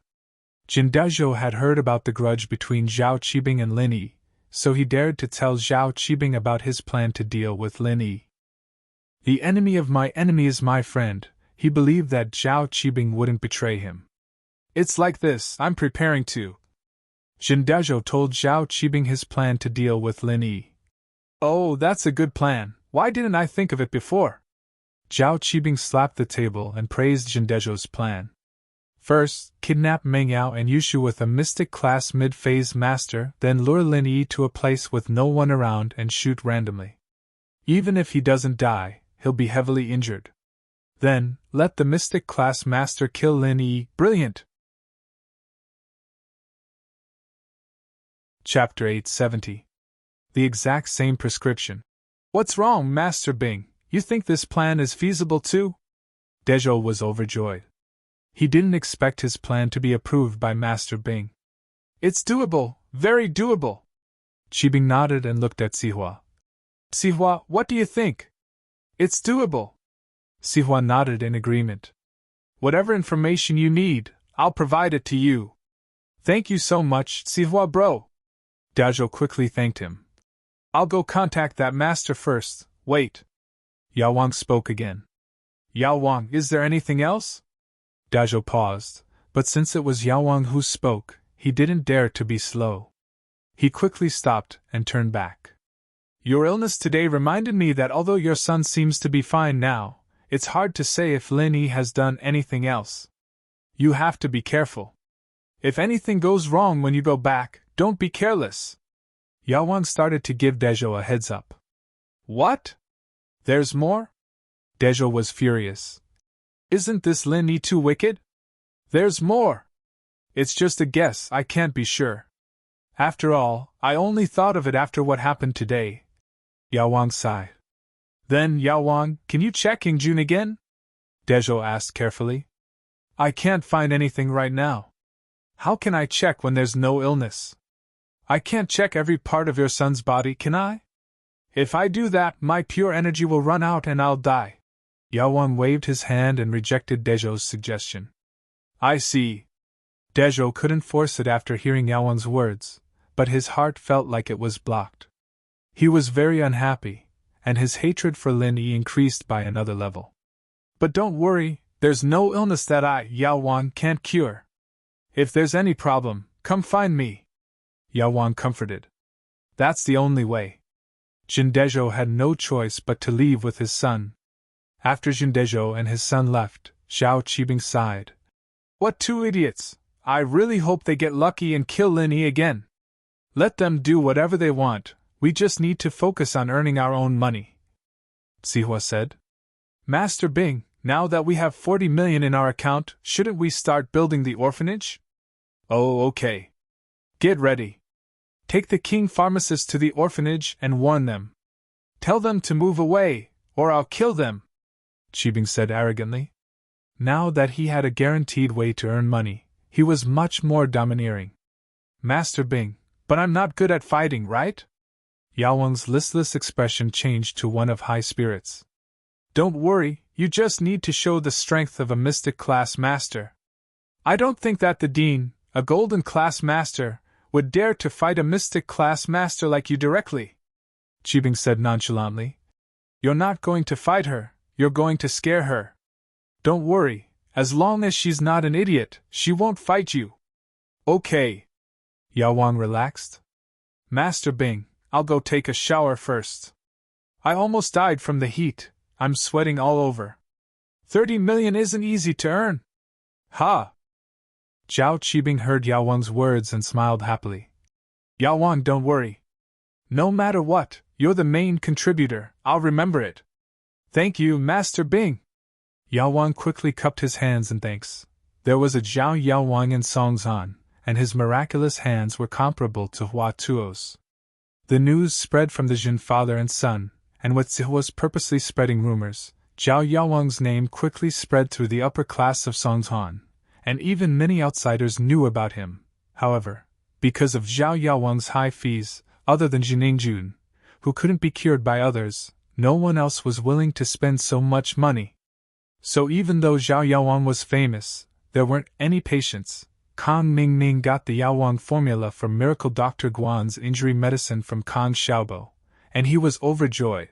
Jin Dazhou had heard about the grudge between Zhao Qibing and Lin Yi, so he dared to tell Zhao Qibing about his plan to deal with Lin Yi. The enemy of my enemy is my friend. He believed that Zhao Qibing wouldn't betray him. "It's like this, I'm preparing to." Jin Dazhou told Zhao Qibing his plan to deal with Lin Yi. "Oh, that's a good plan. Why didn't I think of it before?" Zhao Qibing slapped the table and praised Jin Dazhou's plan. "First, kidnap Meng Yao and Yushu with a mystic class mid-phase master, then lure Lin Yi to a place with no one around and shoot randomly. Even if he doesn't die, he'll be heavily injured. Then, let the mystic class master kill Lin Yi." Brilliant! Chapter 870. The exact same prescription. "What's wrong, Master Bing? You think this plan is feasible too?" Dazhou was overjoyed. He didn't expect his plan to be approved by Master Bing. "It's doable, very doable." Qibing nodded and looked at Sihua. "Sihua, what do you think?" "It's doable." Sihua nodded in agreement. "Whatever information you need, I'll provide it to you." "Thank you so much, Sihua bro." Dazhou quickly thanked him. "I'll go contact that master first. Wait." Yao Wang spoke again. "Yao Wang, is there anything else?" Dazhou paused, but since it was Yao Wang who spoke, he didn't dare to be slow. He quickly stopped and turned back. "Your illness today reminded me that although your son seems to be fine now, it's hard to say if Lin Yi has done anything else. You have to be careful. If anything goes wrong when you go back, don't be careless." Yao Wang started to give Dazhou a heads up. "What? There's more?" Dazhou was furious. "Isn't this Lin Yi too wicked?" "There's more. It's just a guess, I can't be sure. After all, I only thought of it after what happened today." Yao Wang sighed. Then, Yao Wang, can you check King Jun again? Dezhou asked carefully. I can't find anything right now. How can I check when there's no illness? I can't check every part of your son's body, can I? If I do that, my pure energy will run out and I'll die. Yao Wang waved his hand and rejected Dezhou's suggestion. I see. Dezhou couldn't force it after hearing Yao Wang's words, but his heart felt like it was blocked. He was very unhappy, and his hatred for Lin Yi increased by another level. But don't worry, there's no illness that I, Yao Wang, can't cure. If there's any problem, come find me. Yao Wang comforted. That's the only way. Jin Dezhou had no choice but to leave with his son. After Jin Dezhou and his son left, Zhao Qibing sighed. What two idiots! I really hope they get lucky and kill Lin Yi again. Let them do whatever they want, we just need to focus on earning our own money. Sihua said. Master Bing, now that we have 40 million in our account, shouldn't we start building the orphanage? Oh, okay. Get ready. Take the king pharmacist to the orphanage and warn them. Tell them to move away, or I'll kill them, Qibing said arrogantly. Now that he had a guaranteed way to earn money, he was much more domineering. Master Bing, but I'm not good at fighting, right? Yao Wang's listless expression changed to one of high spirits. Don't worry, you just need to show the strength of a mystic class master. I don't think that the Dean, a golden class master, would dare to fight a mystic class master like you directly, Qibing said nonchalantly. You're not going to fight her, you're going to scare her. Don't worry, as long as she's not an idiot, she won't fight you. Okay. Yao Wang relaxed. Master Bing, I'll go take a shower first. I almost died from the heat, I'm sweating all over. 30 million isn't easy to earn. Ha! Zhao Qibing heard Yao Wang's words and smiled happily. Yao Wang, don't worry. No matter what, you're the main contributor, I'll remember it. Thank you, Master Bing. Yao Wang quickly cupped his hands in thanks. There was a Zhao Yao Wang in Songzhan, and his miraculous hands were comparable to Hua Tuo's. The news spread from the Jin father and son, and with Zihua's purposely spreading rumors, Zhao Yao Wang's name quickly spread through the upper class of Songzhan, and even many outsiders knew about him. However, because of Zhao Yao Wang's high fees, other than Jining Jun, who couldn't be cured by others, no one else was willing to spend so much money. So even though Zhao Yao Wang was famous, there weren't any patients. Kang Mingming got the Yao Wang formula from Miracle Dr. Guan's injury medicine from Kang Xiaobo, and he was overjoyed.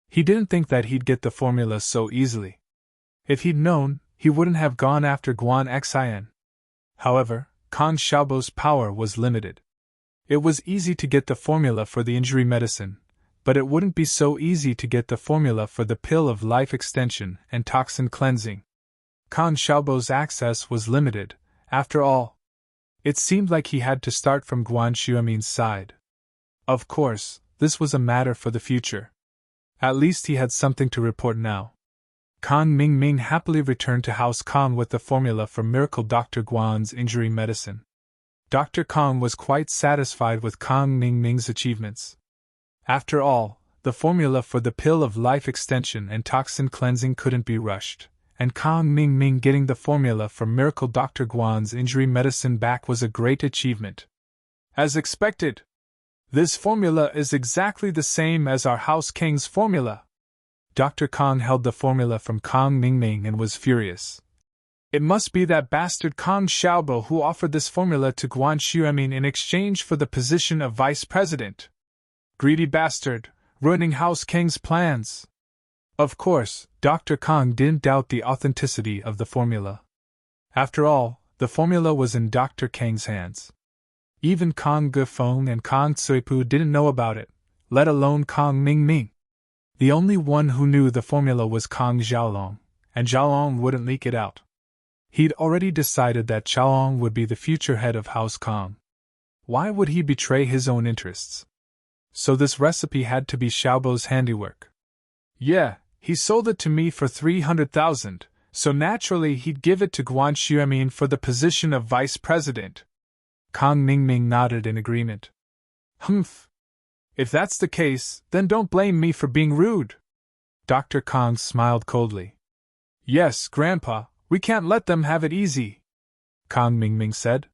He didn't think that he'd get the formula so easily. If he'd known, he wouldn't have gone after Guan Xin. However, Kang Xiaobo's power was limited. It was easy to get the formula for the injury medicine, but it wouldn't be so easy to get the formula for the pill of life extension and toxin cleansing. Kang Xiaobo's access was limited, after all. It seemed like he had to start from Guan Xuemin's side. Of course, this was a matter for the future. At least he had something to report now. Kang Mingming happily returned to House Kang with the formula for Miracle Dr. Guan's injury medicine. Dr. Kang was quite satisfied with Kang Mingming's achievements. After all, the formula for the pill of life extension and toxin cleansing couldn't be rushed, and Kang Mingming getting the formula for Miracle Dr. Guan's injury medicine back was a great achievement. As expected, this formula is exactly the same as our House King's formula. Dr. Kang held the formula from Kang Mingming and was furious. It must be that bastard Kang Xiaobo who offered this formula to Guan Xuemin in exchange for the position of vice president. Greedy bastard, ruining House King's plans. Of course, Dr. Kang didn't doubt the authenticity of the formula. After all, the formula was in Dr. Kang's hands. Even Kang Gufeng and Kang Tsuipu didn't know about it, let alone Kang Mingming. The only one who knew the formula was Kang Xiaolong, and Xiaolong wouldn't leak it out. He'd already decided that Xiaolong would be the future head of House Kang. Why would he betray his own interests? So this recipe had to be Xiaobo's handiwork. Yeah, he sold it to me for 300,000, so naturally he'd give it to Guan Xuemin for the position of vice president. Kang Mingming nodded in agreement. Humph. If that's the case, then don't blame me for being rude. Dr. Kong smiled coldly. Yes, Grandpa, we can't let them have it easy, Kong Mingming said.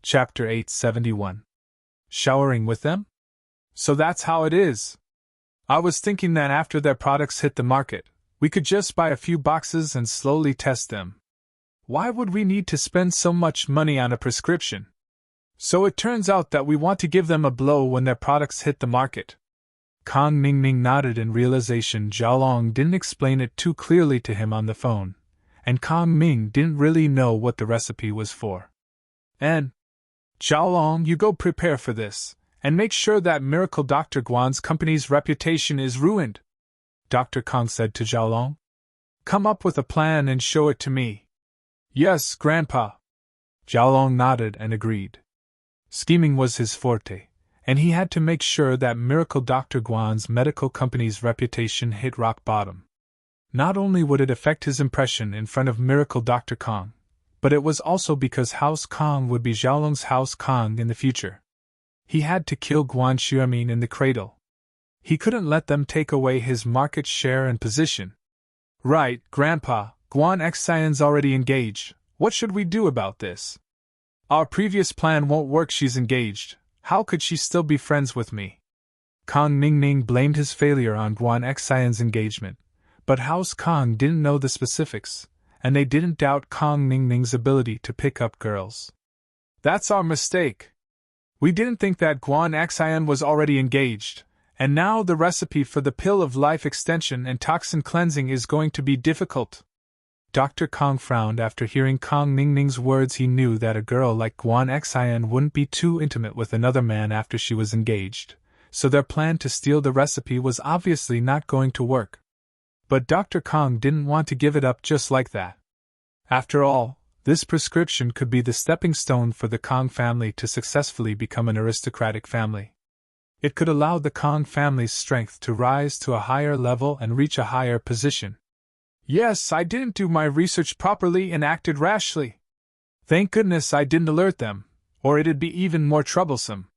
Chapter 871. Showering with them? So that's how it is. I was thinking that after their products hit the market, we could just buy a few boxes and slowly test them. Why would we need to spend so much money on a prescription? So it turns out that we want to give them a blow when their products hit the market. Kong Mingming nodded in realization Xiaolong didn't explain it too clearly to him on the phone, and Kong Ming didn't really know what the recipe was for. And, Xiaolong, you go prepare for this, and make sure that Miracle Dr. Guan's company's reputation is ruined, Dr. Kong said to Xiaolong. Come up with a plan and show it to me. Yes, Grandpa. Xiaolong nodded and agreed. Scheming was his forte, and he had to make sure that Miracle Dr. Guan's medical company's reputation hit rock bottom. Not only would it affect his impression in front of Miracle Dr. Kong, but it was also because House Kong would be Xiaolong's House Kong in the future. He had to kill Guan Xuemin in the cradle. He couldn't let them take away his market share and position. Right, Grandpa, Guan Xian's already engaged. What should we do about this? Our previous plan won't work. She's engaged. How could she still be friends with me? Kong Mingming blamed his failure on Guan Xian's engagement, but House Kong didn't know the specifics, and they didn't doubt Kong Mingming's ability to pick up girls. That's our mistake. We didn't think that Guan Xian was already engaged, and now the recipe for the pill of life extension and toxin cleansing is going to be difficult. Dr. Kong frowned after hearing Kong Mingming's words. He knew that a girl like Guan Xian wouldn't be too intimate with another man after she was engaged, so their plan to steal the recipe was obviously not going to work. But Dr. Kong didn't want to give it up just like that. After all, this prescription could be the stepping stone for the Kong family to successfully become an aristocratic family. It could allow the Kong family's strength to rise to a higher level and reach a higher position. Yes, I didn't do my research properly and acted rashly. Thank goodness I didn't alert them, or it'd be even more troublesome.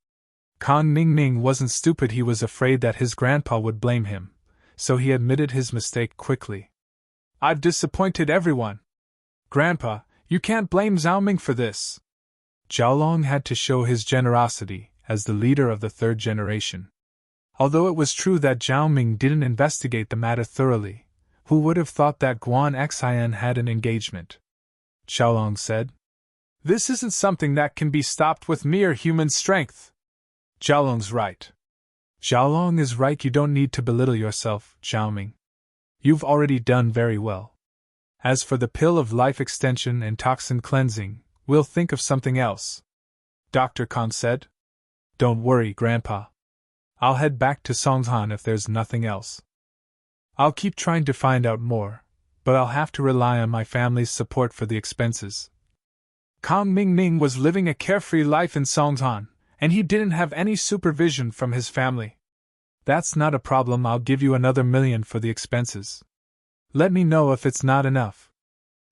Kong Mingming wasn't stupid. He was afraid that his grandpa would blame him, so he admitted his mistake quickly. I've disappointed everyone. Grandpa, you can't blame Xiaoming for this. Xiaolong had to show his generosity as the leader of the third generation. Although it was true that Xiaoming didn't investigate the matter thoroughly, who would have thought that Guan Xian had an engagement? Xiaolong said. This isn't something that can be stopped with mere human strength. Xiaolong's right. Xiaolong is right. You don't need to belittle yourself, Xiaoming. You've already done very well. As for the pill of life extension and toxin cleansing, we'll think of something else, Dr. Kong said. Don't worry, Grandpa. I'll head back to Songhan if there's nothing else. I'll keep trying to find out more, but I'll have to rely on my family's support for the expenses. Kong Mingming was living a carefree life in Songhan, and he didn't have any supervision from his family. That's not a problem. I'll give you another $1 million for the expenses. Let me know if it's not enough.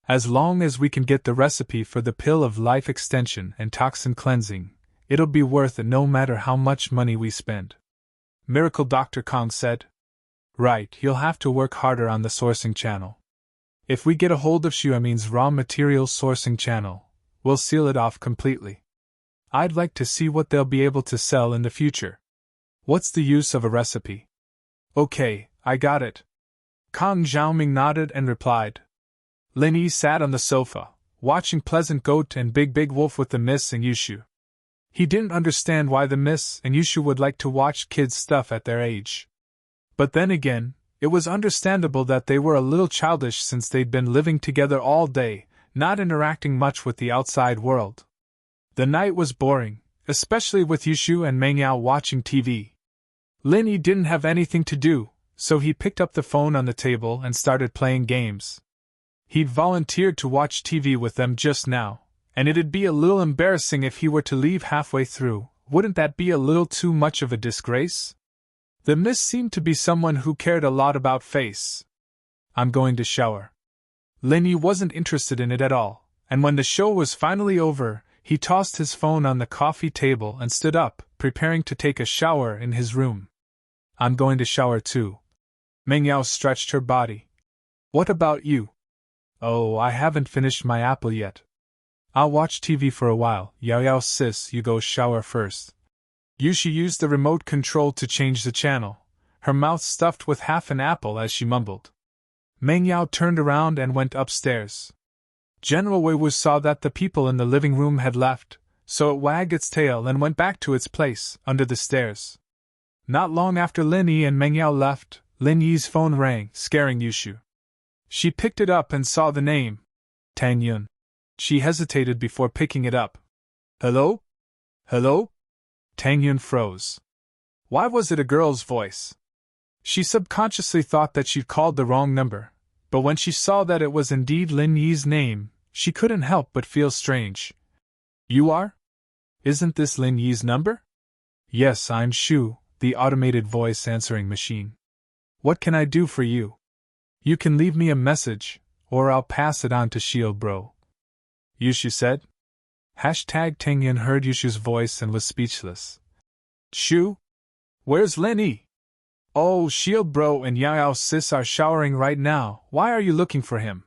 As long as we can get the recipe for the pill of life extension and toxin cleansing, it'll be worth it no matter how much money we spend. Miracle Dr. Kong said. Right, you'll have to work harder on the sourcing channel. If we get a hold of Xuemin's raw materials sourcing channel, we'll seal it off completely. I'd like to see what they'll be able to sell in the future. What's the use of a recipe? Okay, I got it. Kong Xiaoming nodded and replied. Lin Yi sat on the sofa, watching Pleasant Goat and Big Wolf with the Miss and Yushu. He didn't understand why the Miss and Yushu would like to watch kids' stuff at their age. But then again, it was understandable that they were a little childish since they'd been living together all day, not interacting much with the outside world. The night was boring, especially with Yushu and Mengyao watching TV. Lin Yi didn't have anything to do, so he picked up the phone on the table and started playing games. He'd volunteered to watch TV with them just now, and it'd be a little embarrassing if he were to leave halfway through. Wouldn't that be a little too much of a disgrace? The Miss seemed to be someone who cared a lot about face. I'm going to shower. Lin Yi wasn't interested in it at all, and when the show was finally over, He tossed his phone on the coffee table and stood up, preparing to take a shower in his room. I'm going to shower too. Meng Yao stretched her body. What about you? Oh, I haven't finished my apple yet. I'll watch TV for a while. Yao Yao sis, you go shower first. Yushi used the remote control to change the channel, her mouth stuffed with half an apple as she mumbled. Meng Yao turned around and went upstairs. General Wei Wu saw that the people in the living room had left, so it wagged its tail and went back to its place, under the stairs. Not long after Lin Yi and Meng Yao left, Lin Yi's phone rang, scaring Yushu. She picked it up and saw the name. Tang Yun. She hesitated before picking it up. Hello? Hello? Tang Yun froze. Why was it a girl's voice? She subconsciously thought that she'd called the wrong number, but when she saw that it was indeed Lin Yi's name, she couldn't help but feel strange. You are? Isn't this Lin Yi's number? Yes, I'm Shu, the automated voice answering machine. What can I do for you? You can leave me a message, or I'll pass it on to Shield Bro. Yushu said. Tang Yun heard Yushu's voice and was speechless. Shu? Where's Lin Yi? Oh, Shield Bro and Yao Yao sis are showering right now. Why are you looking for him?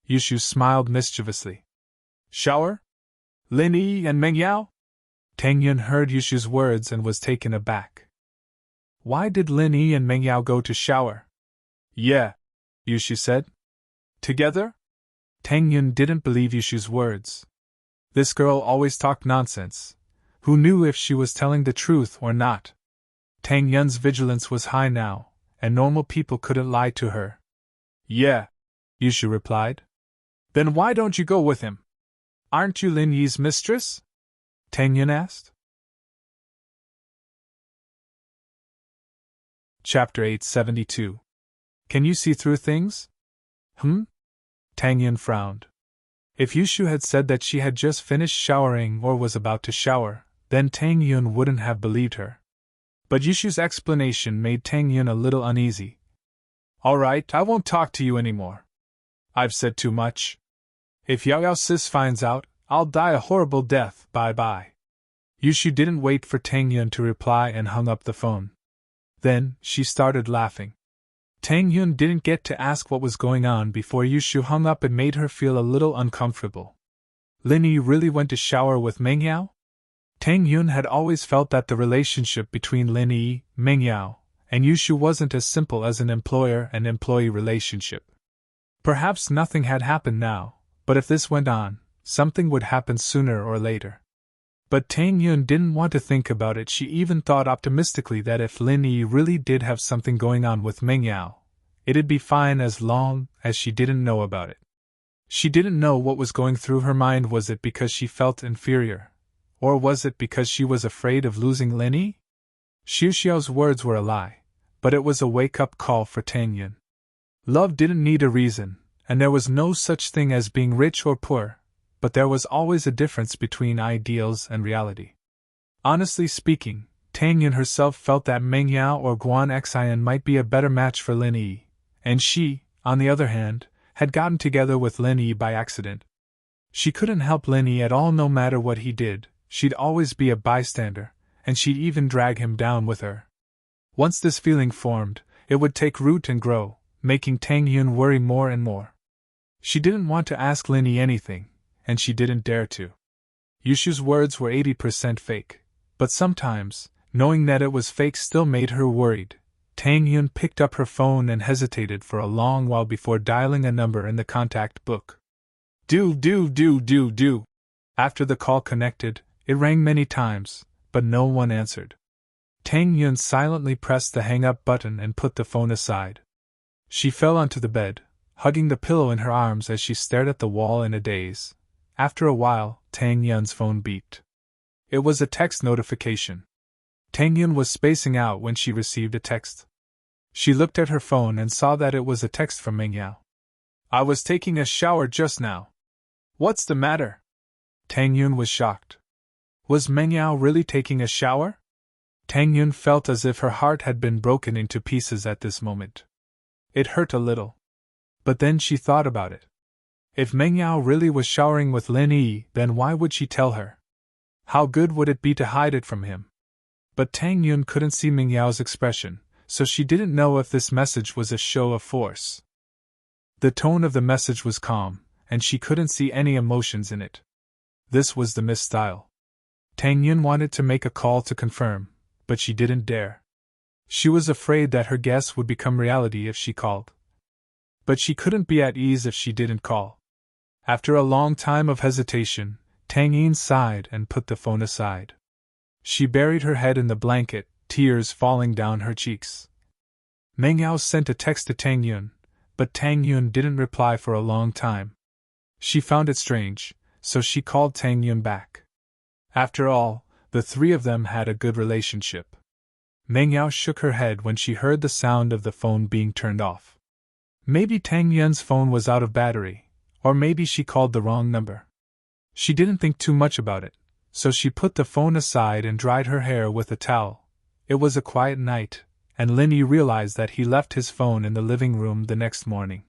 Yushu smiled mischievously. Shower? Lin Yi and Meng Yao? Tang Yun heard Yushu's words and was taken aback. Why did Lin Yi and Meng Yao go to shower? Yeah, Yushu said. Together? Tang Yun didn't believe Yushu's words. This girl always talked nonsense. Who knew if she was telling the truth or not? Tang Yun's vigilance was high now, and normal people couldn't lie to her. Yeah, Yushu replied. Then why don't you go with him? Aren't you Lin Yi's mistress? Tang Yun asked. Chapter 872. Can you see through things? Tang Yun frowned. If Yushu had said that she had just finished showering or was about to shower, then Tang Yun wouldn't have believed her. But Yushu's explanation made Tang Yun a little uneasy. All right, I won't talk to you anymore. I've said too much. If Yao Yao sis finds out, I'll die a horrible death. Bye-bye. Yushu didn't wait for Tang Yun to reply and hung up the phone. Then, she started laughing. Tang Yun didn't get to ask what was going on before Yushu hung up and made her feel a little uncomfortable. Lin Yi really went to shower with Meng Yao? Tang Yun had always felt that the relationship between Lin Yi, Meng Yao, and Yushu wasn't as simple as an employer and employee relationship. Perhaps nothing had happened now, but if this went on, something would happen sooner or later. But Tang Yun didn't want to think about it. She even thought optimistically that if Lin Yi really did have something going on with Meng Yao, it'd be fine as long as she didn't know about it. She didn't know what was going through her mind. Was it because she felt inferior? Or was it because she was afraid of losing Lin Yi? Xiu Xiao's words were a lie, but it was a wake-up call for Tang Yun. Love didn't need a reason, and there was no such thing as being rich or poor, but there was always a difference between ideals and reality. Honestly speaking, Tang Yun herself felt that Meng Yao or Guan Xian might be a better match for Lin Yi, and she, on the other hand, had gotten together with Lin Yi by accident. She couldn't help Lin Yi at all. No matter what he did, she'd always be a bystander, and she'd even drag him down with her. Once this feeling formed, it would take root and grow, making Tang Yun worry more and more. She didn't want to ask Lin Yi anything, and she didn't dare to. Yushu's words were 80% fake, but sometimes, knowing that it was fake still made her worried. Tang Yun picked up her phone and hesitated for a long while before dialing a number in the contact book. Do. After the call connected, it rang many times, but no one answered. Tang Yun silently pressed the hang-up button and put the phone aside. She fell onto the bed, hugging the pillow in her arms as she stared at the wall in a daze. After a while, Tang Yun's phone beeped. It was a text notification. Tang Yun was spacing out when she received a text. She looked at her phone and saw that it was a text from Meng Yao. I was taking a shower just now. What's the matter? Tang Yun was shocked. Was Meng Yao really taking a shower? Tang Yun felt as if her heart had been broken into pieces at this moment. It hurt a little. But then she thought about it. If Meng Yao really was showering with Lin Yi, then why would she tell her? How good would it be to hide it from him? But Tang Yun couldn't see Meng Yao's expression, so she didn't know if this message was a show of force. The tone of the message was calm, and she couldn't see any emotions in it. This was the Miss style. Tang Yun wanted to make a call to confirm, but she didn't dare. She was afraid that her guess would become reality if she called. But she couldn't be at ease if she didn't call. After a long time of hesitation, Tang Yin sighed and put the phone aside. She buried her head in the blanket, tears falling down her cheeks. Meng Yao sent a text to Tang Yun, but Tang Yun didn't reply for a long time. She found it strange, so she called Tang Yun back. After all, the three of them had a good relationship. Meng Yao shook her head when she heard the sound of the phone being turned off. Maybe Tang Yun's phone was out of battery, or maybe she called the wrong number. She didn't think too much about it, so she put the phone aside and dried her hair with a towel. It was a quiet night, and Lin Yi realized that he left his phone in the living room the next morning.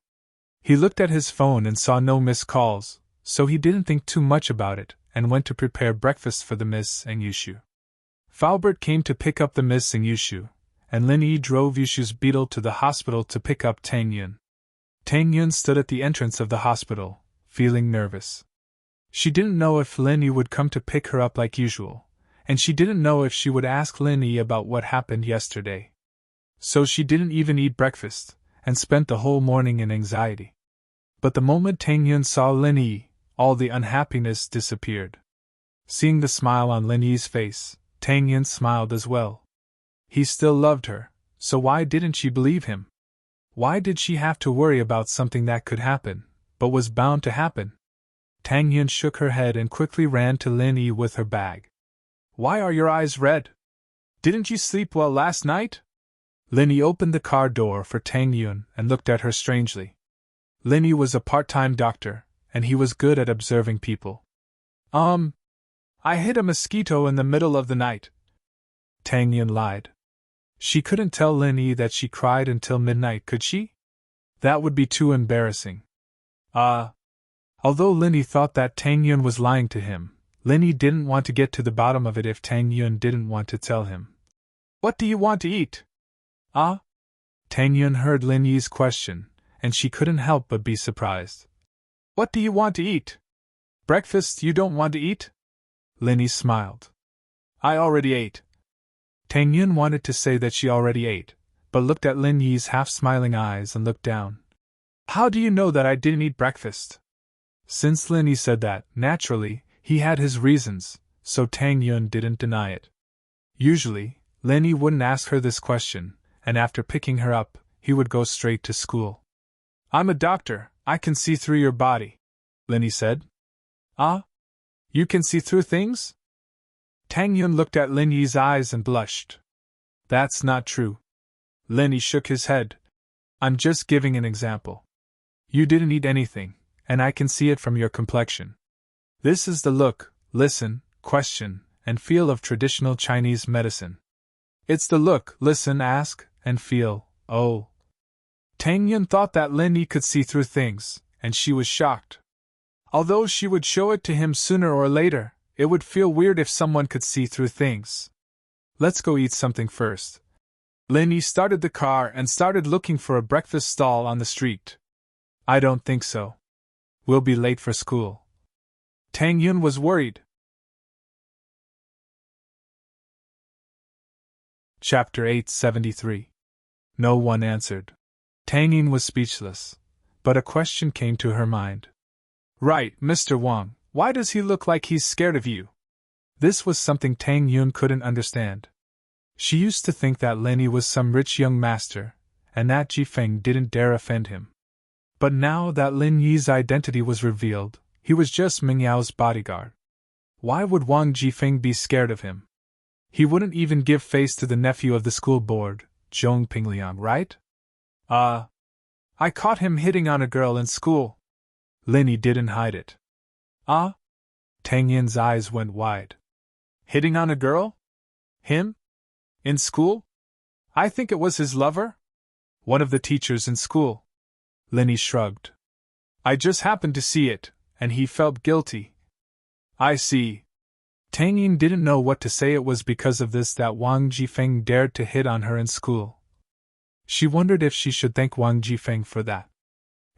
He looked at his phone and saw no missed calls, so he didn't think too much about it and went to prepare breakfast for the Miss and Yushu. Faubert came to pick up the Miss and Yushu, and Lin Yi drove Yushu's beetle to the hospital to pick up Tang Yun. Tang Yun stood at the entrance of the hospital, feeling nervous. She didn't know if Lin Yi would come to pick her up like usual, and she didn't know if she would ask Lin Yi about what happened yesterday. So she didn't even eat breakfast, and spent the whole morning in anxiety. But the moment Tang Yun saw Lin Yi, all the unhappiness disappeared. Seeing the smile on Lin Yi's face, Tang Yun smiled as well. He still loved her, so why didn't she believe him? Why did she have to worry about something that could happen, but was bound to happen? Tang Yun shook her head and quickly ran to Lin Yi with her bag. Why are your eyes red? Didn't you sleep well last night? Lin Yi opened the car door for Tang Yun and looked at her strangely. Lin Yi was a part-time doctor, and he was good at observing people. I hit a mosquito in the middle of the night. Tang Yun lied. She couldn't tell Lin Yi that she cried until midnight, could she? That would be too embarrassing. Although Lin Yi thought that Tang Yun was lying to him, Lin Yi didn't want to get to the bottom of it if Tang Yun didn't want to tell him. What do you want to eat? Tang Yun heard Lin Yi's question, and she couldn't help but be surprised. What do you want to eat? Breakfast you don't want to eat? Lin Yi smiled. I already ate. Tang Yun wanted to say that she already ate, but looked at Lin Yi's half-smiling eyes and looked down. How do you know that I didn't eat breakfast? Since Lin Yi said that, naturally, he had his reasons, so Tang Yun didn't deny it. Usually, Lin Yi wouldn't ask her this question, and after picking her up, he would go straight to school. I'm a doctor, I can see through your body, Lin Yi said. You can see through things? Tang Yun looked at Lin Yi's eyes and blushed. That's not true. Lin Yi shook his head. I'm just giving an example. You didn't eat anything, and I can see it from your complexion. This is the look, listen, question, and feel of traditional Chinese medicine. It's the look, listen, ask, and feel, oh. Tang Yun thought that Lin Yi could see through things, and she was shocked. Although she would show it to him sooner or later, it would feel weird if someone could see through things. Let's go eat something first. Lin Yi started the car and started looking for a breakfast stall on the street. I don't think so. We'll be late for school. Tang Yun was worried. Chapter 873. No one answered. Tang Yun was speechless, but a question came to her mind. Right, Mr. Wang, why does he look like he's scared of you? This was something Tang Yun couldn't understand. She used to think that Lin Yi was some rich young master, and that Ji Feng didn't dare offend him. But now that Lin Yi's identity was revealed, he was just Meng Yao's bodyguard. Why would Wang Jifeng be scared of him? He wouldn't even give face to the nephew of the school board, Zhong Pingliang, right? I caught him hitting on a girl in school. Lin Yi didn't hide it. Tang Yin's eyes went wide. Hitting on a girl? Him? In school? I think it was his lover? One of the teachers in school. Lin Yi shrugged. I just happened to see it, and he felt guilty. I see. Tang Yin didn't know what to say. It was because of this that Wang Jifeng dared to hit on her in school. She wondered if she should thank Wang Jifeng for that.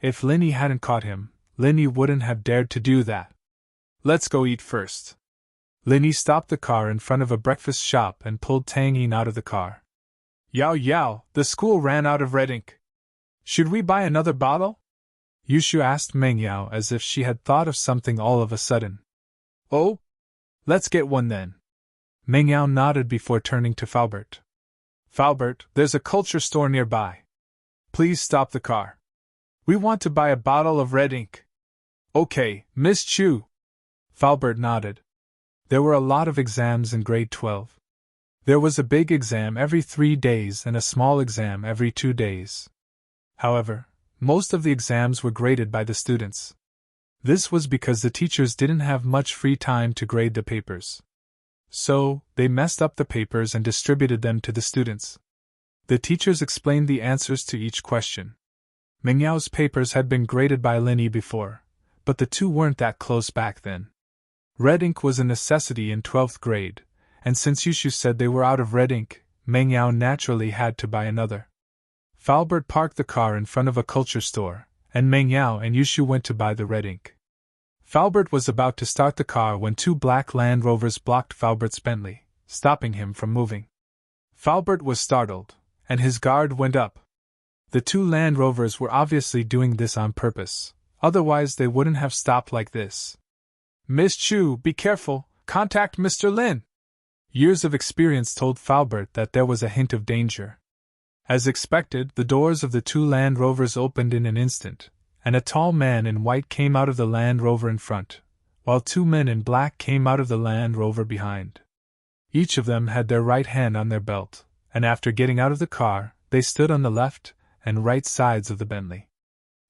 If Linny hadn't caught him, Linny wouldn't have dared to do that. Let's go eat first. Linny stopped the car in front of a breakfast shop and pulled Tang Yin out of the car. Yao Yao, the school ran out of red ink. Should we buy another bottle? Yushu asked Meng Yao as if she had thought of something all of a sudden. Oh? Let's get one then. Meng Yao nodded before turning to Faubert. Faubert, there's a culture store nearby. Please stop the car. We want to buy a bottle of red ink. Okay, Miss Chu. Faubert nodded. There were a lot of exams in grade 12. There was a big exam every 3 days and a small exam every 2 days. However, most of the exams were graded by the students. This was because the teachers didn't have much free time to grade the papers. So, they messed up the papers and distributed them to the students. The teachers explained the answers to each question. Meng Yao's papers had been graded by Linny before, but the two weren't that close back then. Red ink was a necessity in 12th grade, and since Yushu said they were out of red ink, Meng Yao naturally had to buy another. Faubert parked the car in front of a culture store, and Meng Yao and Yushu went to buy the red ink. Faubert was about to start the car when 2 black Land Rovers blocked Faubert's Bentley, stopping him from moving. Faubert was startled, and his guard went up. The 2 Land Rovers were obviously doing this on purpose, otherwise they wouldn't have stopped like this. Miss Chu, be careful, contact Mr. Lin. Years of experience told Faubert that there was a hint of danger. As expected, the doors of the 2 Land Rovers opened in an instant, and a tall man in white came out of the Land Rover in front, while 2 men in black came out of the Land Rover behind. Each of them had their right hand on their belt, and after getting out of the car, they stood on the left and right sides of the Bentley.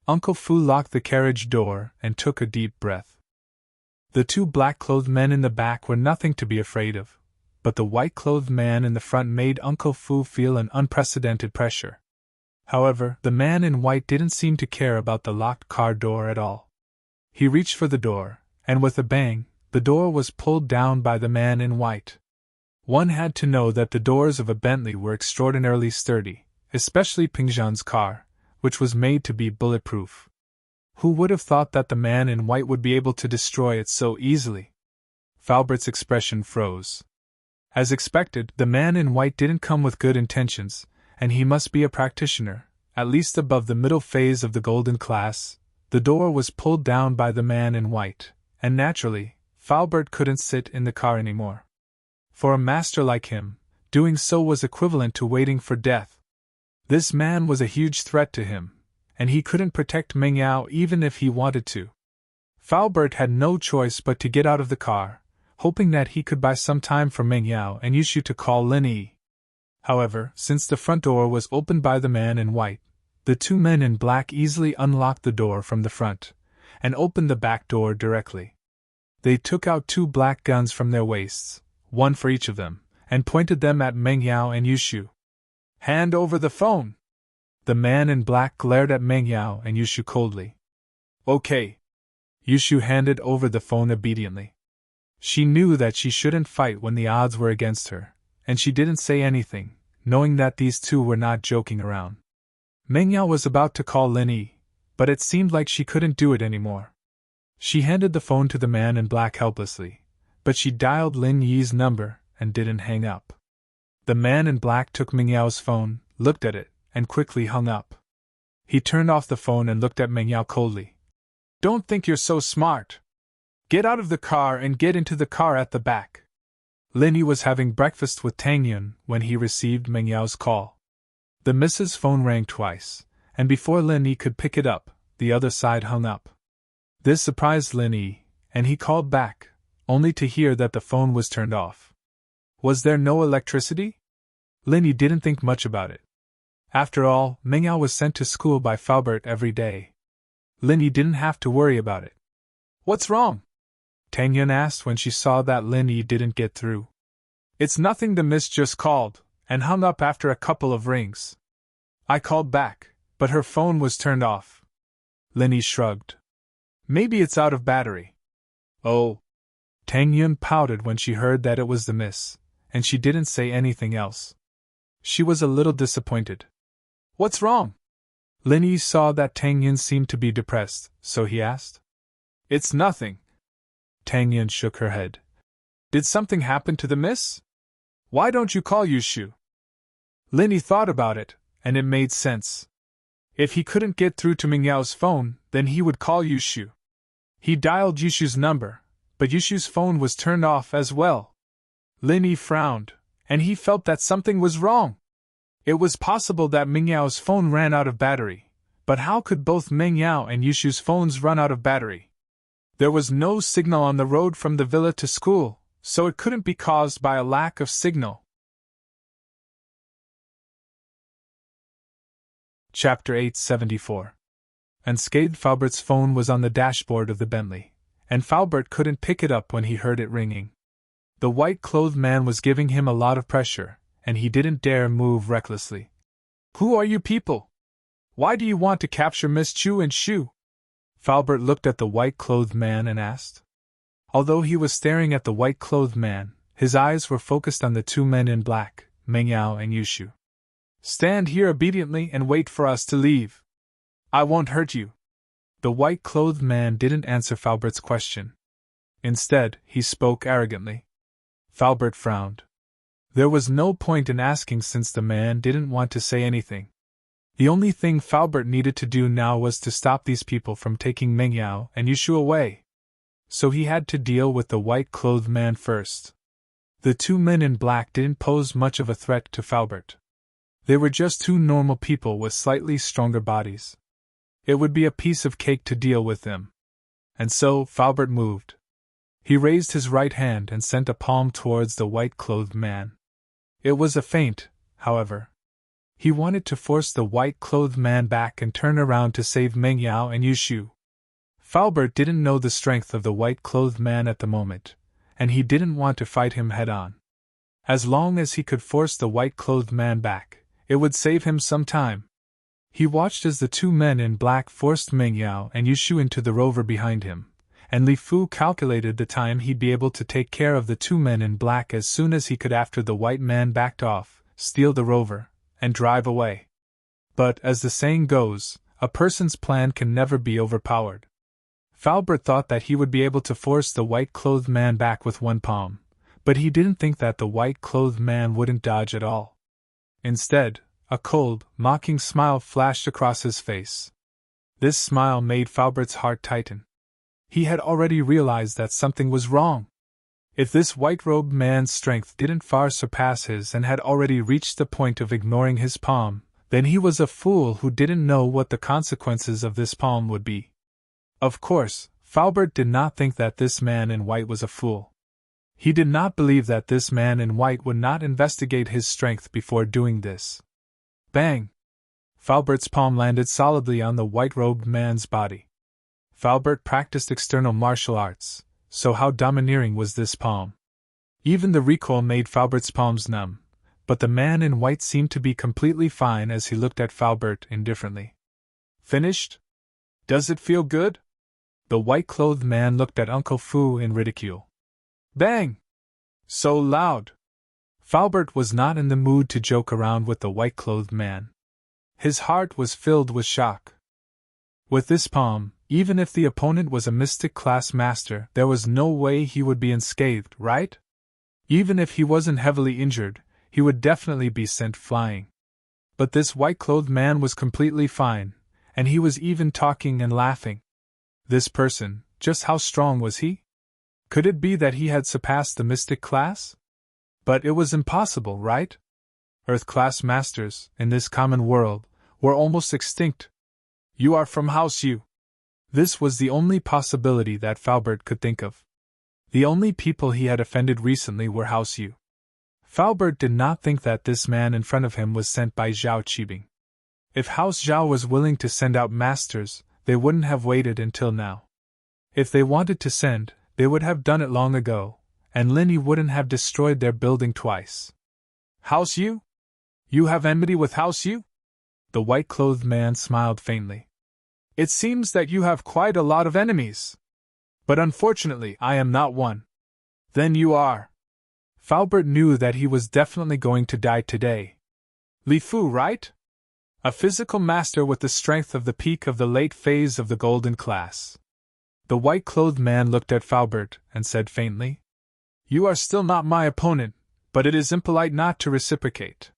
Uncle Fu locked the carriage door and took a deep breath. The 2 black-clothed men in the back were nothing to be afraid of, but the white-clothed man in the front made Uncle Fu feel an unprecedented pressure. However, the man in white didn't seem to care about the locked car door at all. He reached for the door, and with a bang, the door was pulled down by the man in white. One had to know that the doors of a Bentley were extraordinarily sturdy, especially Pingzhan's car, which was made to be bulletproof. Who would have thought that the man in white would be able to destroy it so easily? Faubert's expression froze. As expected, the man in white didn't come with good intentions, and he must be a practitioner, at least above the middle phase of the golden class. The door was pulled down by the man in white, and naturally, Faubert couldn't sit in the car anymore. For a master like him, doing so was equivalent to waiting for death. This man was a huge threat to him, and he couldn't protect Meng Yao even if he wanted to. Faubert had no choice but to get out of the car, hoping that he could buy some time for Meng Yao and Yushu to call Lin Yi. However, since the front door was opened by the man in white, the 2 men in black easily unlocked the door from the front, and opened the back door directly. They took out 2 black guns from their waists, one for each of them, and pointed them at Meng Yao and Yushu. Hand over the phone! The man in black glared at Meng Yao and Yushu coldly. Okay. Yushu handed over the phone obediently. She knew that she shouldn't fight when the odds were against her, and she didn't say anything, knowing that these 2 were not joking around. Meng Yao was about to call Lin Yi, but it seemed like she couldn't do it anymore. She handed the phone to the man in black helplessly, but she dialed Lin Yi's number and didn't hang up. The man in black took Meng Yao's phone, looked at it, and quickly hung up. He turned off the phone and looked at Meng Yao coldly. Don't think you're so smart. Get out of the car and get into the car at the back. Lin Yi was having breakfast with Tang Yun when he received Meng Yao's call. The missus' phone rang twice, and before Lin Yi could pick it up, the other side hung up. This surprised Lin Yi, and he called back, only to hear that the phone was turned off. Was there no electricity? Lin Yi didn't think much about it. After all, Meng Yao was sent to school by Faubert every day. Lin Yi didn't have to worry about it. What's wrong? Tang Yun asked when she saw that Lin Yi didn't get through. It's nothing, the miss just called, and hung up after a couple of rings. I called back, but her phone was turned off. Lin Yi shrugged. Maybe it's out of battery. Oh. Tang Yun pouted when she heard that it was the miss, and she didn't say anything else. She was a little disappointed. What's wrong? Lin Yi saw that Tang Yun seemed to be depressed, so he asked. It's nothing. Tang Yun shook her head. Did something happen to the miss? Why don't you call Yushu? Lin Yi thought about it, and it made sense. If he couldn't get through to Mingyao's phone, then he would call Yushu. He dialed Yushu's number, but Yushu's phone was turned off as well. Lin Yi frowned, and he felt that something was wrong. It was possible that Mingyao's phone ran out of battery, but how could both Mingyao and Yushu's phones run out of battery? There was no signal on the road from the villa to school, so it couldn't be caused by a lack of signal. Chapter 874. Unscathed. Falbert's phone was on the dashboard of the Bentley, and Falbert couldn't pick it up when he heard it ringing. The white-clothed man was giving him a lot of pressure, and he didn't dare move recklessly. Who are you people? Why do you want to capture Miss Chu and Shu? Falbert looked at the white-clothed man and asked. Although he was staring at the white-clothed man, his eyes were focused on the two men in black, Mingyao and Yushu. Stand here obediently and wait for us to leave. I won't hurt you. The white-clothed man didn't answer Falbert's question. Instead, he spoke arrogantly. Falbert frowned. There was no point in asking since the man didn't want to say anything. The only thing Falbert needed to do now was to stop these people from taking Mingyao and Yushu away. So he had to deal with the white-clothed man first. The two men in black didn't pose much of a threat to Falbert. They were just two normal people with slightly stronger bodies. It would be a piece of cake to deal with them. And so, Falbert moved. He raised his right hand and sent a palm towards the white-clothed man. It was a feint, however. He wanted to force the white-clothed man back and turn around to save Mingyao and Yushu. Falbert didn't know the strength of the white-clothed man at the moment, and he didn't want to fight him head-on. As long as he could force the white-clothed man back, it would save him some time. He watched as the two men in black forced Mingyao and Yushu into the rover behind him, and Li Fu calculated the time he'd be able to take care of the two men in black as soon as he could after the white man backed off, steal the rover, and drive away. But, as the saying goes, a person's plan can never be overpowered. Falbert thought that he would be able to force the white-clothed man back with one palm, but he didn't think that the white-clothed man wouldn't dodge at all. Instead, a cold, mocking smile flashed across his face. This smile made Falbert's heart tighten. He had already realized that something was wrong. If this white-robed man's strength didn't far surpass his and had already reached the point of ignoring his palm, then he was a fool who didn't know what the consequences of this palm would be. Of course, Falbert did not think that this man in white was a fool. He did not believe that this man in white would not investigate his strength before doing this. Bang! Falbert's palm landed solidly on the white-robed man's body. Falbert practiced external martial arts, so how domineering was this palm? Even the recoil made Falbert's palms numb, but the man in white seemed to be completely fine as he looked at Falbert indifferently. Finished? Does it feel good? The white-clothed man looked at Uncle Fu in ridicule. Bang! So loud! Falbert was not in the mood to joke around with the white-clothed man. His heart was filled with shock. With this palm, even if the opponent was a mystic class master, there was no way he would be unscathed, right? Even if he wasn't heavily injured, he would definitely be sent flying. But this white-clothed man was completely fine, and he was even talking and laughing. This person, just how strong was he? Could it be that he had surpassed the mystic class? But it was impossible, right? Earth-class masters, in this common world, were almost extinct. You are from House U. This was the only possibility that Falbert could think of. The only people he had offended recently were House U. Falbert did not think that this man in front of him was sent by Zhao Qibing. If House Zhao was willing to send out masters, they wouldn't have waited until now. If they wanted to send, they would have done it long ago, and Lin Yi wouldn't have destroyed their building twice. House U? You have enmity with House U? The white-clothed man smiled faintly. It seems that you have quite a lot of enemies. But unfortunately, I am not one. Then you are. Falbert knew that he was definitely going to die today. Li Fu, right? A physical master with the strength of the peak of the late phase of the golden class. The white-clothed man looked at Falbert and said faintly, "You are still not my opponent, but it is impolite not to reciprocate.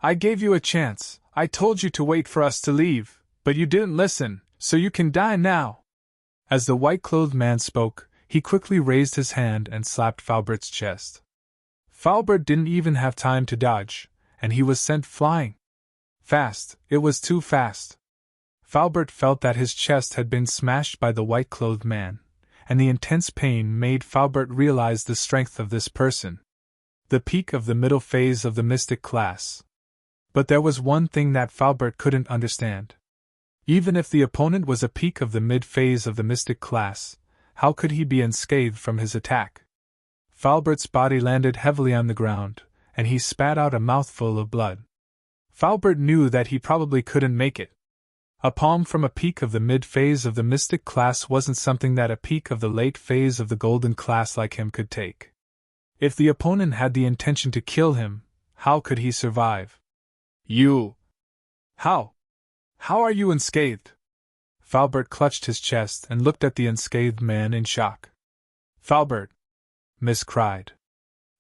I gave you a chance, I told you to wait for us to leave, but you didn't listen, so you can die now." As the white-clothed man spoke, he quickly raised his hand and slapped Falbert's chest. Falbert didn't even have time to dodge, and he was sent flying. Fast, it was too fast. Falbert felt that his chest had been smashed by the white-clothed man, and the intense pain made Falbert realize the strength of this person. The peak of the middle phase of the mystic class. But there was one thing that Falbert couldn't understand. Even if the opponent was a peak of the mid-phase of the mystic class, how could he be unscathed from his attack? Falbert's body landed heavily on the ground, and he spat out a mouthful of blood. Falbert knew that he probably couldn't make it. A palm from a peak of the mid-phase of the mystic class wasn't something that a peak of the late phase of the golden class like him could take. If the opponent had the intention to kill him, how could he survive? You! How? How are you unscathed? Falbert clutched his chest and looked at the unscathed man in shock. Falbert! Miss cried.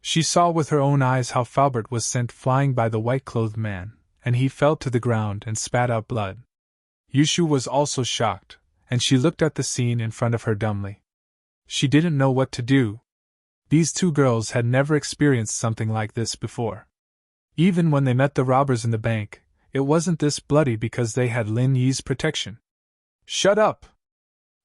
She saw with her own eyes how Falbert was sent flying by the white-clothed man, and he fell to the ground and spat out blood. Yushu was also shocked, and she looked at the scene in front of her dumbly. She didn't know what to do. These two girls had never experienced something like this before. Even when they met the robbers in the bank, it wasn't this bloody because they had Lin Yi's protection. "Shut up!"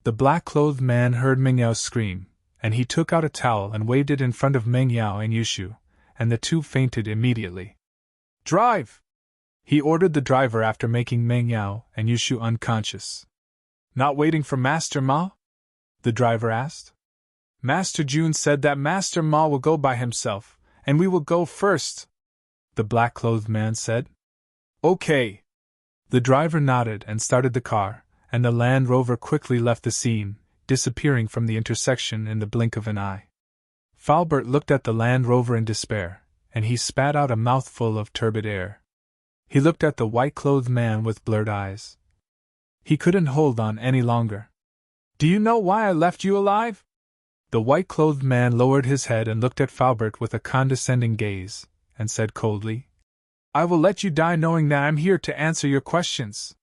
The black-clothed man heard Meng Yao scream, and he took out a towel and waved it in front of Meng Yao and Yushu, and the two fainted immediately. "Drive!" He ordered the driver after making Meng Yao and Yushu unconscious. "Not waiting for Master Ma?" the driver asked. "Master Jun said that Master Ma will go by himself, and we will go first," the black-clothed man said. "Okay." The driver nodded and started the car, and the Land Rover quickly left the scene, disappearing from the intersection in the blink of an eye. Falbert looked at the Land Rover in despair, and he spat out a mouthful of turbid air. He looked at the white-clothed man with blurred eyes. He couldn't hold on any longer. "Do you know why I left you alive?" The white-clothed man lowered his head and looked at Falbert with a condescending gaze, and said coldly, "I will let you die knowing that I'm here to answer your questions."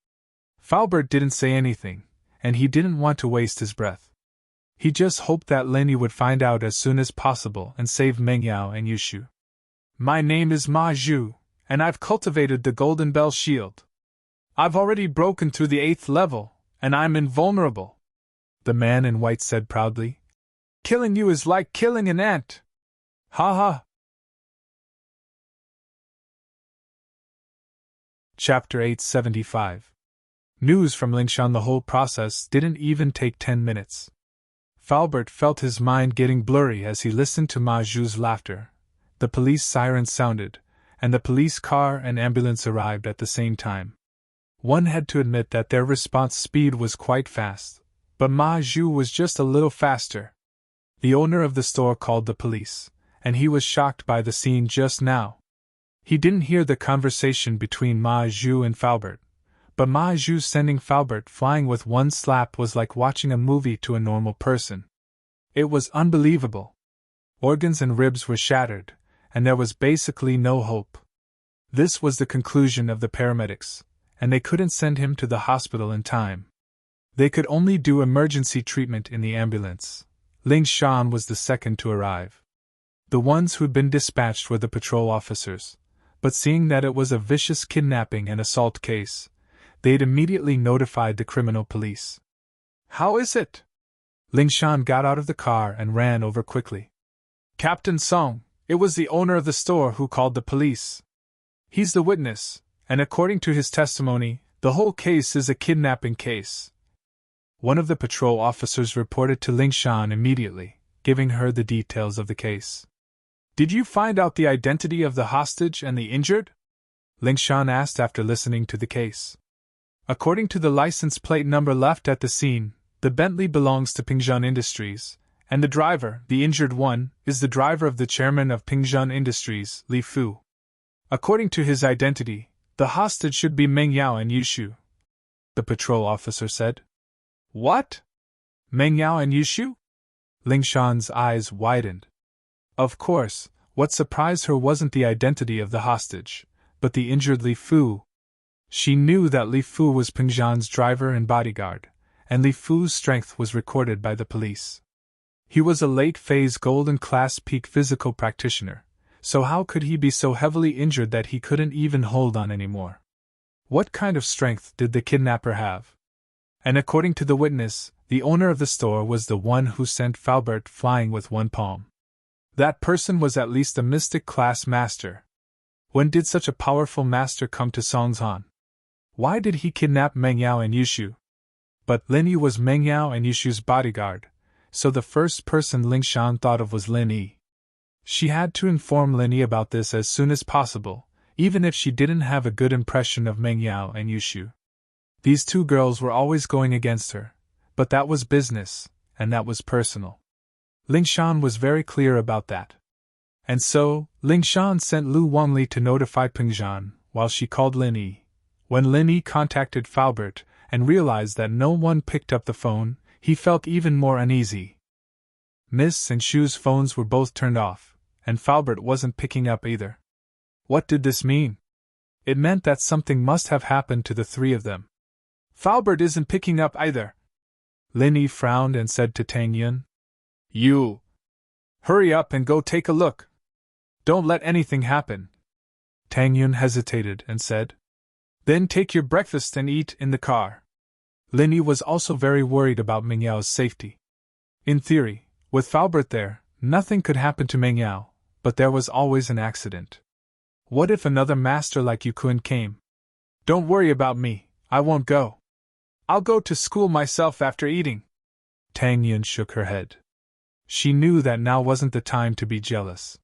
Falbert didn't say anything, and he didn't want to waste his breath. He just hoped that Lenny would find out as soon as possible and save Meng Yao and Yushu. "My name is Ma Zhu, and I've cultivated the Golden Bell Shield. I've already broken through the 8th level, and I'm invulnerable," the man in white said proudly. "Killing you is like killing an ant. Ha ha." Chapter 875. News from Lingshan. The whole process didn't even take 10 minutes. Falbert felt his mind getting blurry as he listened to Ma Zhu's laughter. The police siren sounded, and the police car and ambulance arrived at the same time. One had to admit that their response speed was quite fast, but Ma Zhu was just a little faster. The owner of the store called the police, and he was shocked by the scene just now. He didn't hear the conversation between Ma Zhu and Falbert, but Ma Zhu sending Falbert flying with one slap was like watching a movie to a normal person. It was unbelievable. Organs and ribs were shattered, and there was basically no hope. This was the conclusion of the paramedics, and they couldn't send him to the hospital in time. They could only do emergency treatment in the ambulance. Ling Shan was the second to arrive. The ones who'd been dispatched were the patrol officers, but seeing that it was a vicious kidnapping and assault case, they'd immediately notified the criminal police. "How is it?" Ling Shan got out of the car and ran over quickly. "Captain Song, it was the owner of the store who called the police. He's the witness, and according to his testimony, the whole case is a kidnapping case." One of the patrol officers reported to Ling Shan immediately, giving her the details of the case. "Did you find out the identity of the hostage and the injured?" Ling Shan asked after listening to the case. According to the license plate number left at the scene, the Bentley belongs to Pingjun Industries, and the driver, the injured one, is the driver of the chairman of Pingjun Industries, Li Fu. According to his identity, the hostage should be Meng Yao and Yushu, the patrol officer said. What? Meng Yao and Yushu? Ling Shan's eyes widened. Of course, what surprised her wasn't the identity of the hostage, but the injured Li Fu. She knew that Li Fu was Pingjan's driver and bodyguard, and Li Fu's strength was recorded by the police. He was a late-phase Golden Class Peak physical practitioner, so how could he be so heavily injured that he couldn't even hold on anymore? What kind of strength did the kidnapper have? And according to the witness, the owner of the store was the one who sent Falbert flying with one palm. That person was at least a mystic class master. When did such a powerful master come to Songzhan? Why did he kidnap Meng Yao and Yushu? But Lin Yi was Meng Yao and Yushu's bodyguard, so the first person Ling Shan thought of was Lin Yi. She had to inform Lin Yi about this as soon as possible, even if she didn't have a good impression of Meng Yao and Yushu. These two girls were always going against her, but that was business, and that was personal. Ling Shan was very clear about that. And so, Ling Shan sent Lu Wangli to notify Pingjan, while she called Lin Yi. When Lin Yi contacted Falbert and realized that no one picked up the phone, he felt even more uneasy. Miss and Shu's phones were both turned off, and Falbert wasn't picking up either. What did this mean? It meant that something must have happened to the three of them. Falbert isn't picking up either. Lin Yi frowned and said to Tang Yun. You! Hurry up and go take a look. Don't let anything happen. Tang Yun hesitated and said. Then take your breakfast and eat in the car. Lin Yi was also very worried about Meng Yao's safety. In theory, with Falbert there, nothing could happen to Meng Yao, but there was always an accident. What if another master like Yukun came? Don't worry about me, I won't go. I'll go to school myself after eating. Tang Yun shook her head. She knew that now wasn't the time to be jealous.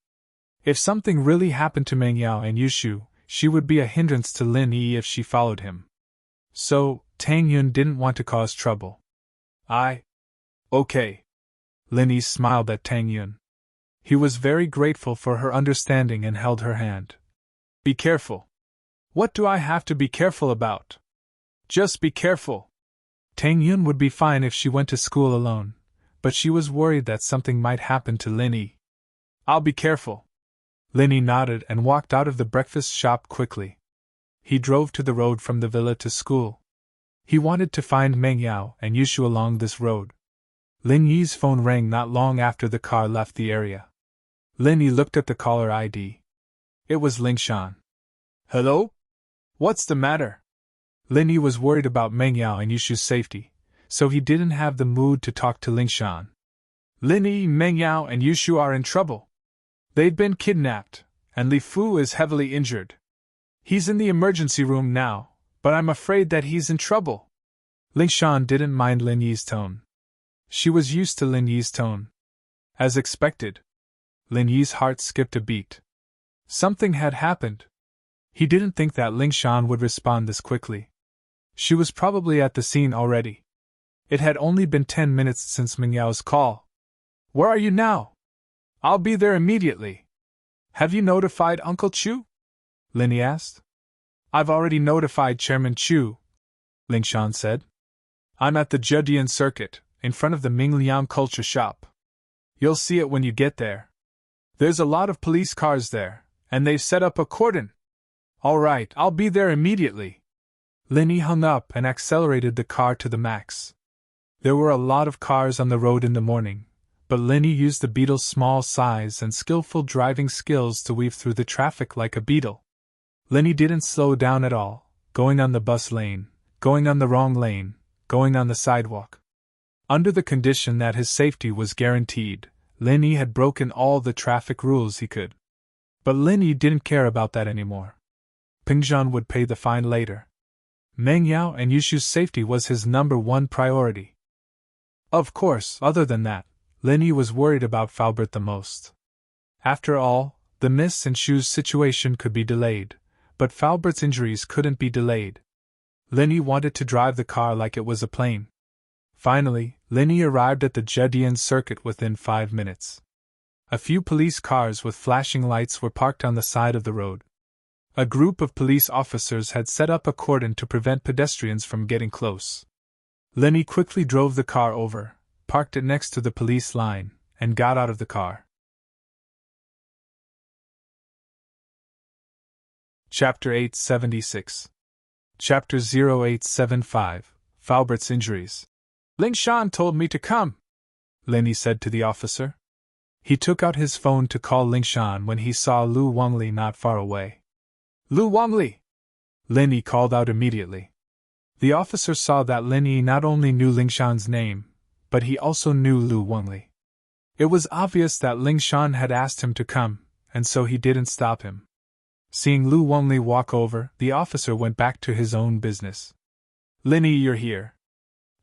If something really happened to Meng Yao and Yushu, she would be a hindrance to Lin Yi if she followed him. So, Tang Yun didn't want to cause trouble. Okay. Lin Yi smiled at Tang Yun. He was very grateful for her understanding and held her hand. Be careful. What do I have to be careful about? Just be careful. Tang Yun would be fine if she went to school alone, but she was worried that something might happen to Lin Yi. I'll be careful. Lin Yi nodded and walked out of the breakfast shop quickly. He drove to the road from the villa to school. He wanted to find Meng Yao and Yushu along this road. Lin Yi's phone rang not long after the car left the area. Lin Yi looked at the caller ID. It was Ling Shan. Hello? What's the matter? Lin Yi was worried about Meng Yao and Yushu's safety, so he didn't have the mood to talk to Ling Shan. Lin Yi, Meng Yao and Yushu are in trouble. They've been kidnapped, and Li Fu is heavily injured. He's in the emergency room now, but I'm afraid that he's in trouble. Ling Shan didn't mind Lin Yi's tone. She was used to Lin Yi's tone. As expected, Lin Yi's heart skipped a beat. Something had happened. He didn't think that Ling Shan would respond this quickly. She was probably at the scene already. It had only been 10 minutes since Meng Yao's call. Where are you now? I'll be there immediately. Have you notified Uncle Chu? Lin Yi asked. I've already notified Chairman Chu, Ling Shan said. I'm at the Zhedian Circuit, in front of the Mingliang Culture Shop. You'll see it when you get there. There's a lot of police cars there, and they've set up a cordon. All right, I'll be there immediately. Lin Yi hung up and accelerated the car to the max. There were a lot of cars on the road in the morning, but Lin Yi used the beetle's small size and skillful driving skills to weave through the traffic like a beetle. Lin Yi didn't slow down at all, going on the bus lane, going on the wrong lane, going on the sidewalk. Under the condition that his safety was guaranteed, Lin Yi had broken all the traffic rules he could. But Lin Yi didn't care about that anymore. Pingjan would pay the fine later. Meng Yao and Yushu's safety was his #1 priority. Of course, other than that, Lin Yi was worried about Falbert the most. After all, the Miss and Shu's situation could be delayed, but Falbert's injuries couldn't be delayed. Linny wanted to drive the car like it was a plane. Finally, Linny arrived at the Jedian circuit within 5 minutes. A few police cars with flashing lights were parked on the side of the road. A group of police officers had set up a cordon to prevent pedestrians from getting close. Linny quickly drove the car over, parked it next to the police line, and got out of the car. Chapter 876. Chapter 0875, Falbert's Injuries. Ling Shan told me to come, Linny said to the officer. He took out his phone to call Ling Shan when he saw Lu Wangli not far away. Lu Wangli! Linny called out immediately. The officer saw that Linny not only knew Ling Shan's name, but he also knew Lu Wangli. It was obvious that Ling Shan had asked him to come, and so he didn't stop him. Seeing Lu Wangli walk over, the officer went back to his own business. Linny, you're here.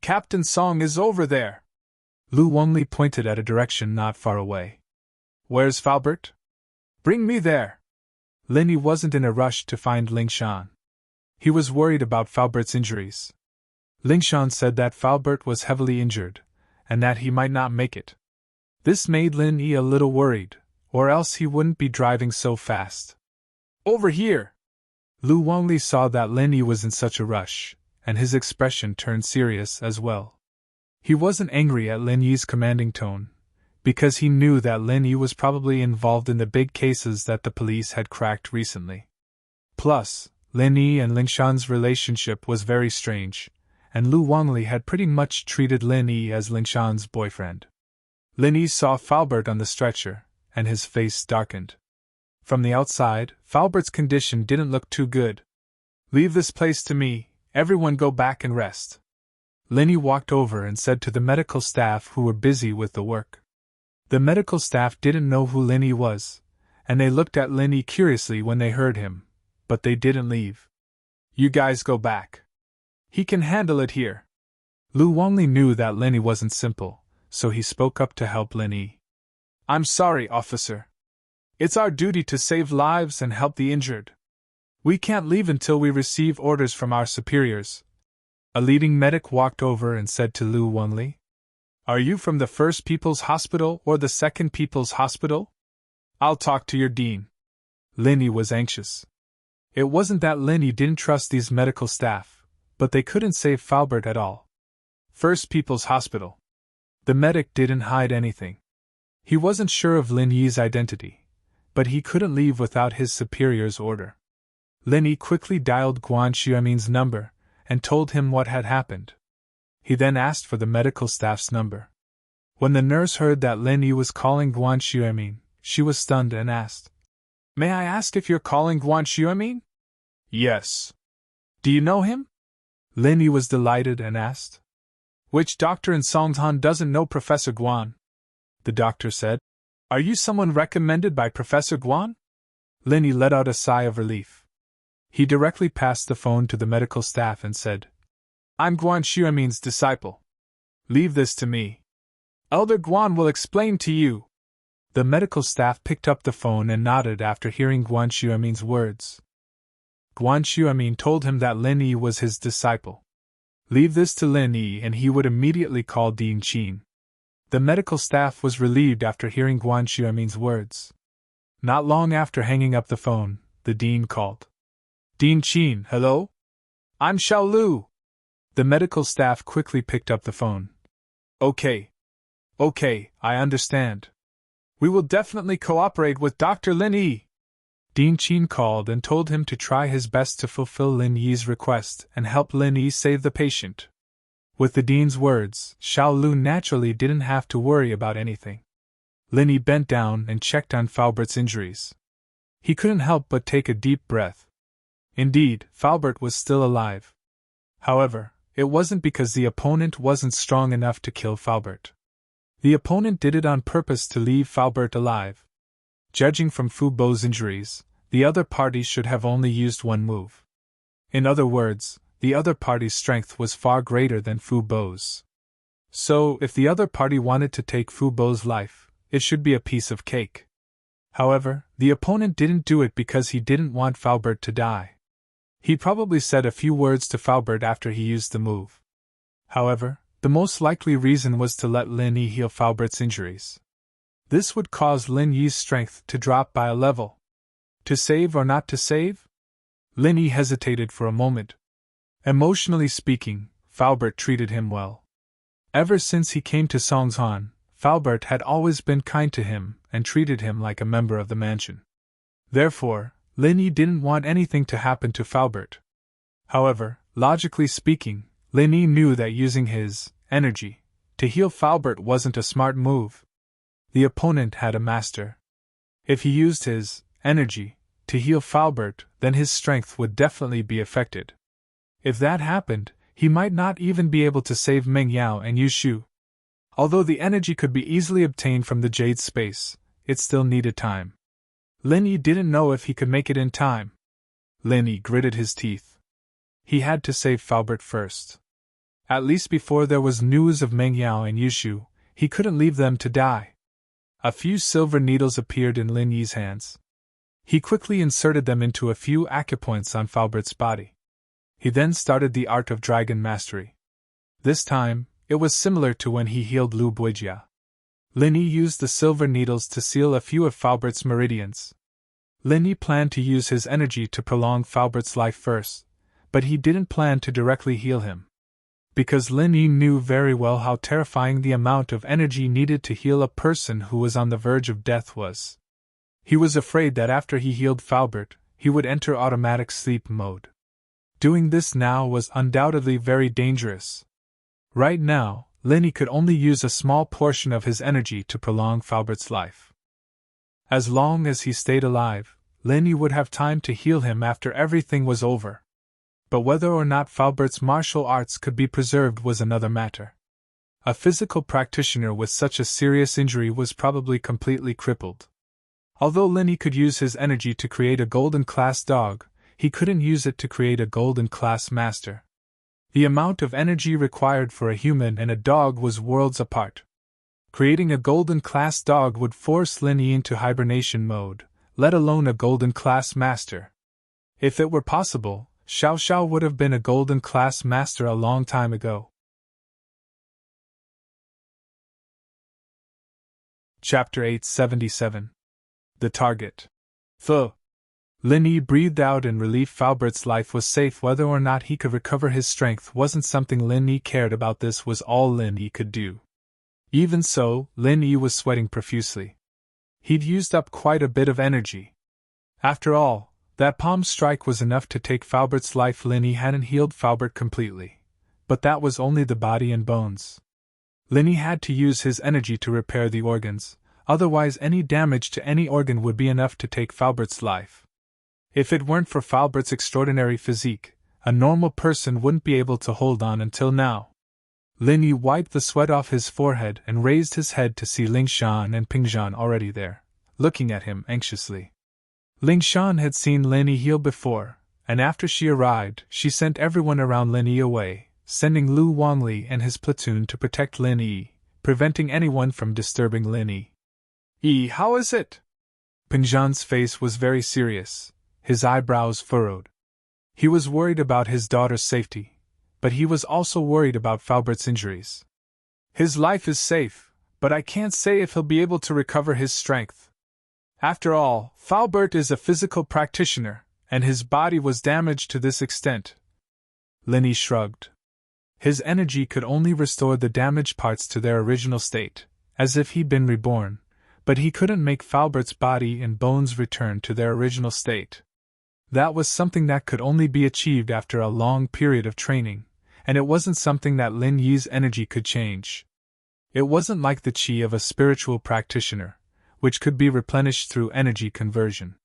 Captain Song is over there. Lu Wangli pointed at a direction not far away. Where's Falbert? Bring me there. Linny wasn't in a rush to find Ling Shan. He was worried about Falbert's injuries. Ling Shan said that Falbert was heavily injured, and that he might not make it. This made Linny a little worried, or else he wouldn't be driving so fast. Over here! Lu Wangli saw that Linny was in such a rush, and his expression turned serious as well. He wasn't angry at Linny's commanding tone, because he knew that Linny was probably involved in the big cases that the police had cracked recently. Plus, Linny and Ling Shan's relationship was very strange, and Lu Wangli had pretty much treated Linny as Ling Shan's boyfriend. Linny saw Falbert on the stretcher, and his face darkened. From the outside, Falbert's condition didn't look too good. Leave this place to me, everyone go back and rest. Linny walked over and said to the medical staff who were busy with the work. The medical staff didn't know who Linny was, and they looked at Linny curiously when they heard him, but they didn't leave. You guys go back. He can handle it here. Lu Wangli knew that Linny wasn't simple, so he spoke up to help Linny. I'm sorry, officer. It's our duty to save lives and help the injured. We can't leave until we receive orders from our superiors. A leading medic walked over and said to Lu Wangli, Are you from the First People's Hospital or the Second People's Hospital? I'll talk to your dean. Linny was anxious. It wasn't that Linny didn't trust these medical staff, but they couldn't save Falbert at all. First People's Hospital. The medic didn't hide anything. He wasn't sure of Linny's identity, but he couldn't leave without his superior's order. Linny quickly dialed Guan Xuemin's number and told him what had happened. He then asked for the medical staff's number. When the nurse heard that Linny was calling Guan Xuemin, she was stunned and asked, May I ask if you're calling Guan Xuemin? Yes. Do you know him? Linny was delighted and asked, Which doctor in Songtan doesn't know Professor Guan? The doctor said, Are you someone recommended by Professor Guan? Linny let out a sigh of relief. He directly passed the phone to the medical staff and said, I'm Guan Xuemin's disciple. Leave this to me. Elder Guan will explain to you. The medical staff picked up the phone and nodded after hearing Guan Xuemin's words. Guan Xuemin told him that Linny was his disciple. Leave this to Linny and he would immediately call Dean Qin. The medical staff was relieved after hearing Guan Xuemin's words. Not long after hanging up the phone, the dean called. Dean Qin, hello? I'm Xiao Lu. The medical staff quickly picked up the phone. Okay, I understand. We will definitely cooperate with Dr. Lin Yi. Dean Qin called and told him to try his best to fulfill Lin Yi's request and help Lin Yi save the patient. With the dean's words, Xiao Lu naturally didn't have to worry about anything. Lin Yi bent down and checked on Falbert's injuries. He couldn't help but take a deep breath. Indeed, Falbert was still alive. However, it wasn't because the opponent wasn't strong enough to kill Falbert. The opponent did it on purpose to leave Falbert alive. Judging from Fu Bo's injuries, the other party should have only used one move. In other words, the other party's strength was far greater than Fu Bo's. So, if the other party wanted to take Fu Bo's life, it should be a piece of cake. However, the opponent didn't do it because he didn't want Falbert to die. He probably said a few words to Faubert after he used the move. However, the most likely reason was to let Lin Yi heal Faubert's injuries. This would cause Lin Yi's strength to drop by a level. To save or not to save? Lin Yi hesitated for a moment. Emotionally speaking, Faubert treated him well. Ever since he came to Songshan, Faubert had always been kind to him and treated him like a member of the mansion. Therefore, Lin Yi didn't want anything to happen to Faubert. However, logically speaking, Lin Yi knew that using his energy to heal Faubert wasn't a smart move. The opponent had a master. If he used his energy to heal Faubert, then his strength would definitely be affected. If that happened, he might not even be able to save Meng Yao and Yu Shu. Although the energy could be easily obtained from the Jade Space, it still needed time. Lin Yi didn't know if he could make it in time. Lin Yi gritted his teeth. He had to save Faubert first. At least before there was news of Meng Yao and Yu Shu, he couldn't leave them to die. A few silver needles appeared in Lin Yi's hands. He quickly inserted them into a few acupoints on Faubert's body. He then started the art of dragon mastery. This time, it was similar to when he healed Lu Buijia. Lin Yi used the silver needles to seal a few of Faubert's meridians. Lin Yi planned to use his energy to prolong Faubert's life first, but he didn't plan to directly heal him. Because Lin Yi knew very well how terrifying the amount of energy needed to heal a person who was on the verge of death was. He was afraid that after he healed Faubert, he would enter automatic sleep mode. Doing this now was undoubtedly very dangerous. Right now, Lin Yi could only use a small portion of his energy to prolong Faubert's life. As long as he stayed alive, Lin Yi would have time to heal him after everything was over. But whether or not Faubert's martial arts could be preserved was another matter. A physical practitioner with such a serious injury was probably completely crippled. Although Lin Yi could use his energy to create a golden-class dog, he couldn't use it to create a golden-class master. The amount of energy required for a human and a dog was worlds apart. Creating a golden-class dog would force Lin Yi into hibernation mode, let alone a golden-class master. If it were possible, Xiao Xiao would have been a golden-class master a long time ago. Chapter 877. The Target. Lin Yi breathed out in relief. Faubert's life was safe. Whether or not he could recover his strength wasn't something Lin Yi cared about. This was all Lin Yi could do. Even so, Lin Yi was sweating profusely. He'd used up quite a bit of energy. After all, that palm strike was enough to take Faubert's life. Lin Yi hadn't healed Faubert completely, but that was only the body and bones. Lin Yi had to use his energy to repair the organs, otherwise any damage to any organ would be enough to take Faubert's life. If it weren't for Faubert's extraordinary physique, a normal person wouldn't be able to hold on until now. Lin Yi wiped the sweat off his forehead and raised his head to see Ling Shan and Ping Zhan already there, looking at him anxiously. Ling Shan had seen Lin Yi heal before, and after she arrived, she sent everyone around Lin Yi away, sending Lu Wangli and his platoon to protect Lin Yi, preventing anyone from disturbing Lin Yi. How is it? Ping Zhan's face was very serious, his eyebrows furrowed. He was worried about his daughter's safety, but he was also worried about Faubert's injuries. His life is safe, but I can't say if he'll be able to recover his strength. After all, Faubert is a physical practitioner, and his body was damaged to this extent. Lin Yi shrugged. His energy could only restore the damaged parts to their original state, as if he'd been reborn, but he couldn't make Faubert's body and bones return to their original state. That was something that could only be achieved after a long period of training, and it wasn't something that Lin Yi's energy could change. It wasn't like the qi of a spiritual practitioner, which could be replenished through energy conversion.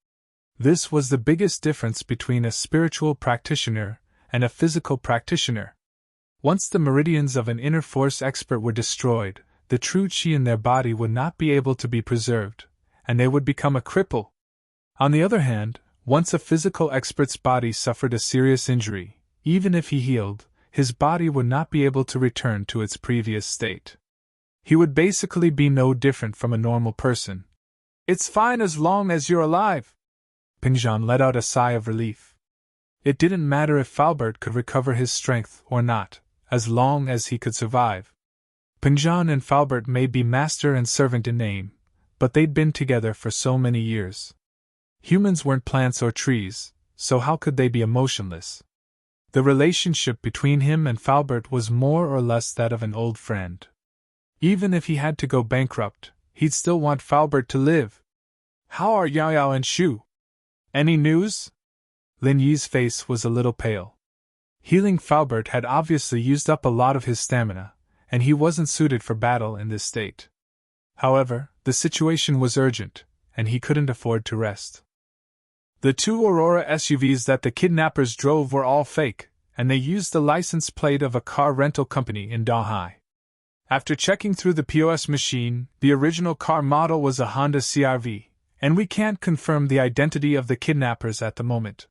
This was the biggest difference between a spiritual practitioner and a physical practitioner. Once the meridians of an inner force expert were destroyed, the true qi in their body would not be able to be preserved, and they would become a cripple. On the other hand, once a physical expert's body suffered a serious injury, even if he healed, his body would not be able to return to its previous state. He would basically be no different from a normal person. It's fine as long as you're alive. Ping Zhan let out a sigh of relief. It didn't matter if Falbert could recover his strength or not, as long as he could survive. Pingjan and Falbert may be master and servant in name, but they'd been together for so many years. Humans weren't plants or trees, so how could they be emotionless? The relationship between him and Falbert was more or less that of an old friend. Even if he had to go bankrupt, he'd still want Falbert to live. How are Yao Yao and Shu? Any news? Lin Yi's face was a little pale. Healing Falbert had obviously used up a lot of his stamina, and he wasn't suited for battle in this state. However, the situation was urgent, and he couldn't afford to rest. The 2 Aurora SUVs that the kidnappers drove were all fake, and they used the license plate of a car rental company in Dahai. After checking through the POS machine, the original car model was a Honda CR-V, and we can't confirm the identity of the kidnappers at the moment.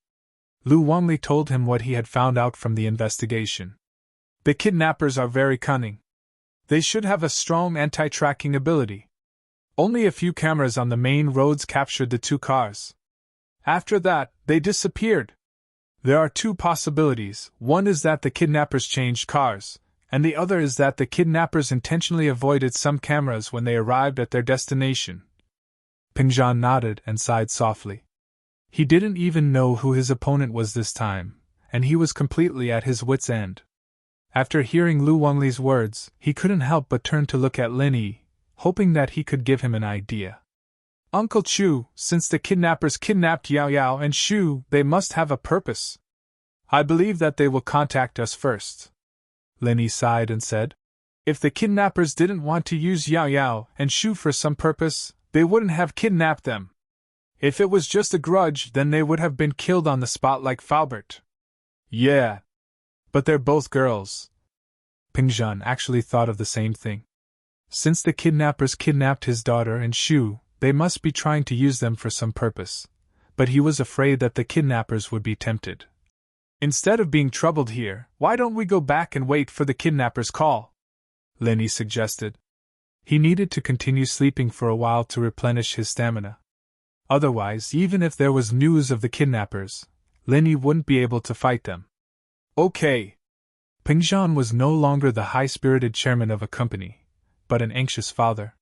Lu Wangli told him what he had found out from the investigation. The kidnappers are very cunning. They should have a strong anti-tracking ability. Only a few cameras on the main roads captured the 2 cars. After that, they disappeared. There are 2 possibilities. One is that the kidnappers changed cars, and the other is that the kidnappers intentionally avoided some cameras when they arrived at their destination. Pingjan nodded and sighed softly. He didn't even know who his opponent was this time, and he was completely at his wits' end. After hearing Lu Wangli's words, he couldn't help but turn to look at Lin Yi, hoping that he could give him an idea. Uncle Chu, since the kidnappers kidnapped Yao Yao and Shu, they must have a purpose. I believe that they will contact us first. Lin Yi sighed and said, if the kidnappers didn't want to use Yao Yao and Shu for some purpose, they wouldn't have kidnapped them. If it was just a grudge, then they would have been killed on the spot like Falbert. Yeah. But they're both girls. Pingjan actually thought of the same thing. Since the kidnappers kidnapped his daughter and Shu, they must be trying to use them for some purpose. But he was afraid that the kidnappers would be tempted. Instead of being troubled here, why don't we go back and wait for the kidnappers' call? Lin Yi suggested. He needed to continue sleeping for a while to replenish his stamina. Otherwise, even if there was news of the kidnappers, Lin Yi wouldn't be able to fight them. Okay. Pingjan was no longer the high-spirited chairman of a company, but an anxious father.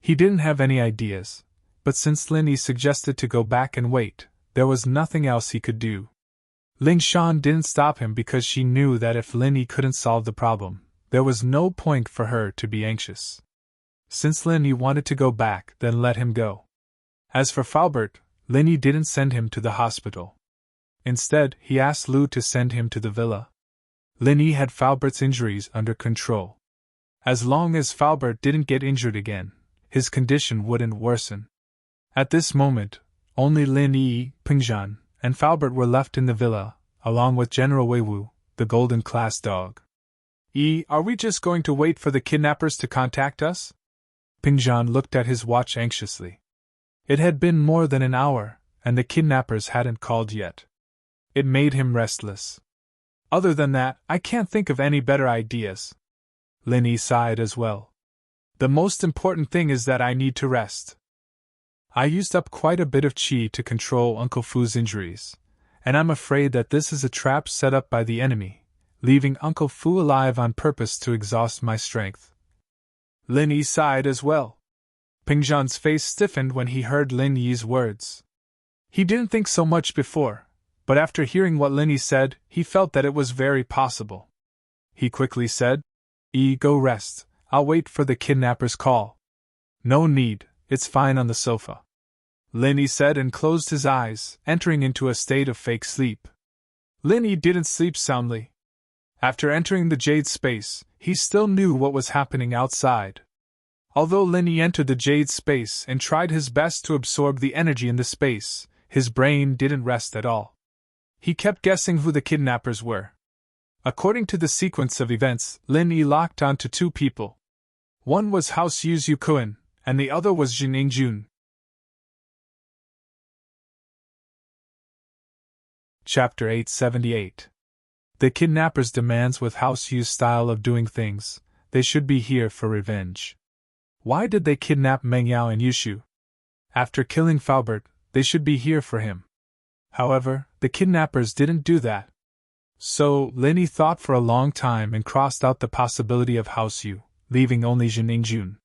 He didn't have any ideas, but since Lin Yi suggested to go back and wait, there was nothing else he could do. Ling Shan didn't stop him because she knew that if Lin Yi couldn't solve the problem, there was no point for her to be anxious. Since Lin Yi wanted to go back, then let him go. As for Falbert, Lin Yi didn't send him to the hospital. Instead, he asked Lu to send him to the villa. Lin Yi had Falbert's injuries under control. As long as Falbert didn't get injured again, his condition wouldn't worsen. At this moment, only Lin Yi, Pingjan, and Falbert were left in the villa, along with General Weiwu, the golden-class dog. Are we just going to wait for the kidnappers to contact us? Pingjan looked at his watch anxiously. It had been more than an hour, and the kidnappers hadn't called yet. It made him restless. Other than that, I can't think of any better ideas. Lin Yi sighed as well. The most important thing is that I need to rest. I used up quite a bit of qi to control Uncle Fu's injuries, and I'm afraid that this is a trap set up by the enemy, leaving Uncle Fu alive on purpose to exhaust my strength. Lin Yi sighed as well. Pingjan's face stiffened when he heard Lin Yi's words. He didn't think so much before, but after hearing what Lin Yi said, he felt that it was very possible. He quickly said, go rest, I'll wait for the kidnapper's call. No need, it's fine on the sofa. Lin Yi said and closed his eyes, entering into a state of fake sleep. Lin Yi didn't sleep soundly. After entering the Jade space, he still knew what was happening outside. Although Lin Yi entered the Jade space and tried his best to absorb the energy in the space, his brain didn't rest at all. He kept guessing who the kidnappers were. According to the sequence of events, Lin Yi locked onto 2 people. One was House Yu's Yukuin, and the other was Jin Ingjun. Chapter 878. The kidnappers' demands with House Yu's style of doing things. They should be here for revenge. Why did they kidnap Meng Yao and Yushu? After killing Falbert, they should be here for him. However, the kidnappers didn't do that. So, Linny thought for a long time and crossed out the possibility of House Yu, leaving only Jiningjun.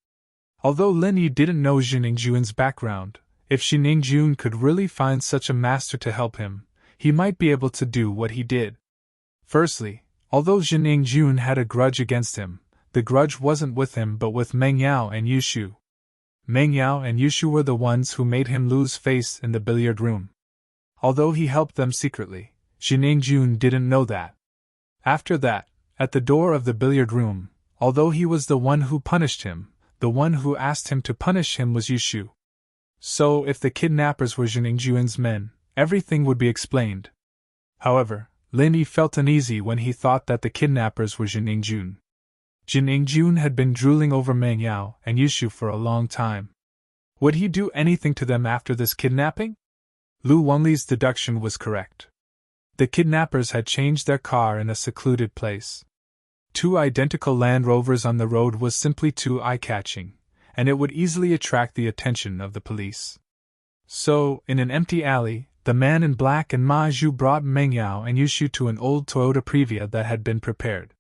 Although Linny didn't know Jiningjun's background, if Jiningjun could really find such a master to help him, he might be able to do what he did. Firstly, although Jiningjun had a grudge against him, the grudge wasn't with him but with Meng Yao and Yushu. Meng Yao and Yushu were the ones who made him lose face in the billiard room. Although he helped them secretly, Jiningjun didn't know that. After that, at the door of the billiard room, although he was the one who punished him, the one who asked him to punish him was Yushu. So if the kidnappers were Jiningjun's men, everything would be explained. However, Linny felt uneasy when he thought that the kidnappers were Jiningjun. Jiningjun had been drooling over Meng Yao and Yushu for a long time. Would he do anything to them after this kidnapping? Lu Wenli's deduction was correct. The kidnappers had changed their car in a secluded place. Two identical Land Rovers on the road was simply too eye-catching, and it would easily attract the attention of the police. So, in an empty alley, the man in black and Ma Zhu brought Meng Yao and Yushu to an old Toyota Previa that had been prepared.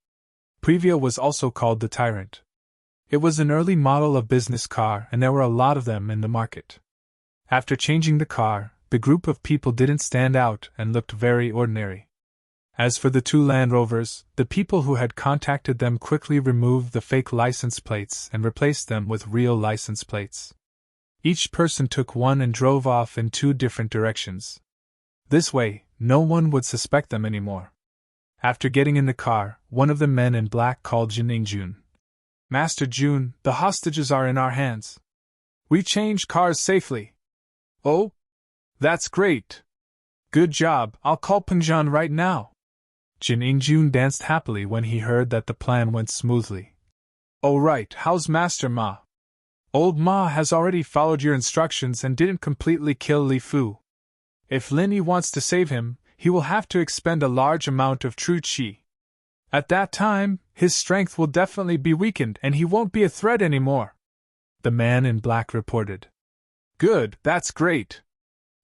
Previa was also called the Tyrant. It was an early model of business car and there were a lot of them in the market. After changing the car, the group of people didn't stand out and looked very ordinary. As for the two Land Rovers, the people who had contacted them quickly removed the fake license plates and replaced them with real license plates. Each person took one and drove off in two different directions. This way, no one would suspect them anymore. After getting in the car, one of the men in black called Jiningjun. "Master Jun, the hostages are in our hands. We changed cars safely." "Oh? That's great. Good job, I'll call Pengzhan right now." Jiningjun danced happily when he heard that the plan went smoothly. "Oh right, how's Master Ma?" "Old Ma has already followed your instructions and didn't completely kill Li Fu. If Linny wants to save him, he will have to expend a large amount of true qi. At that time, his strength will definitely be weakened and he won't be a threat anymore," the man in black reported. "Good, that's great.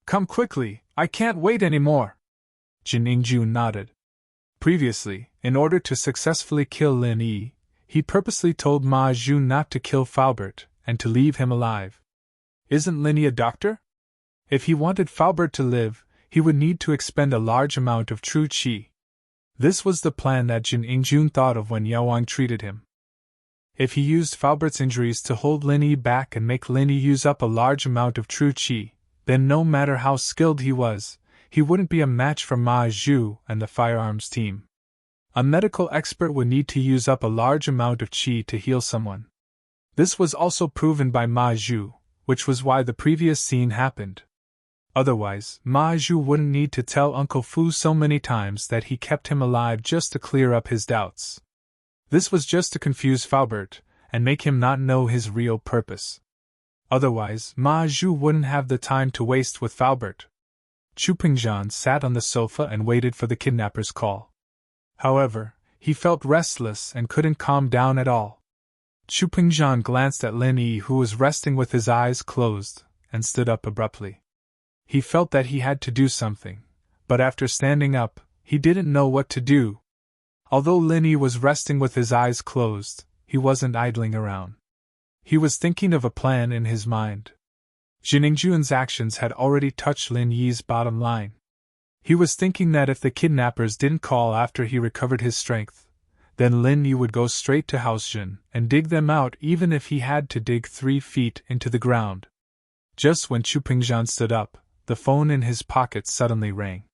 Come quickly, I can't wait anymore." Jiningjun nodded. Previously, in order to successfully kill Lin Yi, he purposely told Ma Zhu not to kill Faubert and to leave him alive. Isn't Lin Yi a doctor? If he wanted Faubert to live, he would need to expend a large amount of true qi. This was the plan that Jiningjun thought of when Yao Wang treated him. If he used Faubert's injuries to hold Lin Yi back and make Lin Yi use up a large amount of true qi, then no matter how skilled he was, he wouldn't be a match for Ma Zhu and the firearms team. A medical expert would need to use up a large amount of qi to heal someone. This was also proven by Ma Zhu, which was why the previous scene happened. Otherwise, Ma Zhu wouldn't need to tell Uncle Fu so many times that he kept him alive just to clear up his doubts. This was just to confuse Faubert and make him not know his real purpose. Otherwise, Ma Zhu wouldn't have the time to waste with Faubert. Chu Pengzhan sat on the sofa and waited for the kidnapper's call. However, he felt restless and couldn't calm down at all. Chu Pengzhan glanced at Lin Yi, who was resting with his eyes closed, and stood up abruptly. He felt that he had to do something, but after standing up, he didn't know what to do. Although Lin Yi was resting with his eyes closed, he wasn't idling around. He was thinking of a plan in his mind. Jiningjun's actions had already touched Lin Yi's bottom line. He was thinking that if the kidnappers didn't call after he recovered his strength, then Lin Yi would go straight to Haosjin and dig them out even if he had to dig 3 feet into the ground. Just when Chu Pengzhan stood up, the phone in his pocket suddenly rang.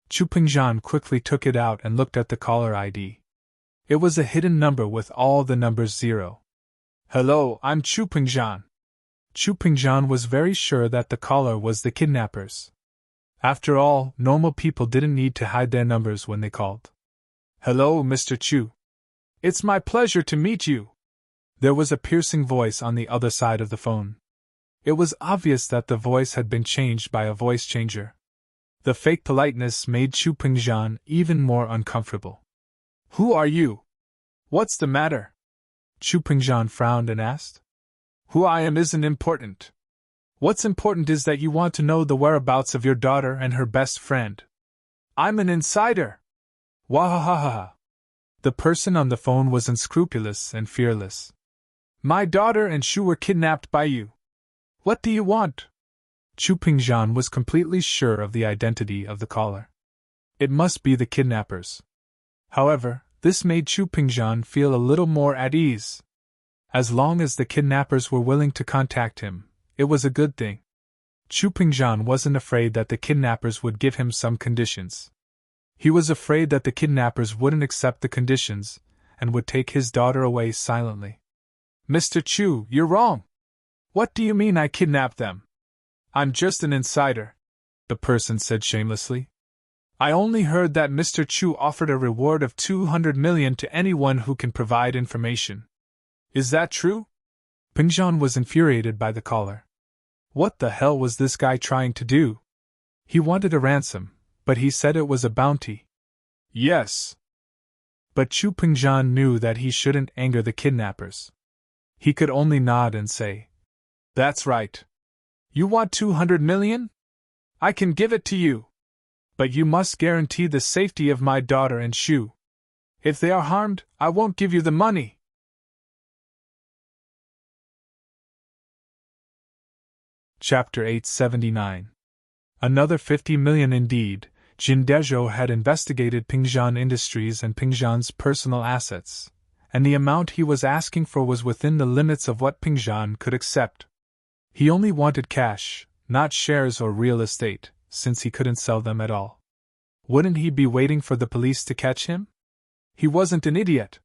Chu Pengzhan quickly took it out and looked at the caller ID. It was a hidden number with all the numbers 0. "Hello, I'm Chu Pengzhan." Chu Pengzhan was very sure that the caller was the kidnappers. After all, normal people didn't need to hide their numbers when they called. "Hello, Mr. Chu. It's my pleasure to meet you." There was a piercing voice on the other side of the phone. It was obvious that the voice had been changed by a voice changer. The fake politeness made Chu Pengzhan even more uncomfortable. "Who are you? What's the matter?" Chu Pengzhan frowned and asked. "Who I am isn't important. What's important is that you want to know the whereabouts of your daughter and her best friend. I'm an insider! Wahahaha! The person on the phone was unscrupulous and fearless. My daughter and Shu were kidnapped by you. What do you want? Chu Pingzhan was completely sure of the identity of the caller. It must be the kidnappers. However, this made Chu Pingzhan feel a little more at ease. As long as the kidnappers were willing to contact him, it was a good thing. Chu Pingzhan wasn't afraid that the kidnappers would give him some conditions. He was afraid that the kidnappers wouldn't accept the conditions and would take his daughter away silently. Mr. Chu, you're wrong. What do you mean I kidnapped them? I'm just an insider, the person said shamelessly. I only heard that Mr. Chu offered a reward of 200 million to anyone who can provide information. Is that true? Pingzhan was infuriated by the caller. What the hell was this guy trying to do? He wanted a ransom, but he said it was a bounty. Yes. But Chu Pingzhan knew that he shouldn't anger the kidnappers. He could only nod and say, That's right. You want 200 million? I can give it to you. But you must guarantee the safety of my daughter and Shu. If they are harmed, I won't give you the money. Chapter 879. Another 50 million indeed. Jin Dezhou had investigated Pingzhan Industries and Pingzhan's personal assets, and the amount he was asking for was within the limits of what Pingzhan could accept. He only wanted cash, not shares or real estate, since he couldn't sell them at all. Wouldn't he be waiting for the police to catch him? He wasn't an idiot.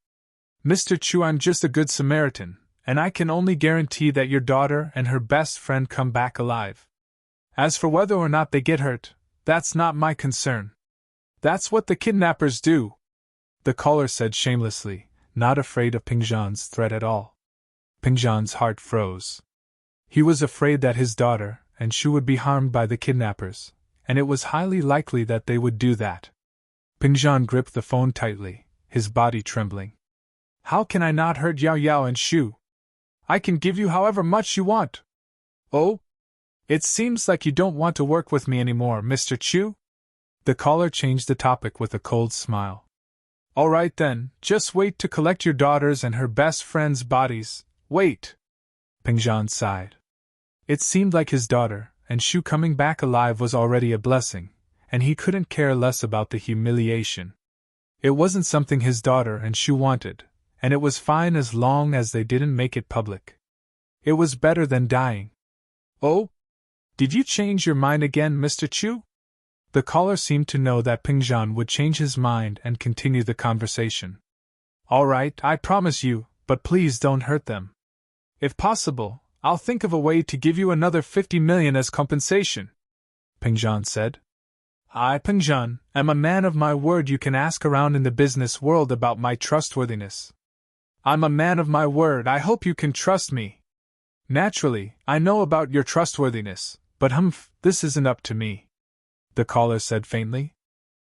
Mr. Chu, I'm just a good Samaritan, and I can only guarantee that your daughter and her best friend come back alive. As for whether or not they get hurt, that's not my concern. That's what the kidnappers do, the caller said shamelessly, not afraid of Pingzhan's threat at all. Pingzhan's heart froze. He was afraid that his daughter and Shu would be harmed by the kidnappers, and it was highly likely that they would do that. Pingzhan gripped the phone tightly, his body trembling. How can I not hurt Yao Yao and Shu? I can give you however much you want. Oh? It seems like you don't want to work with me anymore, Mr. Chu? The caller changed the topic with a cold smile. All right then, just wait to collect your daughter's and her best friend's bodies. Wait. Pingzhan sighed. It seemed like his daughter and Shu coming back alive was already a blessing, and he couldn't care less about the humiliation. It wasn't something his daughter and Shu wanted, and it was fine as long as they didn't make it public. It was better than dying. Oh? Did you change your mind again, Mr. Chu? The caller seemed to know that Pingzhan would change his mind and continue the conversation. All right, I promise you, but please don't hurt them. If possible, I'll think of a way to give you another 50 million as compensation, Pingzhan said. I, Pingzhan, am a man of my word. You can ask around in the business world about my trustworthiness. I'm a man of my word. I hope you can trust me. Naturally, I know about your trustworthiness, but this isn't up to me, the caller said faintly.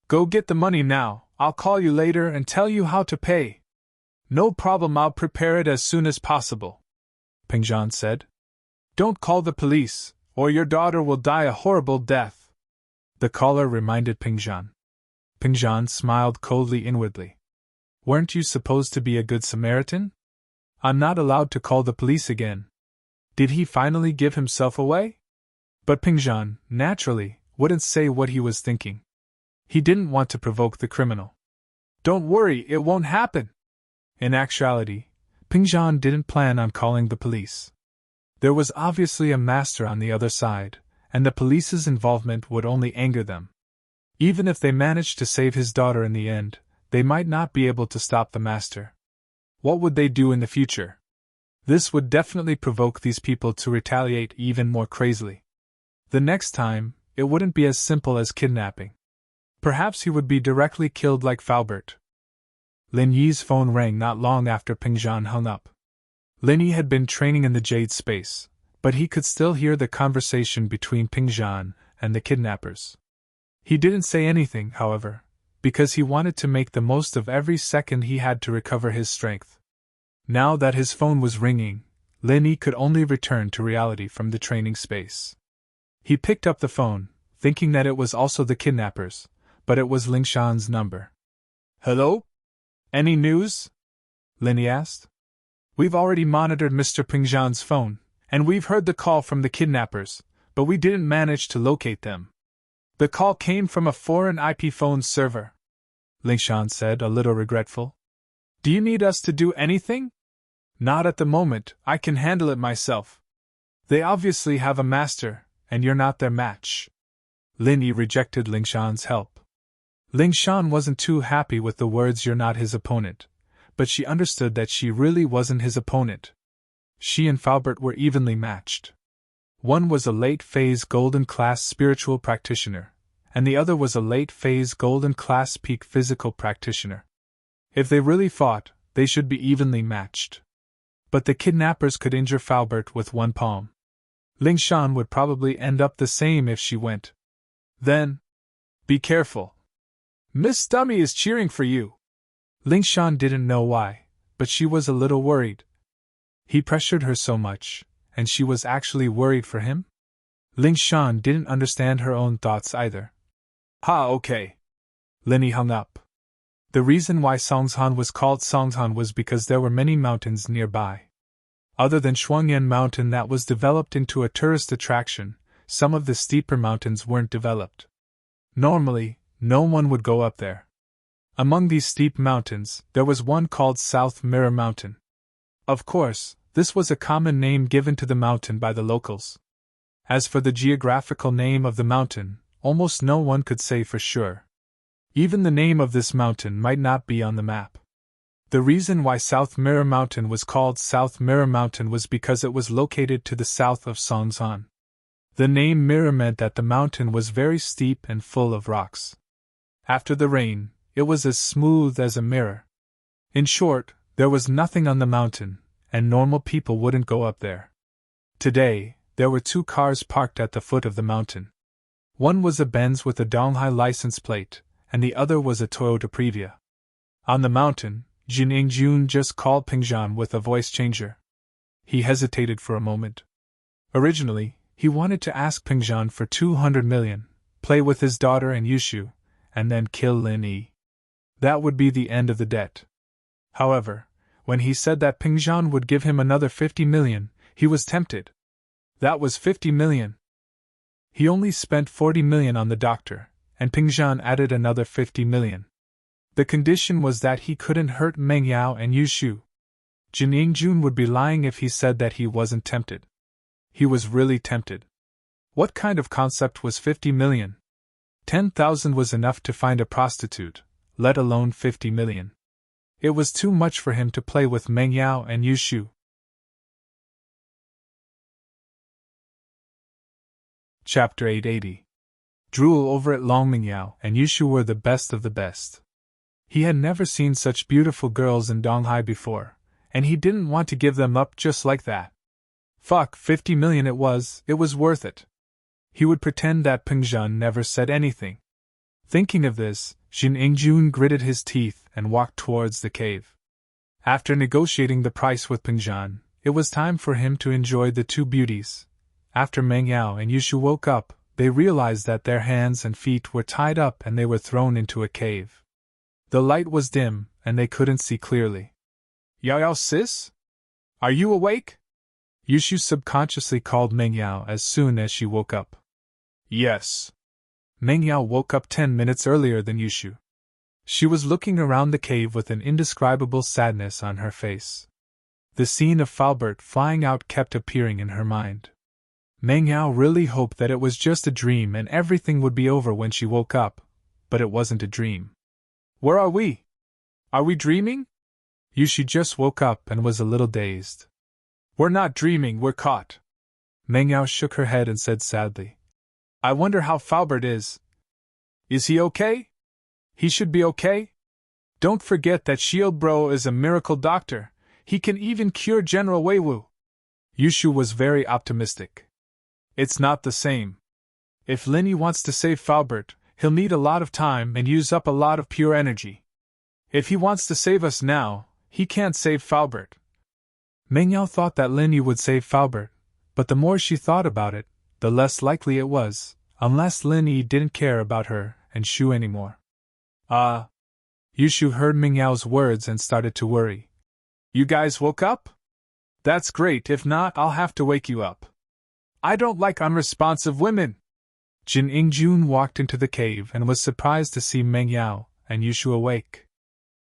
Go get the money now. I'll call you later and tell you how to pay. No problem, I'll prepare it as soon as possible, Pingzhan said. Don't call the police, or your daughter will die a horrible death, the caller reminded Pingzhan. Pingzhan smiled coldly inwardly. Weren't you supposed to be a good Samaritan? I'm not allowed to call the police again. Did he finally give himself away? But Pingzhan, naturally, wouldn't say what he was thinking. He didn't want to provoke the criminal. Don't worry, it won't happen. In actuality, Pingzhan didn't plan on calling the police. There was obviously a master on the other side, and the police's involvement would only anger them. Even if they managed to save his daughter in the end, they might not be able to stop the master. What would they do in the future? This would definitely provoke these people to retaliate even more crazily. The next time, it wouldn't be as simple as kidnapping. Perhaps he would be directly killed like Faubert. Lin Yi's phone rang not long after Pingzhan hung up. Lin Yi had been training in the Jade space, but he could still hear the conversation between Pingzhan and the kidnappers. He didn't say anything, however, because he wanted to make the most of every second he had to recover his strength. Now that his phone was ringing, Lin Yi could only return to reality from the training space. He picked up the phone, thinking that it was also the kidnappers, but it was Ling Shan's number. Hello? Any news? Lin Yi asked. We've already monitored Mr. Pingzhan's phone, and we've heard the call from the kidnappers, but we didn't manage to locate them. The call came from a foreign IP phone server, Ling Shan said, a little regretful. Do you need us to do anything? Not at the moment, I can handle it myself. They obviously have a master, and you're not their match. Lin Yi rejected Ling Shan's help. Ling Shan wasn't too happy with the words "you're not his opponent," but she understood that she really wasn't his opponent. She and Faubert were evenly matched. One was a late-phase golden-class spiritual practitioner, and the other was a late-phase golden-class peak physical practitioner. If they really fought, they should be evenly matched. But the kidnappers could injure Faubert with one palm. Ling Shan would probably end up the same if she went. Then, be careful. Miss Dummy is cheering for you. Ling Shan didn't know why, but she was a little worried. He pressured her so much, and she was actually worried for him? Ling Shan didn't understand her own thoughts either. Okay. Lin Yi hung up. The reason why Songshan was called Songshan was because there were many mountains nearby. Other than Shuangyan Mountain that was developed into a tourist attraction, some of the steeper mountains weren't developed. Normally, no one would go up there. Among these steep mountains, there was one called South Mirror Mountain. Of course, this was a common name given to the mountain by the locals. As for the geographical name of the mountain, almost no one could say for sure. Even the name of this mountain might not be on the map. The reason why South Mirror Mountain was called South Mirror Mountain was because it was located to the south of Songshan. The name Mirror meant that the mountain was very steep and full of rocks. After the rain, it was as smooth as a mirror. In short, there was nothing on the mountain, and normal people wouldn't go up there. Today, there were 2 cars parked at the foot of the mountain. One was a Benz with a Donghai license plate, and the other was a Toyota Previa. On the mountain, Jin Ingjun just called Pingzhan with a voice changer. He hesitated for a moment. Originally, he wanted to ask Pingzhan for 200 million, play with his daughter and Yushu, and then kill Lin Yi. That would be the end of the debt. However, when he said that Pingzhan would give him another 50 million, he was tempted. That was 50 million. He only spent 40 million on the doctor, and Pingzhan added another 50 million. The condition was that he couldn't hurt Meng Yao and Yushu. Jin Yingjun would be lying if he said that he wasn't tempted. He was really tempted. What kind of concept was 50 million? 10,000 was enough to find a prostitute, let alone 50 million. It was too much for him to play with Meng Yao and Yushu. Chapter 880. Drool over at Long Meng Yao and Yushu were the best of the best. He had never seen such beautiful girls in Donghai before, and he didn't want to give them up just like that. Fuck, 50 million it was worth it. He would pretend that Pingzhan never said anything. Thinking of this, Jin Ingjun gritted his teeth and walked towards the cave. After negotiating the price with Pingzhan, it was time for him to enjoy the 2 beauties. After Meng Yao and Yushu woke up, they realized that their hands and feet were tied up and they were thrown into a cave. The light was dim, and they couldn't see clearly. Yao Yao sis? Are you awake? Yushu subconsciously called Meng Yao as soon as she woke up. Yes. Meng Yao woke up 10 minutes earlier than Yushu. She was looking around the cave with an indescribable sadness on her face. The scene of Faubert flying out kept appearing in her mind. Meng Yao really hoped that it was just a dream and everything would be over when she woke up, but it wasn't a dream. Where are we? Are we dreaming? Yushu just woke up and was a little dazed. We're not dreaming, we're caught. Meng Yao shook her head and said sadly. I wonder how Faubert is. Is he okay? He should be okay. Don't forget that Shield Bro is a miracle doctor. He can even cure General Weiwu. Yushu was very optimistic. It's not the same. If Lin Yi wants to save Faubert, he'll need a lot of time and use up a lot of pure energy. If he wants to save us now, he can't save Faubert. Meng Yao thought that Lin Yi would save Faubert, but the more she thought about it, the less likely it was, unless Lin Yi didn't care about her and Shu anymore. Yushu heard Meng Yao's words and started to worry. You guys woke up? That's great, if not, I'll have to wake you up. I don't like unresponsive women. Jin Ingjun walked into the cave and was surprised to see Meng Yao and Yushu awake.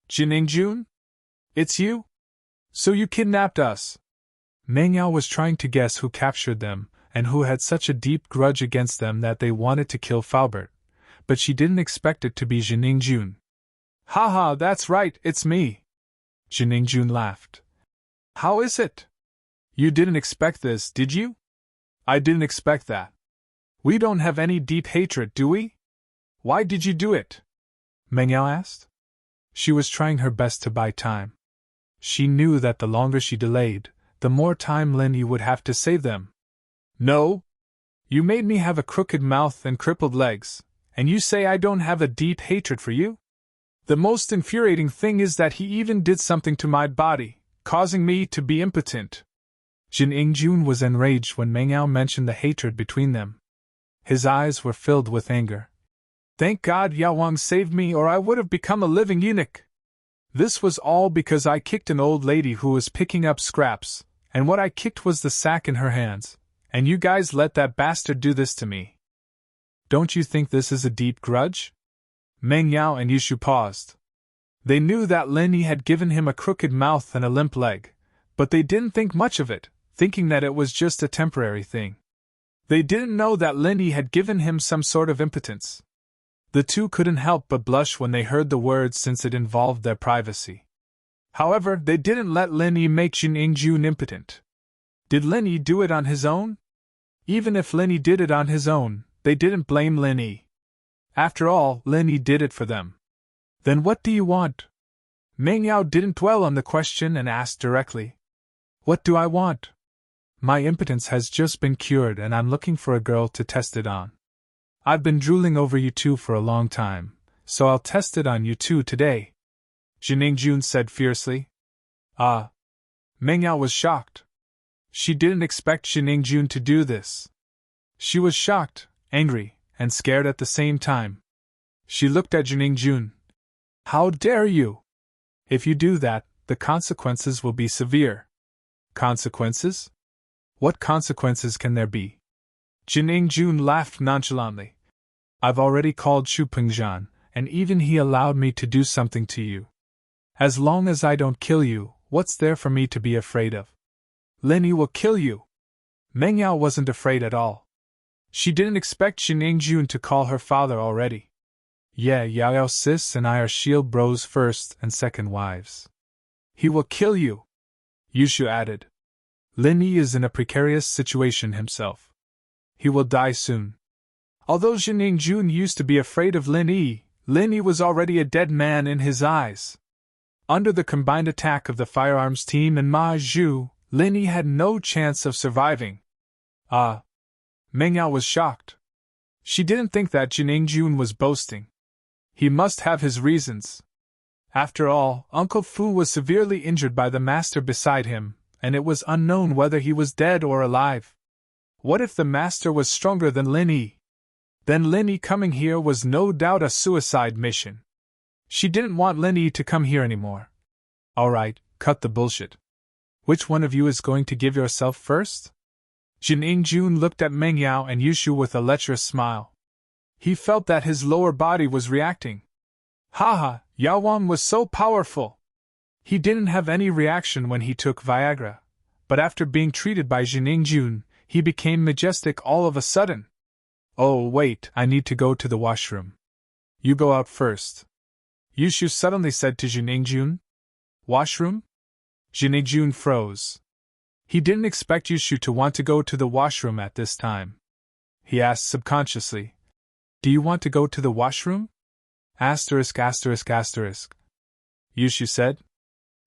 Jin Ingjun? It's you? So you kidnapped us? Meng Yao was trying to guess who captured them and who had such a deep grudge against them that they wanted to kill Faubert, but she didn't expect it to be Jin Ingjun. Haha, that's right, it's me. Jin Ingjun laughed. How is it? You didn't expect this, did you? I didn't expect that. We don't have any deep hatred, do we? Why did you do it? Meng Yao asked. She was trying her best to buy time. She knew that the longer she delayed, the more time Lin Yi would have to save them. No. You made me have a crooked mouth and crippled legs, and you say I don't have a deep hatred for you? The most infuriating thing is that he even did something to my body, causing me to be impotent. Jin Ingjun was enraged when Meng Yao mentioned the hatred between them. His eyes were filled with anger. Thank God Yao Wang saved me, or I would have become a living eunuch. This was all because I kicked an old lady who was picking up scraps, and what I kicked was the sack in her hands, and you guys let that bastard do this to me. Don't you think this is a deep grudge? Meng Yao and Yushu paused. They knew that Lin Yi had given him a crooked mouth and a limp leg, but they didn't think much of it, thinking that it was just a temporary thing. They didn't know that Lin Yi had given him some sort of impotence. The two couldn't help but blush when they heard the words since it involved their privacy. However, they didn't let Lin Yi make Jin Ingjun impotent. Did Lin Yi do it on his own? Even if Lin Yi did it on his own, they didn't blame Lin Yi. After all, Lin Yi did it for them. Then what do you want? Meng Yao didn't dwell on the question and asked directly. What do I want? My impotence has just been cured and I'm looking for a girl to test it on. I've been drooling over you two for a long time, so I'll test it on you two today. Jin Ingjun said fiercely. Meng Yao was shocked. She didn't expect Jin Ingjun to do this. She was shocked, angry, and scared at the same time. She looked at Jin Ingjun. How dare you? If you do that, the consequences will be severe. Consequences? What consequences can there be? Jin Ingjun laughed nonchalantly. I've already called Shu Pengzhan, and even he allowed me to do something to you. As long as I don't kill you, what's there for me to be afraid of? Lin Yi will kill you. Meng Yao wasn't afraid at all. She didn't expect Jin Ingjun to call her father already. Yeah, Yao Yao sis and I are shield bros first and second wives. He will kill you, Yushu added. Lin Yi is in a precarious situation himself. He will die soon. Although Jin Ingjun used to be afraid of Lin Yi was already a dead man in his eyes. Under the combined attack of the firearms team and Ma Zhu, Lin Yi had no chance of surviving. Meng Yao was shocked. She didn't think that Jin Ingjun was boasting. He must have his reasons. After all, Uncle Fu was severely injured by the master beside him, and it was unknown whether he was dead or alive. What if the master was stronger than Lin Yi? Then Lin Yi coming here was no doubt a suicide mission. She didn't want Lin Yi to come here anymore. Alright, cut the bullshit. Which one of you is going to give yourself first? Jin Ingjun looked at Meng Yao and Yushu with a lecherous smile. He felt that his lower body was reacting. Haha, Yao Wang was so powerful. He didn't have any reaction when he took Viagra, but after being treated by Jin Ingjun, he became majestic all of a sudden. Oh wait, I need to go to the washroom. You go out first. Yushu suddenly said to Jin Ingjun. Washroom? Jin Ingjun froze. He didn't expect Yushu to want to go to the washroom at this time. He asked subconsciously. Do you want to go to the washroom? Asterisk. Yushu said.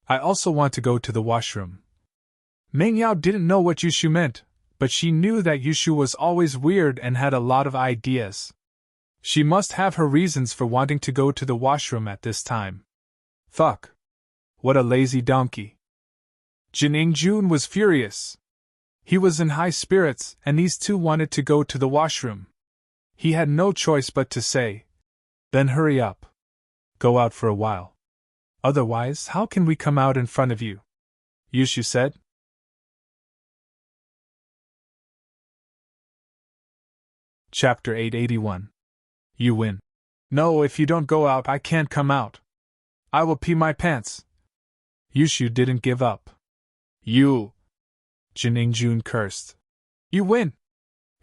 I also want to go to the washroom. Meng Yao didn't know what Yushu meant, but she knew that Yushu was always weird and had a lot of ideas. She must have her reasons for wanting to go to the washroom at this time. Fuck. What a lazy donkey. Jun was furious. He was in high spirits, and these two wanted to go to the washroom. He had no choice but to say, "Then hurry up. Go out for a while. Otherwise, how can we come out in front of you?" Yushu said. Chapter 881. You win. "No, if you don't go out, I can't come out. I will pee my pants." Yushu didn't give up. "You!" Jun cursed. "You win!"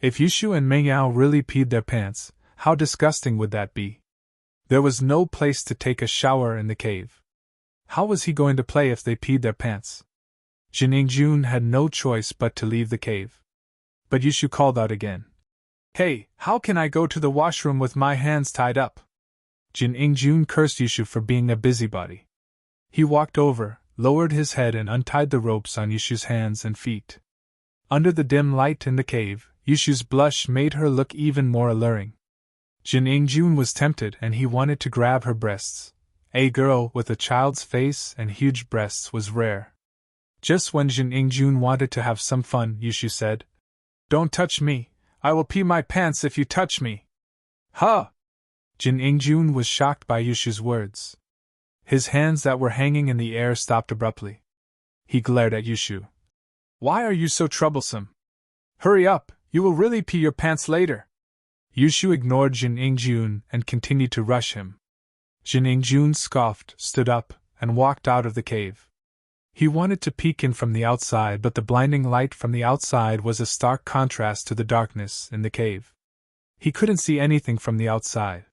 If Yushu and Mengyao really peed their pants, how disgusting would that be? There was no place to take a shower in the cave. How was he going to play if they peed their pants? Jun had no choice but to leave the cave. But Yushu called out again. "Hey, how can I go to the washroom with my hands tied up?" Jun cursed Yushu for being a busybody. He walked over, lowered his head and untied the ropes on Yushu's hands and feet. Under the dim light in the cave, Yushu's blush made her look even more alluring. Jun was tempted and he wanted to grab her breasts. A girl with a child's face and huge breasts was rare. Just when Jun wanted to have some fun, Yushu said, "Don't touch me. I will pee my pants if you touch me." "Huh!" Jun was shocked by Yushu's words. His hands that were hanging in the air stopped abruptly. He glared at Yushu. "Why are you so troublesome? Hurry up, you will really pee your pants later." Yushu ignored Jun and continued to rush him. Jun scoffed, stood up, and walked out of the cave. He wanted to peek in from the outside, but the blinding light from the outside was a stark contrast to the darkness in the cave. He couldn't see anything from the outside.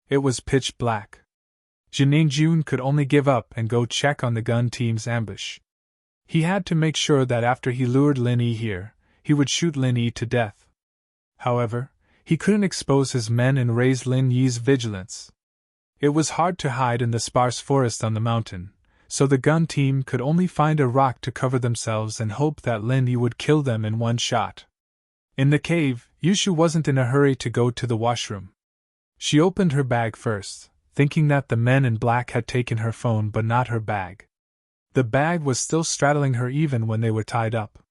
It was pitch black. Jun could only give up and go check on the gun team's ambush. He had to make sure that after he lured Lin Yi here, he would shoot Lin Yi to death. However, he couldn't expose his men and raise Lin Yi's vigilance. It was hard to hide in the sparse forest on the mountain, so the gun team could only find a rock to cover themselves and hope that Lin Yi would kill them in one shot. In the cave, Yushu wasn't in a hurry to go to the washroom. She opened her bag first, thinking that the men in black had taken her phone but not her bag. The bag was still straddling her even when they were tied up.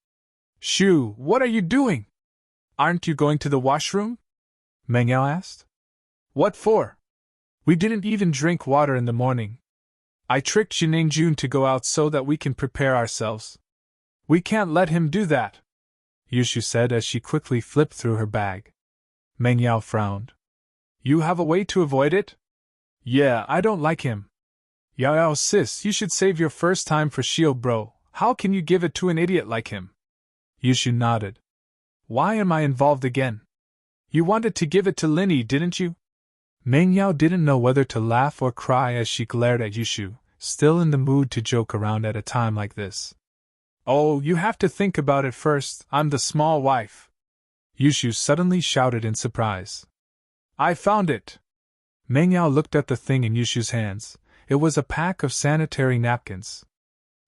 "Shoo, what are you doing? Aren't you going to the washroom?" Mengyao asked. "What for? We didn't even drink water in the morning. I tricked Jun to go out so that we can prepare ourselves. We can't let him do that," Yushu said as she quickly flipped through her bag. Mengyao frowned. "You have a way to avoid it?" "Yeah, I don't like him." "Yao sis, you should save your first time for Shio bro. How can you give it to an idiot like him?" Yushu nodded. "Why am I involved again? You wanted to give it to Lin Yi, didn't you?" Mengyao didn't know whether to laugh or cry as she glared at Yushu, still in the mood to joke around at a time like this. "Oh, you have to think about it first, I'm the small wife," Yushu suddenly shouted in surprise. "I found it!" Mengyao looked at the thing in Yushu's hands. It was a pack of sanitary napkins.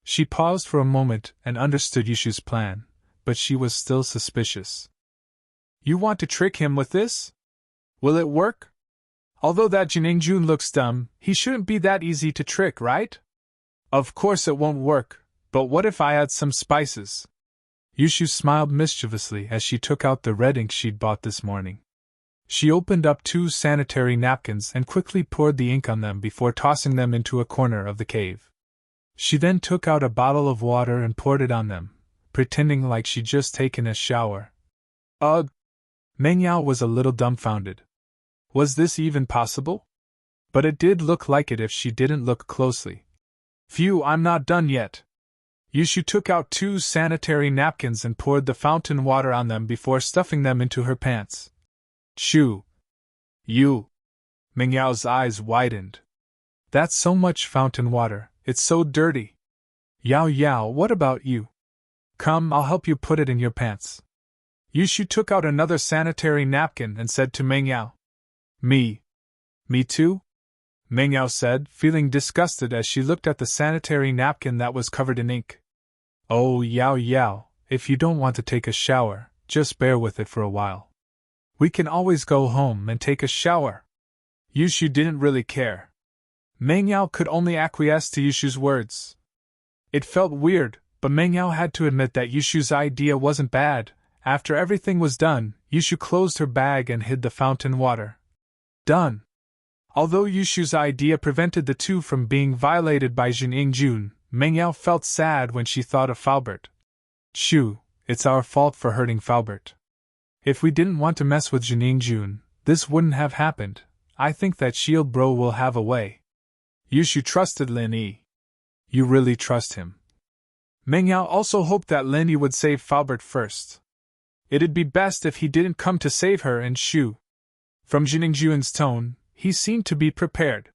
She paused for a moment and understood Yushu's plan, but she was still suspicious. "You want to trick him with this? Will it work? Although that Jun looks dumb, he shouldn't be that easy to trick, right?" "Of course it won't work, but what if I add some spices?" Yushu smiled mischievously as she took out the red ink she'd bought this morning. She opened up 2 sanitary napkins and quickly poured the ink on them before tossing them into a corner of the cave. She then took out a bottle of water and poured it on them, pretending like she'd just taken a shower. Ugh! Mengyao was a little dumbfounded. Was this even possible? But it did look like it if she didn't look closely. "Phew, I'm not done yet." Yushu took out 2 sanitary napkins and poured the fountain water on them before stuffing them into her pants. "Shoo! You!" Mengyao's eyes widened. "That's so much fountain water, it's so dirty." Yao, what about you? Come, I'll help you put it in your pants." Yushu took out another sanitary napkin and said to Mengyao. Me too?" Mengyao said, feeling disgusted as she looked at the sanitary napkin that was covered in ink. "Oh, Yao, if you don't want to take a shower, just bear with it for a while. We can always go home and take a shower." Yushu didn't really care. Mengyao could only acquiesce to Yushu's words. It felt weird, But Meng Yao had to admit that Yushu's idea wasn't bad. After everything was done, Yushu closed her bag and hid the fountain water. Done. Although Yushu's idea prevented the two from being violated by Jun, Meng Yao felt sad when she thought of Faubert. Shoo, it's our fault for hurting Faubert. If we didn't want to mess with Jun, this wouldn't have happened. I think that Shield Bro will have a way. Yushu trusted Lin Yi. You really trust him? Meng Yao also hoped that Lin Yi would save Faubert first. It'd be best if he didn't come to save her and Shu. From Jun's tone, he seemed to be prepared.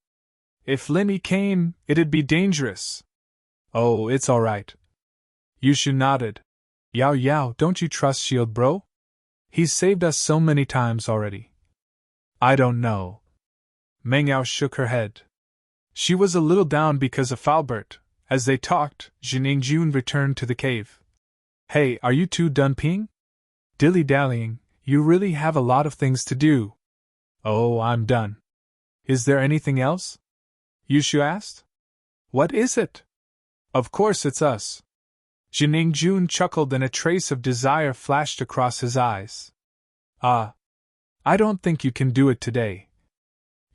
If Lin Yi came, it'd be dangerous. Oh, it's alright. Yushu nodded. Yao, don't you trust Shield Bro? He's saved us so many times already. I don't know. Meng Yao shook her head. She was a little down because of Faubert. As they talked, Jun returned to the cave. Hey, are you two done peeing? Dilly-dallying, you really have a lot of things to do. Oh, I'm done. Is there anything else? Yushu asked. What is it? Of course it's us. Jun chuckled and a trace of desire flashed across his eyes. I don't think you can do it today.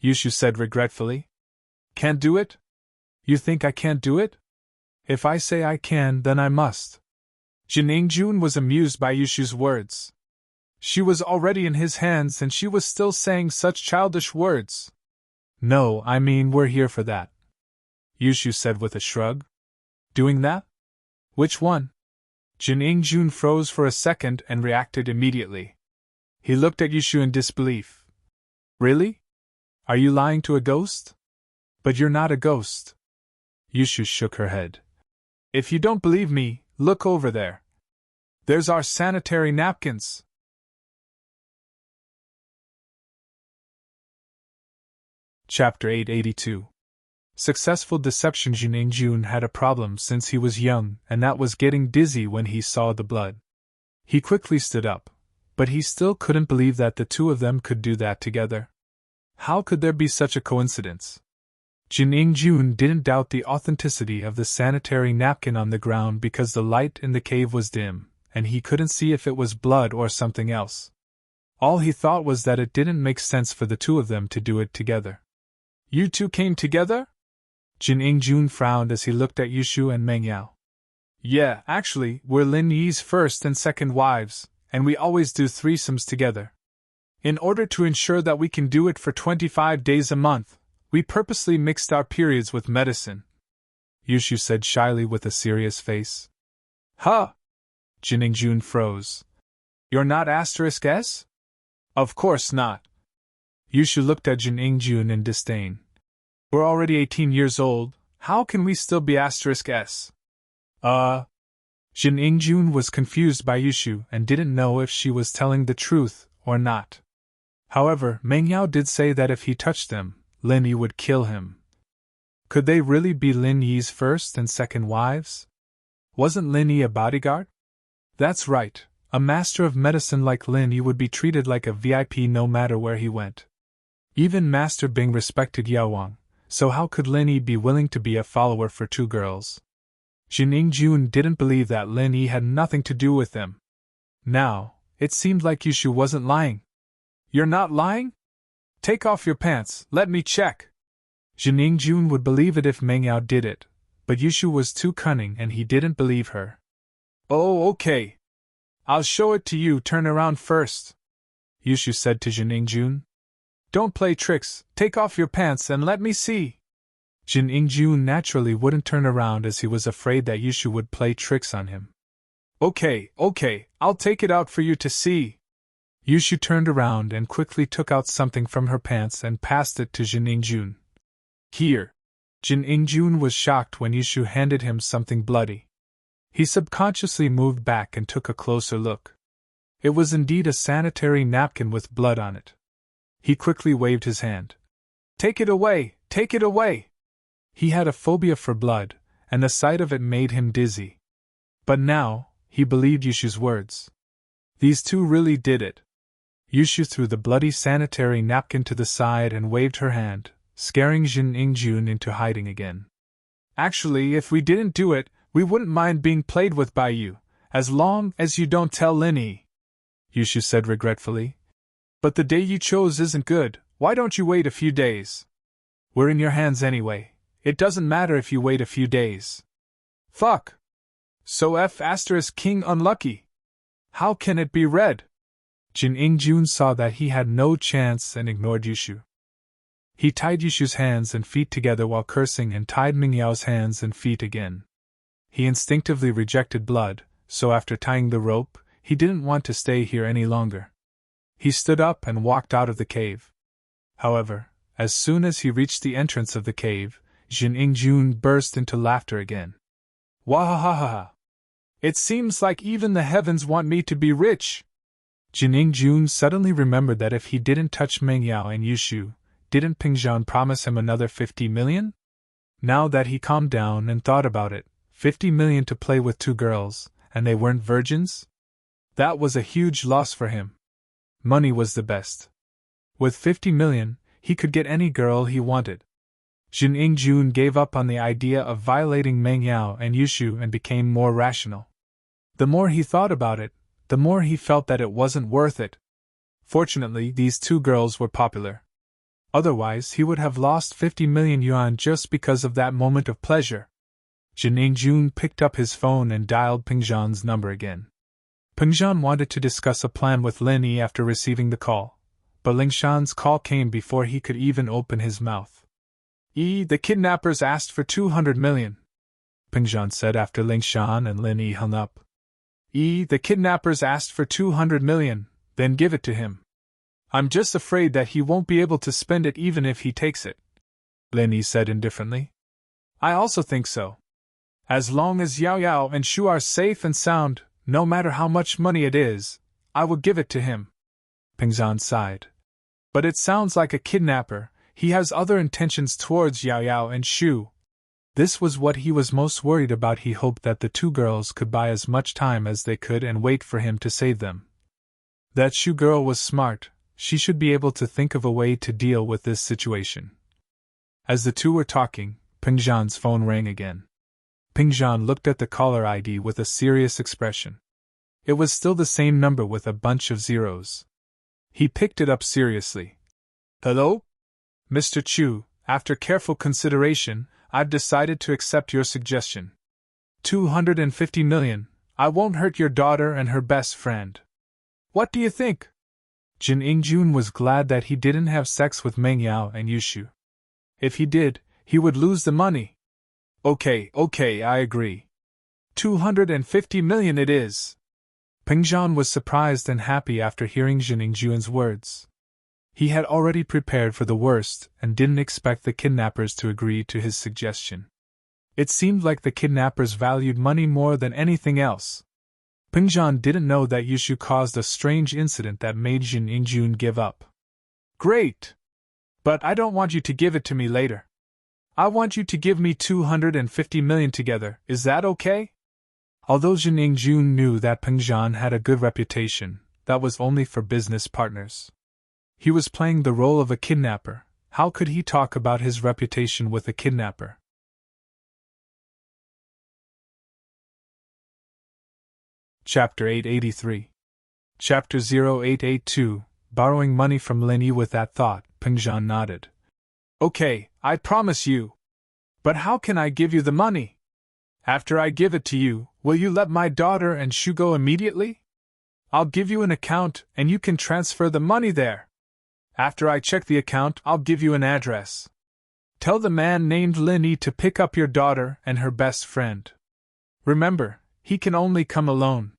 Yushu said regretfully. Can't do it? You think I can't do it? If I say I can, then I must. Jun was amused by Yushu's words. She was already in his hands and she was still saying such childish words. No, I mean we're here for that. Yushu said with a shrug. Doing that? Which one? Jun froze for a second and reacted immediately. He looked at Yushu in disbelief. Really? Are you lying to a ghost? But you're not a ghost. Yushu shook her head. If you don't believe me, look over there. There's our sanitary napkins. Chapter 882. Successful deception. Jun had a problem since he was young, and that was getting dizzy when he saw the blood. He quickly stood up, but he still couldn't believe that the two of them could do that together. How could there be such a coincidence? Jun didn't doubt the authenticity of the sanitary napkin on the ground because the light in the cave was dim, and he couldn't see if it was blood or something else. All he thought was that it didn't make sense for the two of them to do it together. You two came together? Jun frowned as he looked at Yushu and Meng Yao. Yeah, actually, we're Lin Yi's first and second wives, and we always do threesomes together. In order to ensure that we can do it for 25 days a month, we purposely mixed our periods with medicine. Yushu said shyly with a serious face. Huh? Jun froze. You're not *S? Of course not. Yushu looked at Jun in disdain. We're already 18 years old, how can we still be *S? Jun was confused by Yushu and didn't know if she was telling the truth or not. However, Meng Yao did say that if he touched them, Lin Yi would kill him. Could they really be Lin Yi's first and second wives? Wasn't Lin Yi a bodyguard? That's right, a master of medicine like Lin Yi would be treated like a VIP no matter where he went. Even Master Bing respected Yao Wang, so how could Lin Yi be willing to be a follower for two girls? Jun didn't believe that Lin Yi had nothing to do with them. Now, it seemed like Yushu wasn't lying. You're not lying? Take off your pants, let me check. Jun would believe it if Meng Yao did it, but Yushu was too cunning and he didn't believe her. Oh, okay. I'll show it to you, turn around first. Yushu said to Jun. Don't play tricks, take off your pants and let me see. Jun naturally wouldn't turn around as he was afraid that Yushu would play tricks on him. Okay, I'll take it out for you to see. Yushu turned around and quickly took out something from her pants and passed it to Jun. Here. Jun was shocked when Yushu handed him something bloody. He subconsciously moved back and took a closer look. It was indeed a sanitary napkin with blood on it. He quickly waved his hand. Take it away, take it away! He had a phobia for blood, and the sight of it made him dizzy. But now, he believed Yushu's words. These two really did it. Yushu threw the bloody sanitary napkin to the side and waved her hand, scaring Jun into hiding again. Actually, if we didn't do it, We wouldn't mind being played with by you, as long as you don't tell Linny, Yushu said regretfully. But the day you chose isn't good, why don't you wait a few days? We're in your hands anyway, it doesn't matter if you wait a few days. Fuck! So F** King unlucky. How can it be red? Jin Ingjun saw that he had no chance and ignored Yushu. He tied Yushu's hands and feet together while cursing and tied Mingyao's hands and feet again. He instinctively rejected blood, so after tying the rope, he didn't want to stay here any longer. He stood up and walked out of the cave. However, as soon as he reached the entrance of the cave, Jin Ingjun burst into laughter again. Wahahaha! It seems like even the heavens want me to be rich! Jin Ingjun suddenly remembered that if he didn't touch Mengyao and Yushu, didn't Pingzhan promise him another 50 million? Now that he calmed down and thought about it, 50 million to play with two girls, and they weren't virgins? That was a huge loss for him. Money was the best. With 50 million, he could get any girl he wanted. Jin Ingjun gave up on the idea of violating Mengyao and Yushu and became more rational. The more he thought about it, the more he felt that it wasn't worth it. Fortunately, these two girls were popular. Otherwise, he would have lost 50 million yuan just because of that moment of pleasure. Jin Ingjun picked up his phone and dialed Pingzhan's number again. Pingzhan wanted to discuss a plan with Lin Yi after receiving the call, but Lingshan's call came before he could even open his mouth. The kidnappers asked for 200 million, Pingzhan said after Lingshan and Lin Yi hung up. The kidnappers asked for 200 million, then give it to him. I'm just afraid that he won't be able to spend it even if he takes it, Lin Yi said indifferently. I also think so. As long as Yao Yao and Shu are safe and sound, no matter how much money it is, I will give it to him. Pingzhan sighed. But it sounds like a kidnapper, he has other intentions towards Yao Yao and Shu. This was what he was most worried about. He hoped that the two girls could buy as much time as they could and wait for him to save them. That Shu girl was smart, she should be able to think of a way to deal with this situation. As the two were talking, Pingzhan's phone rang again. Pingzhan looked at the caller ID with a serious expression. It was still the same number with a bunch of zeros. He picked it up seriously. Hello? Mr. Chu, after careful consideration, I've decided to accept your suggestion. 250 million, I won't hurt your daughter and her best friend. What do you think? Jin Ingjun was glad that he didn't have sex with Mengyao and Yushu. If he did, he would lose the money. Okay, I agree. 250 million it is. Pingzhan was surprised and happy after hearing Jin Ingjun's words. He had already prepared for the worst and didn't expect the kidnappers to agree to his suggestion. It seemed like the kidnappers valued money more than anything else. Pingzhan didn't know that Yushu caused a strange incident that made Jin Ingjun give up. Great! But I don't want you to give it to me later. I want you to give me 250 million together, is that okay? Although Jin Ingjun knew that Pingzhan had a good reputation, that was only for business partners. He was playing the role of a kidnapper. How could he talk about his reputation with a kidnapper? Chapter 883. Chapter 0882, Borrowing money from Lin Yi. With that thought, Pingzhan nodded. Okay, I promise you. But how can I give you the money? After I give it to you, will you let my daughter and Shu go immediately? I'll give you an account and you can transfer the money there. After I check the account, I'll give you an address. Tell the man named Lin Yi to pick up your daughter and her best friend. Remember, he can only come alone.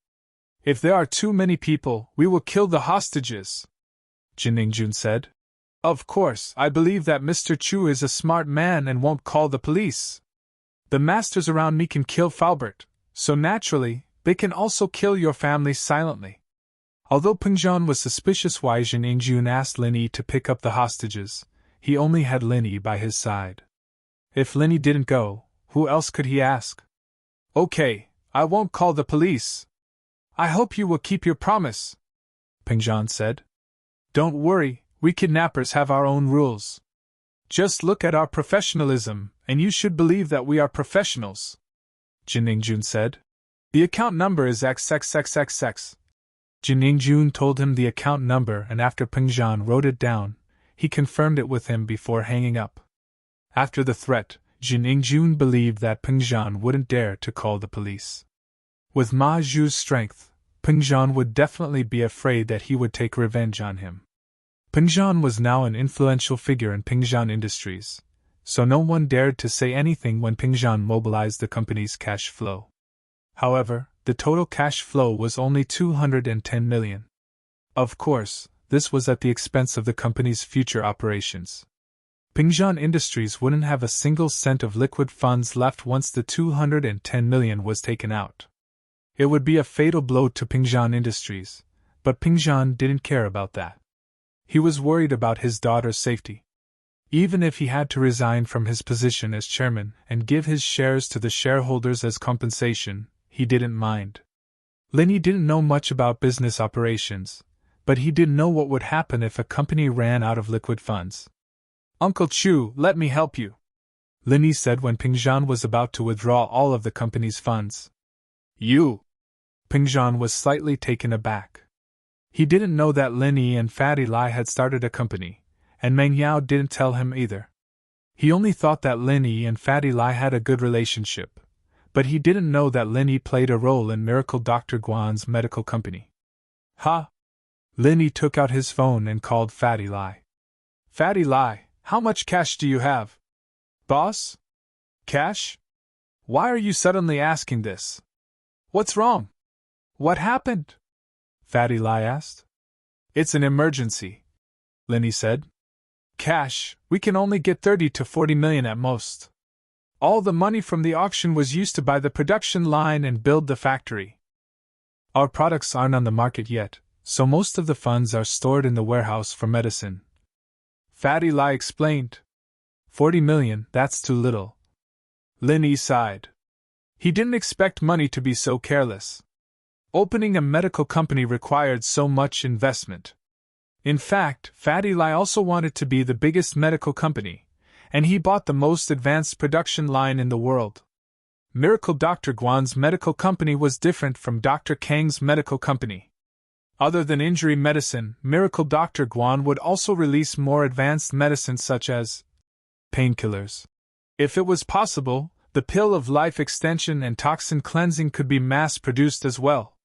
If there are too many people, we will kill the hostages, Jin Ingjun said. Of course, I believe that Mr. Chu is a smart man and won't call the police. The masters around me can kill Faubert, so naturally, they can also kill your family silently. Although Pingzhan was suspicious why Jin Ingjun asked Lin Yi to pick up the hostages, he only had Lin Yi by his side. If Lin Yi didn't go, who else could he ask? Okay, I won't call the police. I hope you will keep your promise, Pingzhan said. Don't worry, we kidnappers have our own rules. Just look at our professionalism, and you should believe that we are professionals. Jin Ningjun said. The account number is XXXXX. Jin Ningjun told him the account number, and after Peng Zhan wrote it down, he confirmed it with him before hanging up. After the threat, Jin Ningjun believed that Peng Zhan wouldn't dare to call the police. With Ma Zhu's strength, Peng Zhan would definitely be afraid that he would take revenge on him. Peng Zhan was now an influential figure in Peng Zhan Industries, so no one dared to say anything when Peng Zhan mobilized the company's cash flow. However, the total cash flow was only 210 million. Of course, this was at the expense of the company's future operations. Peng Zhan Industries wouldn't have a single cent of liquid funds left once the 210 million was taken out. It would be a fatal blow to Peng Zhan Industries, but Peng Zhan didn't care about that. He was worried about his daughter's safety. Even if he had to resign from his position as chairman and give his shares to the shareholders as compensation, he didn't mind. Linny didn't know much about business operations, but he did know what would happen if a company ran out of liquid funds. Uncle Chu, let me help you, Linny said when Peng Zhan was about to withdraw all of the company's funds. You? Peng Zhan was slightly taken aback. He didn't know that Linny and Fatty Lai had started a company, and Meng Yao didn't tell him either. He only thought that Linny and Fatty Lai had a good relationship, but he didn't know that Linny played a role in Miracle Dr. Guan's medical company. Ha! Linny took out his phone and called Fatty Lai. Fatty Lai, how much cash do you have? Boss? Cash? Why are you suddenly asking this? What's wrong? What happened? Fatty Lai asked. It's an emergency, Linny said. Cash, we can only get 30 to 40 million at most. All the money from the auction was used to buy the production line and build the factory. Our products aren't on the market yet, so most of the funds are stored in the warehouse for medicine. Fatty Lai explained. 40 million, that's too little. Linny sighed. He didn't expect money to be so careless. Opening a medical company required so much investment. In fact, Fatty Lai also wanted to be the biggest medical company, and he bought the most advanced production line in the world. Miracle Dr. Guan's medical company was different from Dr. Kang's medical company. Other than injury medicine, Miracle Dr. Guan would also release more advanced medicines such as painkillers. If it was possible, the pill of life extension and toxin cleansing could be mass-produced as well.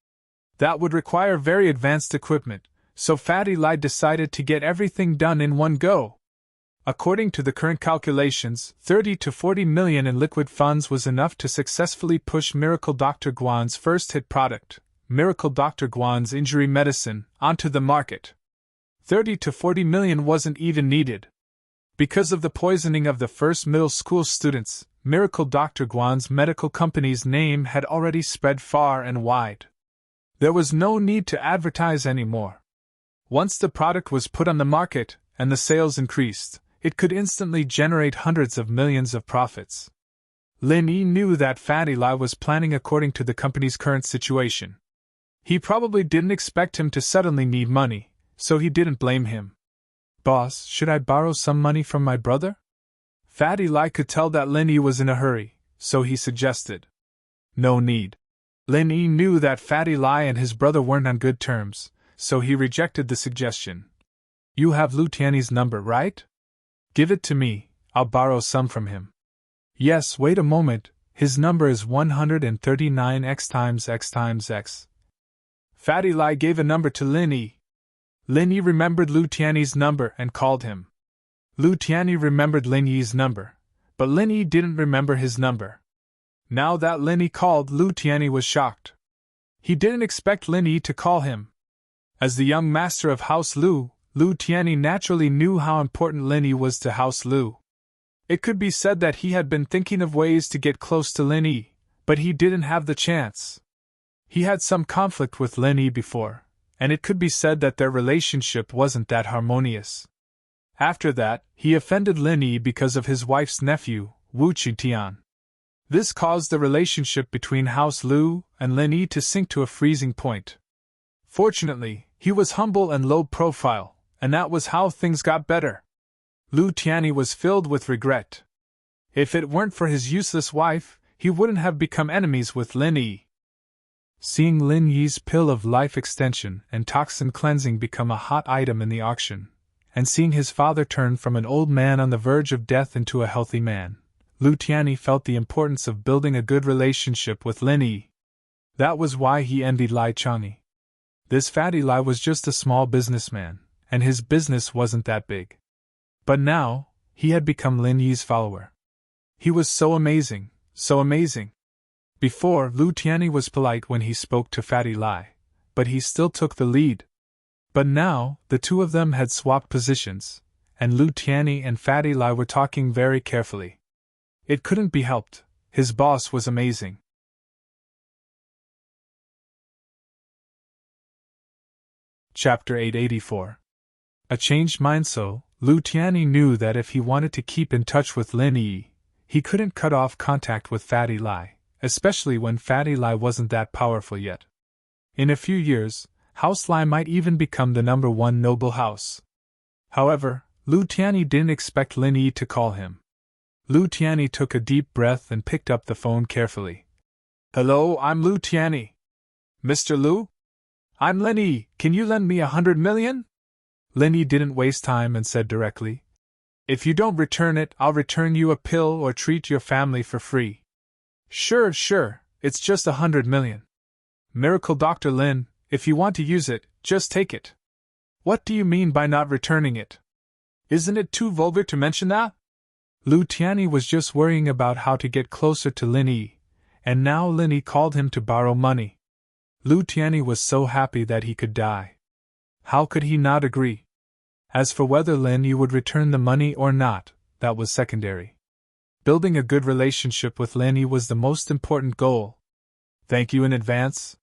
That would require very advanced equipment, so Fatty Lai decided to get everything done in one go. According to the current calculations, 30 to 40 million in liquid funds was enough to successfully push Miracle Dr. Guan's first hit product, Miracle Dr. Guan's injury medicine, onto the market. 30 to 40 million wasn't even needed. Because of the poisoning of the first middle school students, Miracle Dr. Guan's medical company's name had already spread far and wide. There was no need to advertise anymore. Once the product was put on the market and the sales increased, it could instantly generate hundreds of millions of profits. Lin Yi knew that Fatty Lai was planning according to the company's current situation. He probably didn't expect him to suddenly need money, so he didn't blame him. Boss, should I borrow some money from my brother? Fatty Lai could tell that Lin Yi was in a hurry, so he suggested. No need. Lin Yi knew that Fatty Lai and his brother weren't on good terms, so he rejected the suggestion. You have Lu Tiany's number, right? Give it to me, I'll borrow some from him. Yes, wait a moment, his number is 139x times x times x. Fatty Lai gave a number to Lin Yi. Lin Yi remembered Lu Tiany's number and called him. Lu Tiany remembered Lin Yi's number, but Lin Yi didn't remember his number. Now that Lin Yi called, Lu Tiany was shocked. He didn't expect Lin Yi to call him. As the young master of House Lu, Lu Tiany naturally knew how important Lin Yi was to House Lu. It could be said that he had been thinking of ways to get close to Lin Yi, but he didn't have the chance. He had some conflict with Lin Yi before, and it could be said that their relationship wasn't that harmonious. After that, he offended Lin Yi because of his wife's nephew, Wu Qitian. This caused the relationship between House Lu and Lin Yi to sink to a freezing point. Fortunately, he was humble and low profile, and that was how things got better. Lu Tiany was filled with regret. If it weren't for his useless wife, he wouldn't have become enemies with Lin Yi. Seeing Lin Yi's pill of life extension and toxin cleansing become a hot item in the auction, and seeing his father turn from an old man on the verge of death into a healthy man, Lu Tianyi felt the importance of building a good relationship with Lin Yi. That was why he envied Lai Changyi. This fatty Lai was just a small businessman, and his business wasn't that big. But now, he had become Lin Yi's follower. He was so amazing, so amazing. Before, Lu Tianyi was polite when he spoke to Fatty Lai, but he still took the lead. But now, the two of them had swapped positions, and Lu Tianyi and Fatty Lai were talking very carefully. It couldn't be helped, his boss was amazing. Chapter 884. A changed mind. So, Lu Tianyi knew that if he wanted to keep in touch with Lin Yi, he couldn't cut off contact with Fatty Lai, especially when Fatty Lai wasn't that powerful yet. In a few years, House Lai might even become the #1 noble house. However, Lu Tianyi didn't expect Lin Yi to call him. Lu Tianyi took a deep breath and picked up the phone carefully. "Hello, I'm Lu Tianyi. Mr. Lu? I'm Lin Yi, can you lend me 100 million? Lin Yi didn't waste time and said directly, "If you don't return it, I'll return you a pill or treat your family for free." Sure, it's just 100 million. Miracle Dr. Lin, if you want to use it, just take it. What do you mean by not returning it? Isn't it too vulgar to mention that? Lu Tianyi was just worrying about how to get closer to Lin Yi, and now Lin Yi called him to borrow money. Lu Tianyi was so happy that he could die. How could he not agree? As for whether Lin Yi would return the money or not, that was secondary. Building a good relationship with Lin Yi was the most important goal. "Thank you in advance.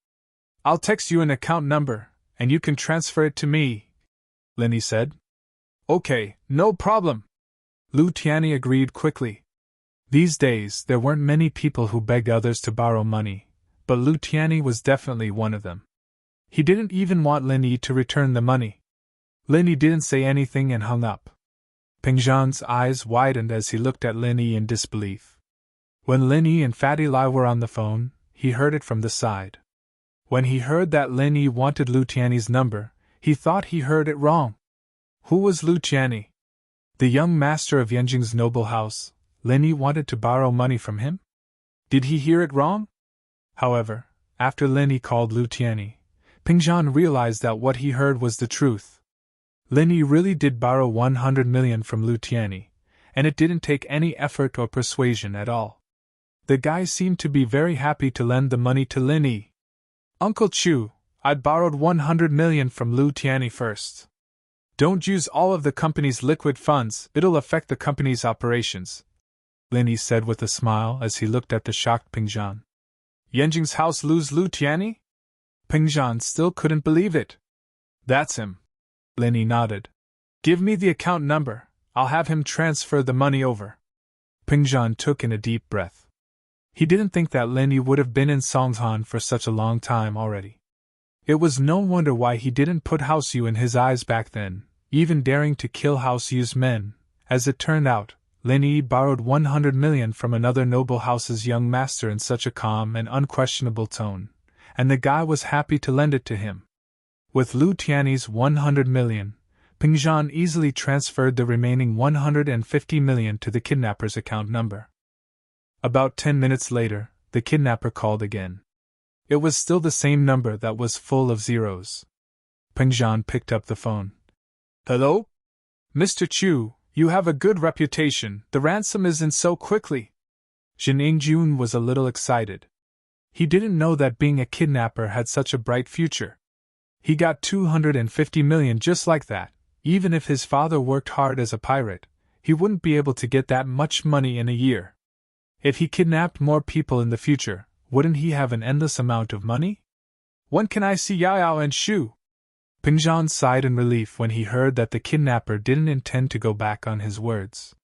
I'll text you an account number, and you can transfer it to me," Lin Yi said. "Okay, no problem." Lu Tianyi agreed quickly. These days, there weren't many people who begged others to borrow money, but Lu Tianyi was definitely one of them. He didn't even want Lin Yi to return the money. Lin Yi didn't say anything and hung up. Peng Zhan's eyes widened as he looked at Lin Yi in disbelief. When Lin Yi and Fatty Lai were on the phone, he heard it from the side. When he heard that Lin Yi wanted Lu Tianyi's number, he thought he heard it wrong. Who was Lu Tianyi? The young master of Yanjing's noble house. Lin Yi wanted to borrow money from him? Did he hear it wrong? However, after Lin Yi called Lu Tianyi, Peng Zhan realized that what he heard was the truth. Lin Yi really did borrow 100 million from Lu Tianyi, and it didn't take any effort or persuasion at all. The guy seemed to be very happy to lend the money to Lin Yi. "Uncle Chu, I'd borrowed 100 million from Lu Tianyi first. Don't use all of the company's liquid funds, it'll affect the company's operations," Lin Yi said with a smile as he looked at the shocked Peng Zhan. "Yanjing's house lose Lu Tianyi?" Peng Zhan still couldn't believe it. "That's him." Lin Yi nodded. "Give me the account number, I'll have him transfer the money over." Peng Zhan took in a deep breath. He didn't think that Lin Yi would have been in Songhan for such a long time already. It was no wonder why he didn't put House Yu in his eyes back then, even daring to kill House Yu's men. As it turned out, Lin Yi borrowed 100 million from another noble house's young master in such a calm and unquestionable tone, and the guy was happy to lend it to him. With Lu Tianyi's 100 million, Peng Zhan easily transferred the remaining 150 million to the kidnapper's account number. About 10 minutes later, the kidnapper called again. It was still the same number that was full of zeros. Peng Zhan picked up the phone. "Hello? Mr. Chu, you have a good reputation, the ransom is in so quickly." Jin Ingjun was a little excited. He didn't know that being a kidnapper had such a bright future. He got 250 million just like that. Even if his father worked hard as a pirate, he wouldn't be able to get that much money in a year. If he kidnapped more people in the future, wouldn't he have an endless amount of money? "When can I see Yao and Shu?" Peng Zhan sighed in relief when he heard that the kidnapper didn't intend to go back on his words.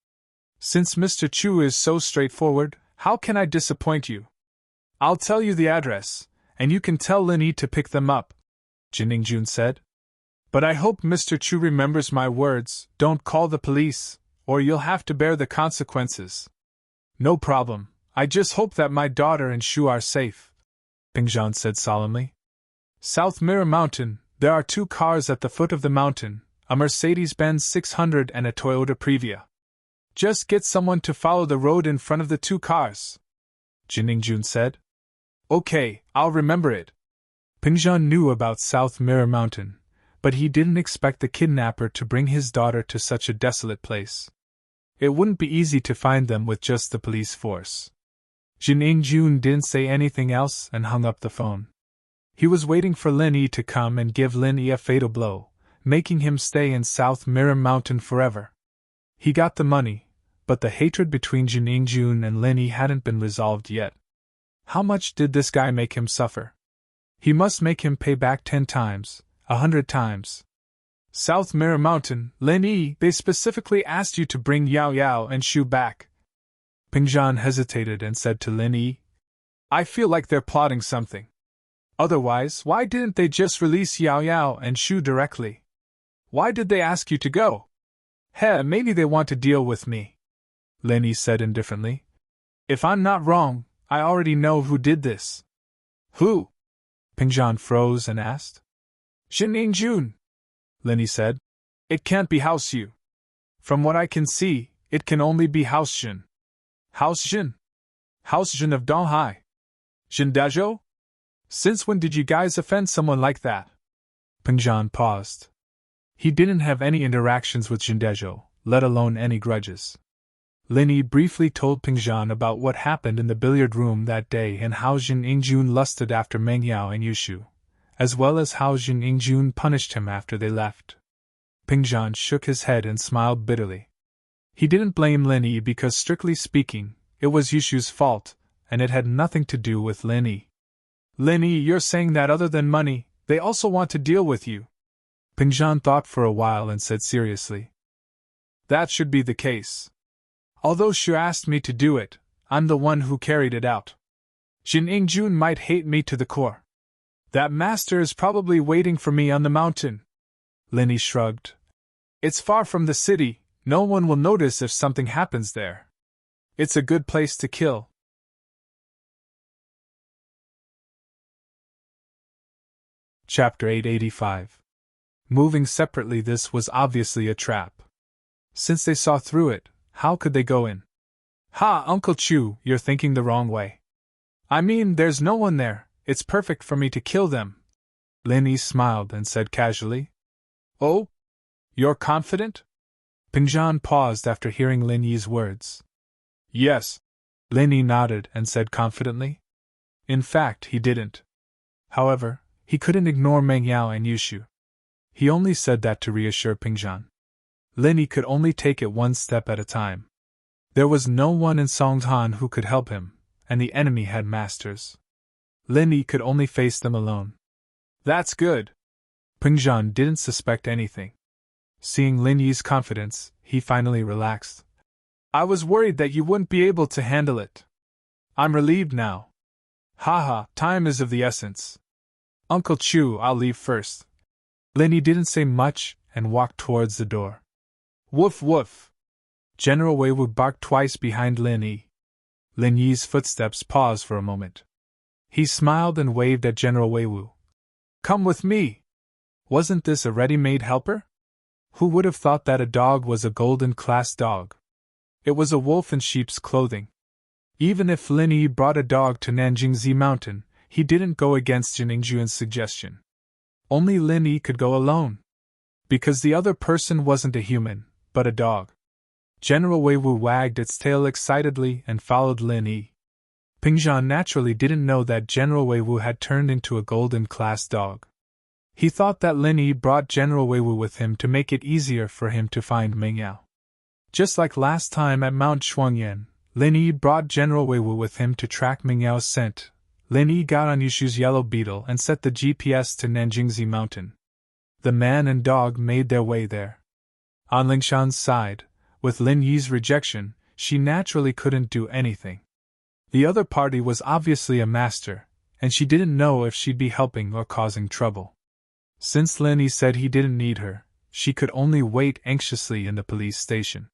"Since Mr. Chu is so straightforward, how can I disappoint you? I'll tell you the address, and you can tell Lin Yi to pick them up," Jin Ingjun said. "But I hope Mr. Chu remembers my words, don't call the police, or you'll have to bear the consequences." "No problem, I just hope that my daughter and Shu are safe, Pingzhan said solemnly. South Mirror Mountain, there are 2 cars at the foot of the mountain, a Mercedes-Benz 600 and a Toyota Previa. Just get someone to follow the road in front of the 2 cars, Jiningjun said. Okay, I'll remember it. Pingzhan knew about South Mirror Mountain, but he didn't expect the kidnapper to bring his daughter to such a desolate place. It wouldn't be easy to find them with just the police force. Jiningjun didn't say anything else and hung up the phone. He was waiting for Lin Yi to come and give Lin Yi a fatal blow, making him stay in South Mirror Mountain forever. He got the money, but the hatred between Jiningjun and Lin Yi hadn't been resolved yet. How much did this guy make him suffer? He must make him pay back 10 times, 100 times. South Mirror Mountain, Lin Yi, they specifically asked you to bring Yao Yao and Shu back. Pingzhan hesitated and said to Lin Yi, I feel like they're plotting something. Otherwise, why didn't they just release Yao Yao and Shu directly? Why did they ask you to go? Maybe they want to deal with me, Lin Yi said indifferently. If I'm not wrong, I already know who did this. Who? Pingzhan froze and asked. Jiningjun, Lin Yi said. It can't be House Yu. From what I can see, it can only be House Jin. House Jin? House Jin of Donghai? Jindajo? Since when did you guys offend someone like that? Pingzhan paused. He didn't have any interactions with Jindajo, let alone any grudges. Lin Yi briefly told Pingzhan about what happened in the billiard room that day and how Jiningjun lusted after Meng Yao and Yushu, as well as how Jiningjun punished him after they left. Pingzhan shook his head and smiled bitterly. He didn't blame Lin Yi because, strictly speaking, it was Yushu's fault, and it had nothing to do with Lin Yi. Lin Yi, you're saying that other than money, they also want to deal with you? Pingzhan thought for a while and said seriously. That should be the case. Although Shu asked me to do it, I'm the one who carried it out. Jiningjun might hate me to the core. That master is probably waiting for me on the mountain. Lin Yi shrugged. It's far from the city, no one will notice if something happens there. It's a good place to kill. Chapter 885. Moving separately, this was obviously a trap. Since they saw through it, how could they go in? Ha, Uncle Chu, you're thinking the wrong way. I mean, there's no one there, it's perfect for me to kill them. Lin Yi smiled and said casually. Oh? You're confident? Pingzhan paused after hearing Lin Yi's words. Yes. Lin Yi nodded and said confidently. In fact, he didn't. However, he couldn't ignore Meng Yao and Yushu. He only said that to reassure Pingzhan. Lin Yi could only take it one step at a time. There was no one in Songtan who could help him, and the enemy had masters. Lin Yi could only face them alone. That's good. Pingzhan didn't suspect anything. Seeing Lin Yi's confidence, he finally relaxed. I was worried that you wouldn't be able to handle it. I'm relieved now. Haha, time is of the essence. Uncle Chu, I'll leave first. Lin Yi didn't say much and walked towards the door. Woof woof. General Weiwu barked twice behind Lin Yi. Lin Yi's footsteps paused for a moment. He smiled and waved at General Weiwu. Come with me. Wasn't this a ready-made helper? Who would have thought that a dog was a golden-class dog? It was a wolf in sheep's clothing. Even if Lin Yi brought a dog to Nanjingzi Mountain, he didn't go against Jiningjun's suggestion. Only Lin Yi could go alone. Because the other person wasn't a human, but a dog. General Weiwu wagged its tail excitedly and followed Lin Yi. Pingzhan naturally didn't know that General Weiwu had turned into a golden-class dog. He thought that Lin Yi brought General Weiwu with him to make it easier for him to find Meng Yao. Just like last time at Mount Shuangyan, Lin Yi brought General Weiwu with him to track Meng Yao's scent. Lin Yi got on Yushu's yellow beetle and set the GPS to Nanjingzi Mountain. The man and dog made their way there. On Lingshan's side, with Lin Yi's rejection, she naturally couldn't do anything. The other party was obviously a master, and she didn't know if she'd be helping or causing trouble. Since Lin Yi said he didn't need her, she could only wait anxiously in the police station.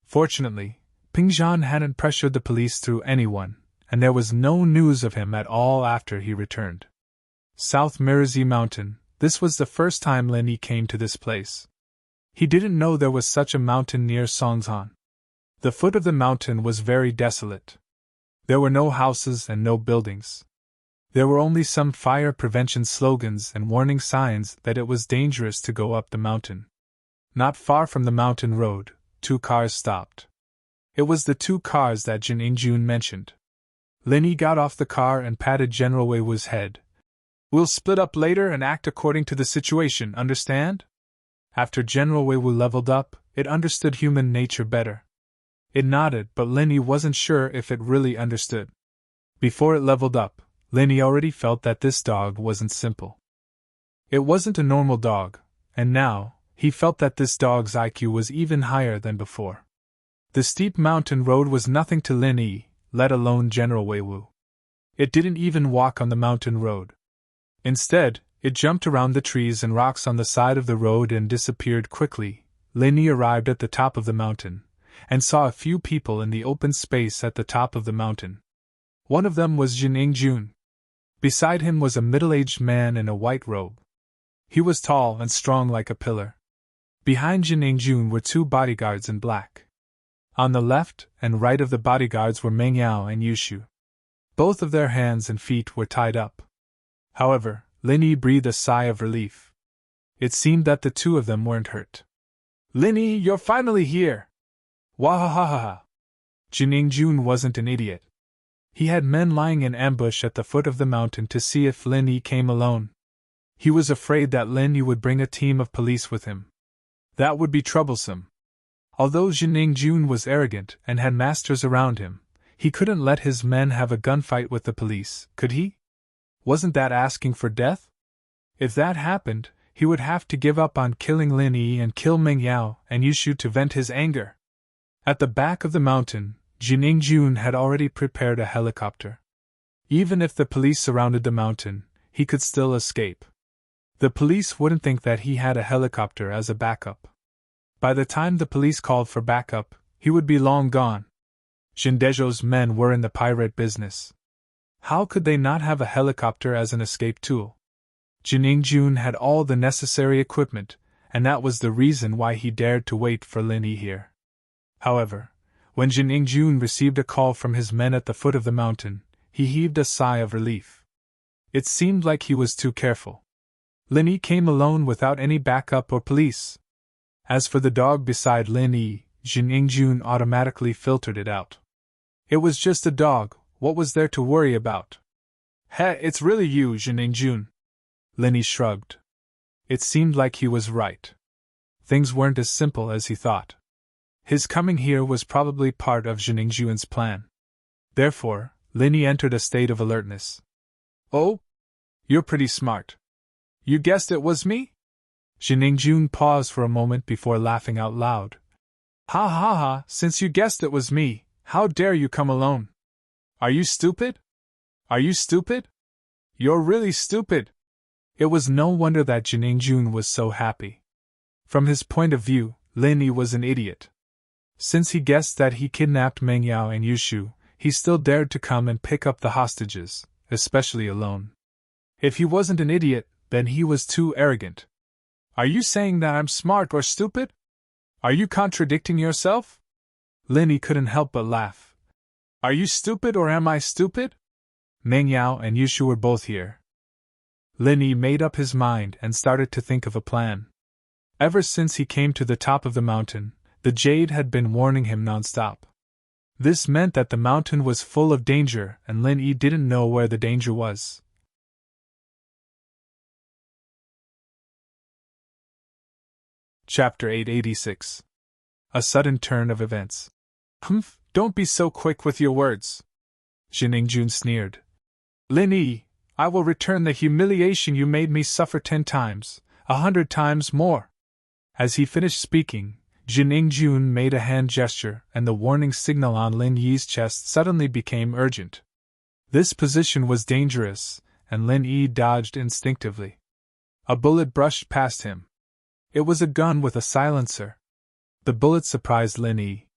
Fortunately, Ping Zhan hadn't pressured the police through anyone, and there was no news of him at all after he returned. South Mirizi Mountain, this was the first time Lin Yi came to this place. He didn't know there was such a mountain near Songzhan. The foot of the mountain was very desolate. There were no houses and no buildings. There were only some fire prevention slogans and warning signs that it was dangerous to go up the mountain. Not far from the mountain road, 2 cars stopped. It was the 2 cars that Jin Ingjun mentioned. Lin Yi got off the car and patted General Wei Wu's head. "We'll split up later and act according to the situation, understand?" After General Wei Wu leveled up, it understood human nature better. It nodded, but Lin Yi wasn't sure if it really understood. Before it leveled up, Lin Yi already felt that this dog wasn't simple. It wasn't a normal dog, and now, he felt that this dog's IQ was even higher than before. The steep mountain road was nothing to Lin Yi, let alone General Wei Wu. It didn't even walk on the mountain road. Instead, it jumped around the trees and rocks on the side of the road and disappeared quickly. Lin Yi arrived at the top of the mountain, and saw a few people in the open space at the top of the mountain. One of them was Jin Ingjun. Beside him was a middle-aged man in a white robe. He was tall and strong like a pillar. Behind Jin Ingjun were 2 bodyguards in black. On the left and right of the bodyguards were Meng Yao and Yushu. Both of their hands and feet were tied up. However, Lin Yi breathed a sigh of relief. It seemed that the 2 of them weren't hurt. "Lin Yi, you're finally here!" Wahahaha! Jin Ingjun wasn't an idiot. He had men lying in ambush at the foot of the mountain to see if Lin Yi came alone. He was afraid that Lin Yi would bring a team of police with him. That would be troublesome. Although Jin Ingjun was arrogant and had masters around him, he couldn't let his men have a gunfight with the police, could he? Wasn't that asking for death? If that happened, he would have to give up on killing Lin Yi and kill Meng Yao and Yushu to vent his anger. At the back of the mountain, Jin Ingjun had already prepared a helicopter. Even if the police surrounded the mountain, he could still escape. The police wouldn't think that he had a helicopter as a backup. By the time the police called for backup, he would be long gone. Jindejo's men were in the pirate business. How could they not have a helicopter as an escape tool? Jin Ingjun had all the necessary equipment, and that was the reason why he dared to wait for Lin Yi here. However, when Jin Ingjun received a call from his men at the foot of the mountain, he heaved a sigh of relief. It seemed like he was too careful. Lin Yi came alone without any backup or police. As for the dog beside Lin Yi, Jin Ingjun automatically filtered it out. It was just a dog, what was there to worry about? "Heh, it's really you, Jin Ingjun." Lin Yi shrugged. It seemed like he was right. Things weren't as simple as he thought. His coming here was probably part of Jin Ingjun's plan. Therefore, Lin Yi entered a state of alertness. "Oh? You're pretty smart. You guessed it was me?" Jin Ingjun paused for a moment before laughing out loud. "Ha ha ha, since you guessed it was me, how dare you come alone? Are you stupid? Are you stupid? You're really stupid." It was no wonder that Jin Ingjun was so happy. From his point of view, Lin Yi was an idiot. Since he guessed that he kidnapped Meng Yao and Yushu, he still dared to come and pick up the hostages, especially alone. If he wasn't an idiot, then he was too arrogant. "Are you saying that I'm smart or stupid? Are you contradicting yourself?" Lin Yi couldn't help but laugh. "Are you stupid or am I stupid?" Meng Yao and Yushu were both here. Lin Yi made up his mind and started to think of a plan. Ever since he came to the top of the mountain, the Jade had been warning him non-stop. This meant that the mountain was full of danger and Lin Yi didn't know where the danger was. Chapter 886. A Sudden Turn of Events. "Humph, don't be so quick with your words," Jin Ingjun sneered. "Lin Yi, I will return the humiliation you made me suffer 10 times, 100 times more." As he finished speaking, Jin Ingjun made a hand gesture and the warning signal on Lin Yi's chest suddenly became urgent. This position was dangerous, and Lin Yi dodged instinctively. A bullet brushed past him. It was a gun with a silencer. The bullet surprised Lin Yi.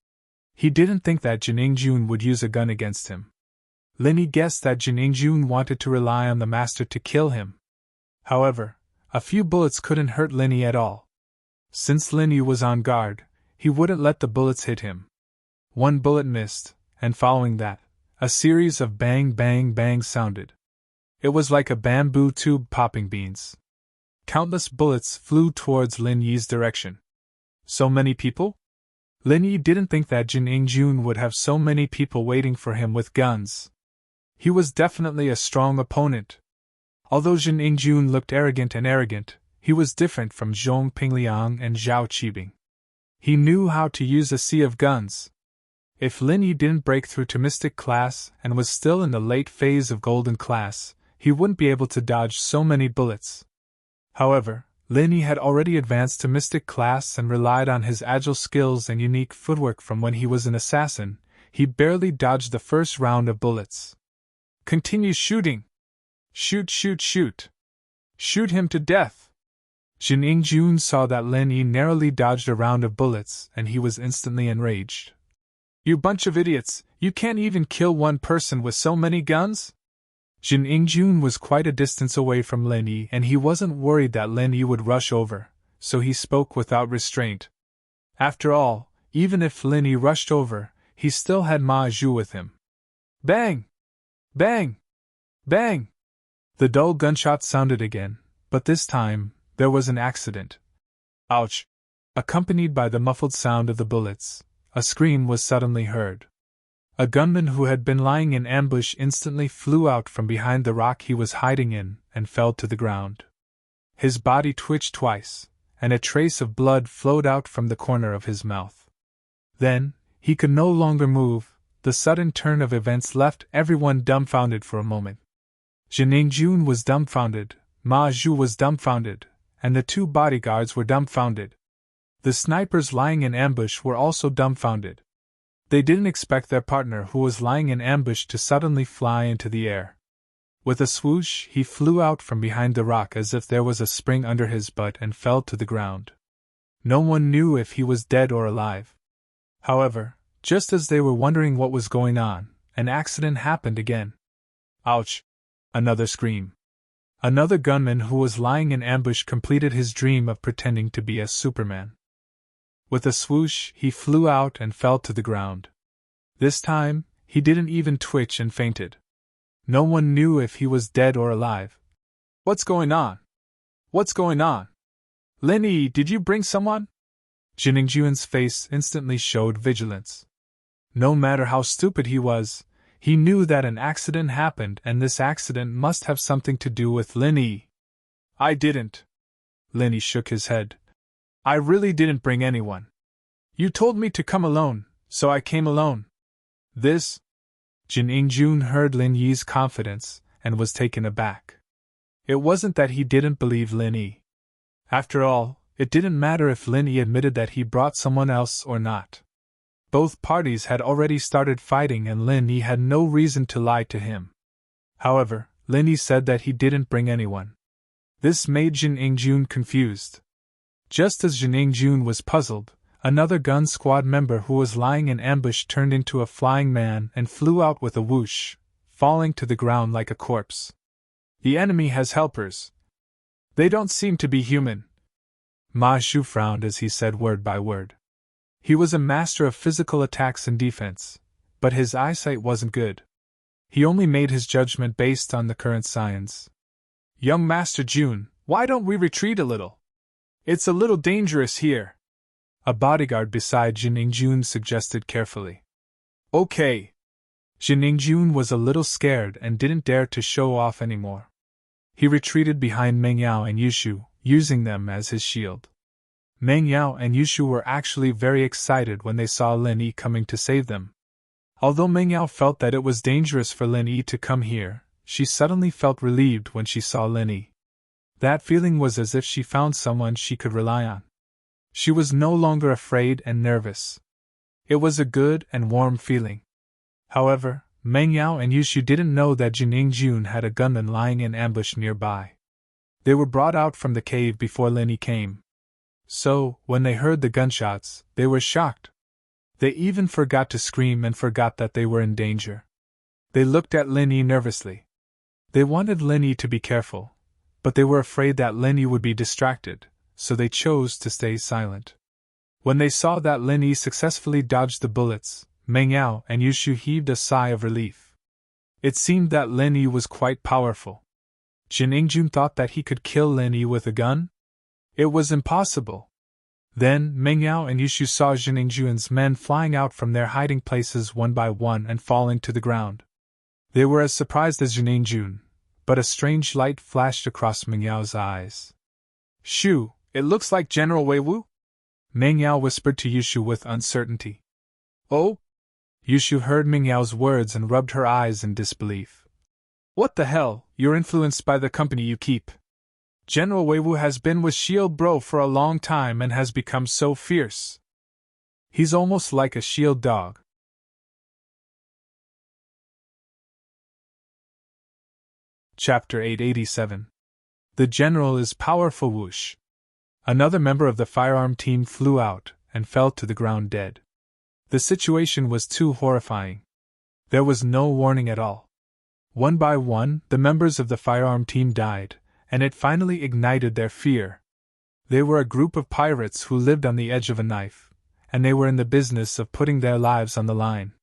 He didn't think that Jin Ingjun would use a gun against him. Lin Yi guessed that Jin Ingjun wanted to rely on the master to kill him. However, a few bullets couldn't hurt Lin Yi at all. Since Lin Yi was on guard, he wouldn't let the bullets hit him. One bullet missed, and following that, a series of bang bang bangs sounded. It was like a bamboo tube popping beans. Countless bullets flew towards Lin Yi's direction. So many people? Lin Yi didn't think that Jin Ingjun would have so many people waiting for him with guns. He was definitely a strong opponent. Although Jin Ingjun looked arrogant, he was different from Zhong Pingliang and Zhao Qibing. He knew how to use a sea of guns. If Lin Yi didn't break through to Mystic Class and was still in the late phase of Golden Class, he wouldn't be able to dodge so many bullets. However, Lin Yi had already advanced to Mystic Class and relied on his agile skills and unique footwork from when he was an assassin. He barely dodged the first round of bullets. Continue shooting! Shoot, shoot, shoot! Shoot him to death! Jin Ingjun saw that Lin Yi narrowly dodged a round of bullets and he was instantly enraged. You bunch of idiots, you can't even kill one person with so many guns? Jin Ingjun was quite a distance away from Lin Yi and he wasn't worried that Lin Yi would rush over, so he spoke without restraint. After all, even if Lin Yi rushed over, he still had Ma Zhu with him. Bang! Bang! Bang! The dull gunshot sounded again, but this time, there was an accident. Ouch! Accompanied by the muffled sound of the bullets, a scream was suddenly heard. A gunman who had been lying in ambush instantly flew out from behind the rock he was hiding in and fell to the ground. His body twitched twice, and a trace of blood flowed out from the corner of his mouth. Then, he could no longer move. The sudden turn of events left everyone dumbfounded for a moment. Jin Ingjun was dumbfounded, Ma Zhu was dumbfounded, and the two bodyguards were dumbfounded. The snipers lying in ambush were also dumbfounded. They didn't expect their partner who was lying in ambush to suddenly fly into the air. With a swoosh, he flew out from behind the rock as if there was a spring under his butt and fell to the ground. No one knew if he was dead or alive. However, just as they were wondering what was going on, an accident happened again. Ouch! Another scream. Another gunman who was lying in ambush completed his dream of pretending to be a Superman. With a swoosh, he flew out and fell to the ground. This time, he didn't even twitch and fainted. No one knew if he was dead or alive. What's going on? What's going on? Lin Yi, did you bring someone? Jin Ingjun's face instantly showed vigilance. No matter how stupid he was, he knew that an accident happened and this accident must have something to do with Lin Yi. I didn't. Lin Yi shook his head. I really didn't bring anyone. You told me to come alone, so I came alone. This? Jin Ingjun heard Lin Yi's confidence and was taken aback. It wasn't that he didn't believe Lin Yi. After all, it didn't matter if Lin Yi admitted that he brought someone else or not. Both parties had already started fighting and Lin Yi had no reason to lie to him. However, Lin Yi said that he didn't bring anyone. This made Jin Ingjun confused. Just as Jin Ingjun was puzzled, another gun squad member who was lying in ambush turned into a flying man and flew out with a whoosh, falling to the ground like a corpse. The enemy has helpers. They don't seem to be human. Ma Zhu frowned as he said word by word. He was a master of physical attacks and defense, but his eyesight wasn't good. He only made his judgment based on the current science. Young Master Jun, why don't we retreat a little? It's a little dangerous here. A bodyguard beside Jin Ingjun suggested carefully. Okay. Jin Ingjun was a little scared and didn't dare to show off anymore. He retreated behind Meng Yao and Yushu, using them as his shield. Meng Yao and Yushu were actually very excited when they saw Lin Yi coming to save them. Although Meng Yao felt that it was dangerous for Lin Yi to come here, she suddenly felt relieved when she saw Lin Yi. That feeling was as if she found someone she could rely on. She was no longer afraid and nervous. It was a good and warm feeling. However, Meng Yao and Yushu didn't know that Jin Ingjun had a gunman lying in ambush nearby. They were brought out from the cave before Lin Yi came. So, when they heard the gunshots, they were shocked. They even forgot to scream and forgot that they were in danger. They looked at Lin Yi nervously. They wanted Lin Yi to be careful, but they were afraid that Lin Yi would be distracted, so they chose to stay silent. When they saw that Lin Yi successfully dodged the bullets, Meng Yao and Yushu heaved a sigh of relief. It seemed that Lin Yi was quite powerful. Jin Ingjun thought that he could kill Lin Yi with a gun? It was impossible. Then Meng Yao and Yushu saw Jin Ingjun's men flying out from their hiding places one by one and falling to the ground. They were as surprised as Jin Ingjun, but a strange light flashed across Meng Yao's eyes. "Shu, it looks like General Wei Wu?" Meng Yao whispered to Yushu with uncertainty. "Oh?" Yushu heard Meng Yao's words and rubbed her eyes in disbelief. "What the hell, you're influenced by the company you keep. General Wei Wu has been with Shield Bro for a long time and has become so fierce. He's almost like a shield dog." Chapter 887. The General is Powerful. Whoosh. Another member of the firearm team flew out and fell to the ground dead. The situation was too horrifying. There was no warning at all. One by one, the members of the firearm team died, and it finally ignited their fear. They were a group of pirates who lived on the edge of a knife, and they were in the business of putting their lives on the line.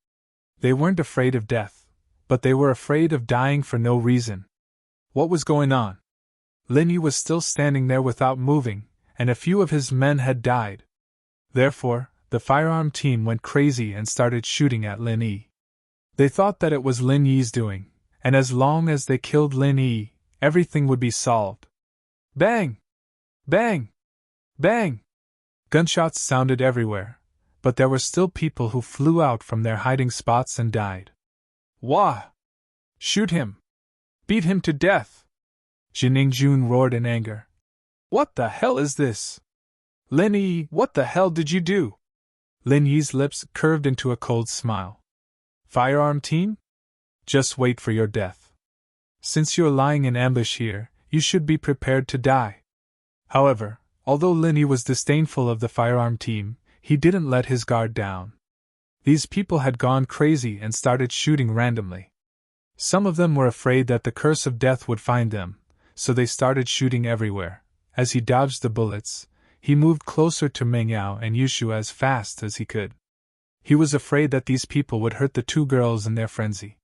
They weren't afraid of death, but they were afraid of dying for no reason. What was going on? Lin Yi was still standing there without moving, and a few of his men had died. Therefore, the firearm team went crazy and started shooting at Lin Yi. They thought that it was Lin Yi's doing, and as long as they killed Lin Yi, everything would be solved. Bang! Bang! Bang! Gunshots sounded everywhere, but there were still people who flew out from their hiding spots and died. Wah! Shoot him! Beat him to death! Jin Ingjun roared in anger. What the hell is this? Lin Yi, what the hell did you do? Lin Yi's lips curved into a cold smile. Firearm team? Just wait for your death. Since you're lying in ambush here, you should be prepared to die. However, although Lin Yi was disdainful of the firearm team, he didn't let his guard down. These people had gone crazy and started shooting randomly. Some of them were afraid that the curse of death would find them, so they started shooting everywhere. As he dodged the bullets, he moved closer to Meng Yao and Yushu as fast as he could. He was afraid that these people would hurt the two girls in their frenzy.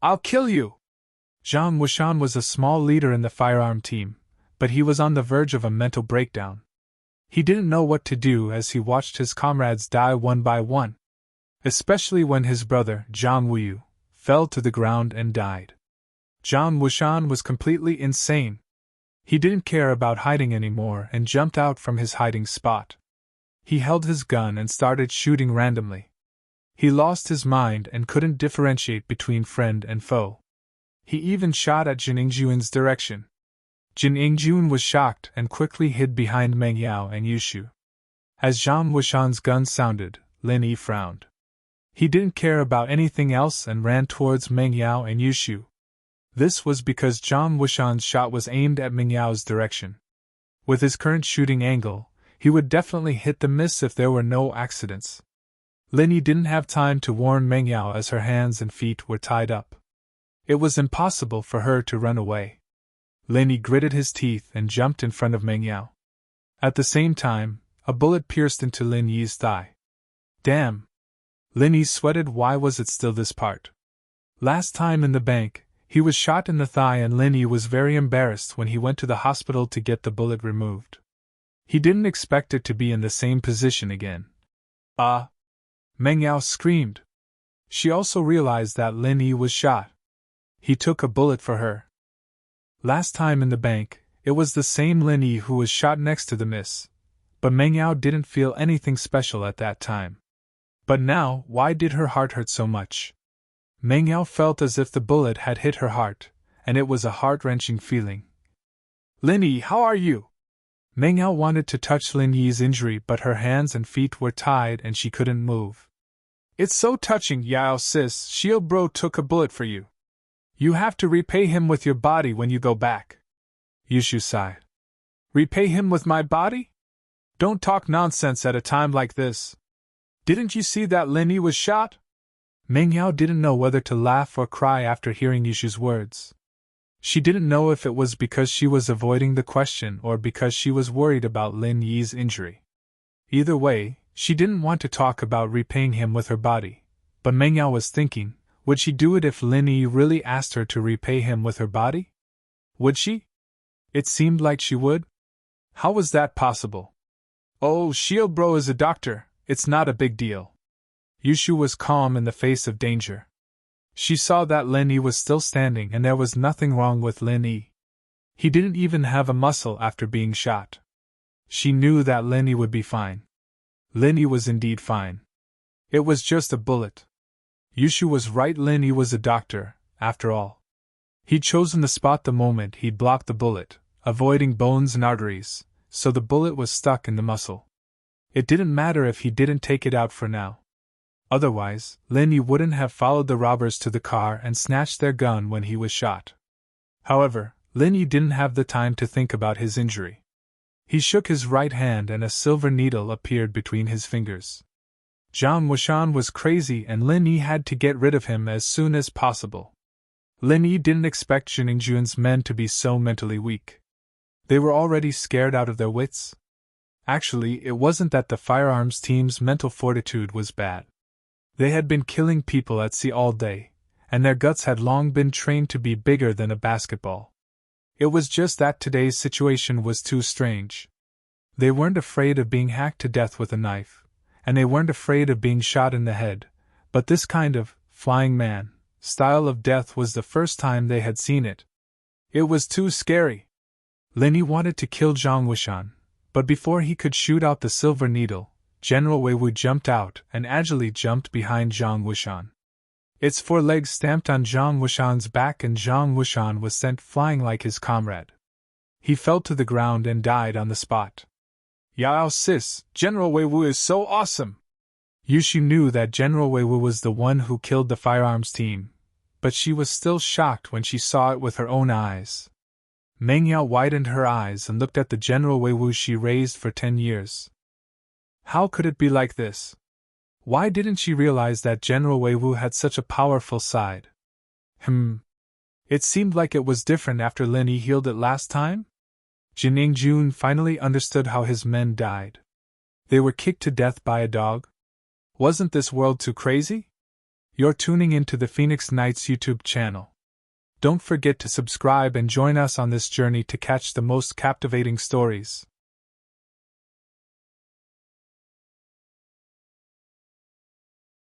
I'll kill you! Zhang Wushan was a small leader in the firearm team, but he was on the verge of a mental breakdown. He didn't know what to do as he watched his comrades die one by one, especially when his brother, Zhang Wuyu, fell to the ground and died. Zhang Wushan was completely insane. He didn't care about hiding anymore and jumped out from his hiding spot. He held his gun and started shooting randomly. He lost his mind and couldn't differentiate between friend and foe. He even shot at Jin Ingjun's direction. Jin Ingjun was shocked and quickly hid behind Meng Yao and Yushu. As Zhang Wushan's gun sounded, Lin Yi frowned. He didn't care about anything else and ran towards Meng Yao and Yushu. This was because Zhang Wushan's shot was aimed at Meng Yao's direction. With his current shooting angle, he would definitely hit the miss if there were no accidents. Lin Yi didn't have time to warn Meng Yao as her hands and feet were tied up. It was impossible for her to run away. Lin Yi gritted his teeth and jumped in front of Meng Yao. At the same time, a bullet pierced into Lin Yi's thigh. Damn! Lin Yi sweated. Why was it still this part? Last time in the bank, he was shot in the thigh and Lin Yi was very embarrassed when he went to the hospital to get the bullet removed. He didn't expect it to be in the same position again. Meng Yao screamed. She also realized that Lin Yi was shot. He took a bullet for her. Last time in the bank, it was the same Lin Yi who was shot next to the miss, but Meng Yao didn't feel anything special at that time. But now, why did her heart hurt so much? Meng Yao felt as if the bullet had hit her heart, and it was a heart-wrenching feeling. Lin Yi, how are you? Meng Yao wanted to touch Lin Yi's injury, but her hands and feet were tied and she couldn't move. It's so touching, Yao sis. Shield Bro took a bullet for you. You have to repay him with your body when you go back. Yushu sighed. Repay him with my body? Don't talk nonsense at a time like this. Didn't you see that Lin Yi was shot? Meng Yao didn't know whether to laugh or cry after hearing Yushu's words. She didn't know if it was because she was avoiding the question or because she was worried about Lin Yi's injury. Either way, she didn't want to talk about repaying him with her body, but Meng Yao was thinking, would she do it if Lin Yi really asked her to repay him with her body? Would she? It seemed like she would. How was that possible? Oh, Shield Bro is a doctor, it's not a big deal. Yushu was calm in the face of danger. She saw that Lin Yi was still standing and there was nothing wrong with Lin Yi. He didn't even have a muscle after being shot. She knew that Lin Yi would be fine. Lin Yi was indeed fine. It was just a bullet. Yushu was right, Lin Yi was a doctor, after all. He'd chosen the spot the moment he'd blocked the bullet, avoiding bones and arteries, so the bullet was stuck in the muscle. It didn't matter if he didn't take it out for now. Otherwise, Lin Yi wouldn't have followed the robbers to the car and snatched their gun when he was shot. However, Lin Yi didn't have the time to think about his injury. He shook his right hand and a silver needle appeared between his fingers. Zhang Wushan was crazy and Lin Yi had to get rid of him as soon as possible. Lin Yi didn't expect Jiningjun's men to be so mentally weak. They were already scared out of their wits. Actually, it wasn't that the firearms team's mental fortitude was bad. They had been killing people at sea all day, and their guts had long been trained to be bigger than a basketball. It was just that today's situation was too strange. They weren't afraid of being hacked to death with a knife, and they weren't afraid of being shot in the head, but this kind of flying man style of death was the first time they had seen it. It was too scary. Lin Yi wanted to kill Zhang Wushan, but before he could shoot out the silver needle, General Wei Wu jumped out and agilely jumped behind Zhang Wushan. Its forelegs stamped on Zhang Wushan's back and Zhang Wushan was sent flying like his comrade. He fell to the ground and died on the spot. Yao sis, General Wei Wu is so awesome! Yushu knew that General Wei Wu was the one who killed the firearms team, but she was still shocked when she saw it with her own eyes. Meng Yao widened her eyes and looked at the General Wei Wu she raised for 10 years. How could it be like this? Why didn't she realize that General Wei Wu had such a powerful side? It seemed like it was different after Lin Yi healed it last time? Jiningjun finally understood how his men died. They were kicked to death by a dog? Wasn't this world too crazy? You're tuning into the Phoenix Knights YouTube channel. Don't forget to subscribe and join us on this journey to catch the most captivating stories.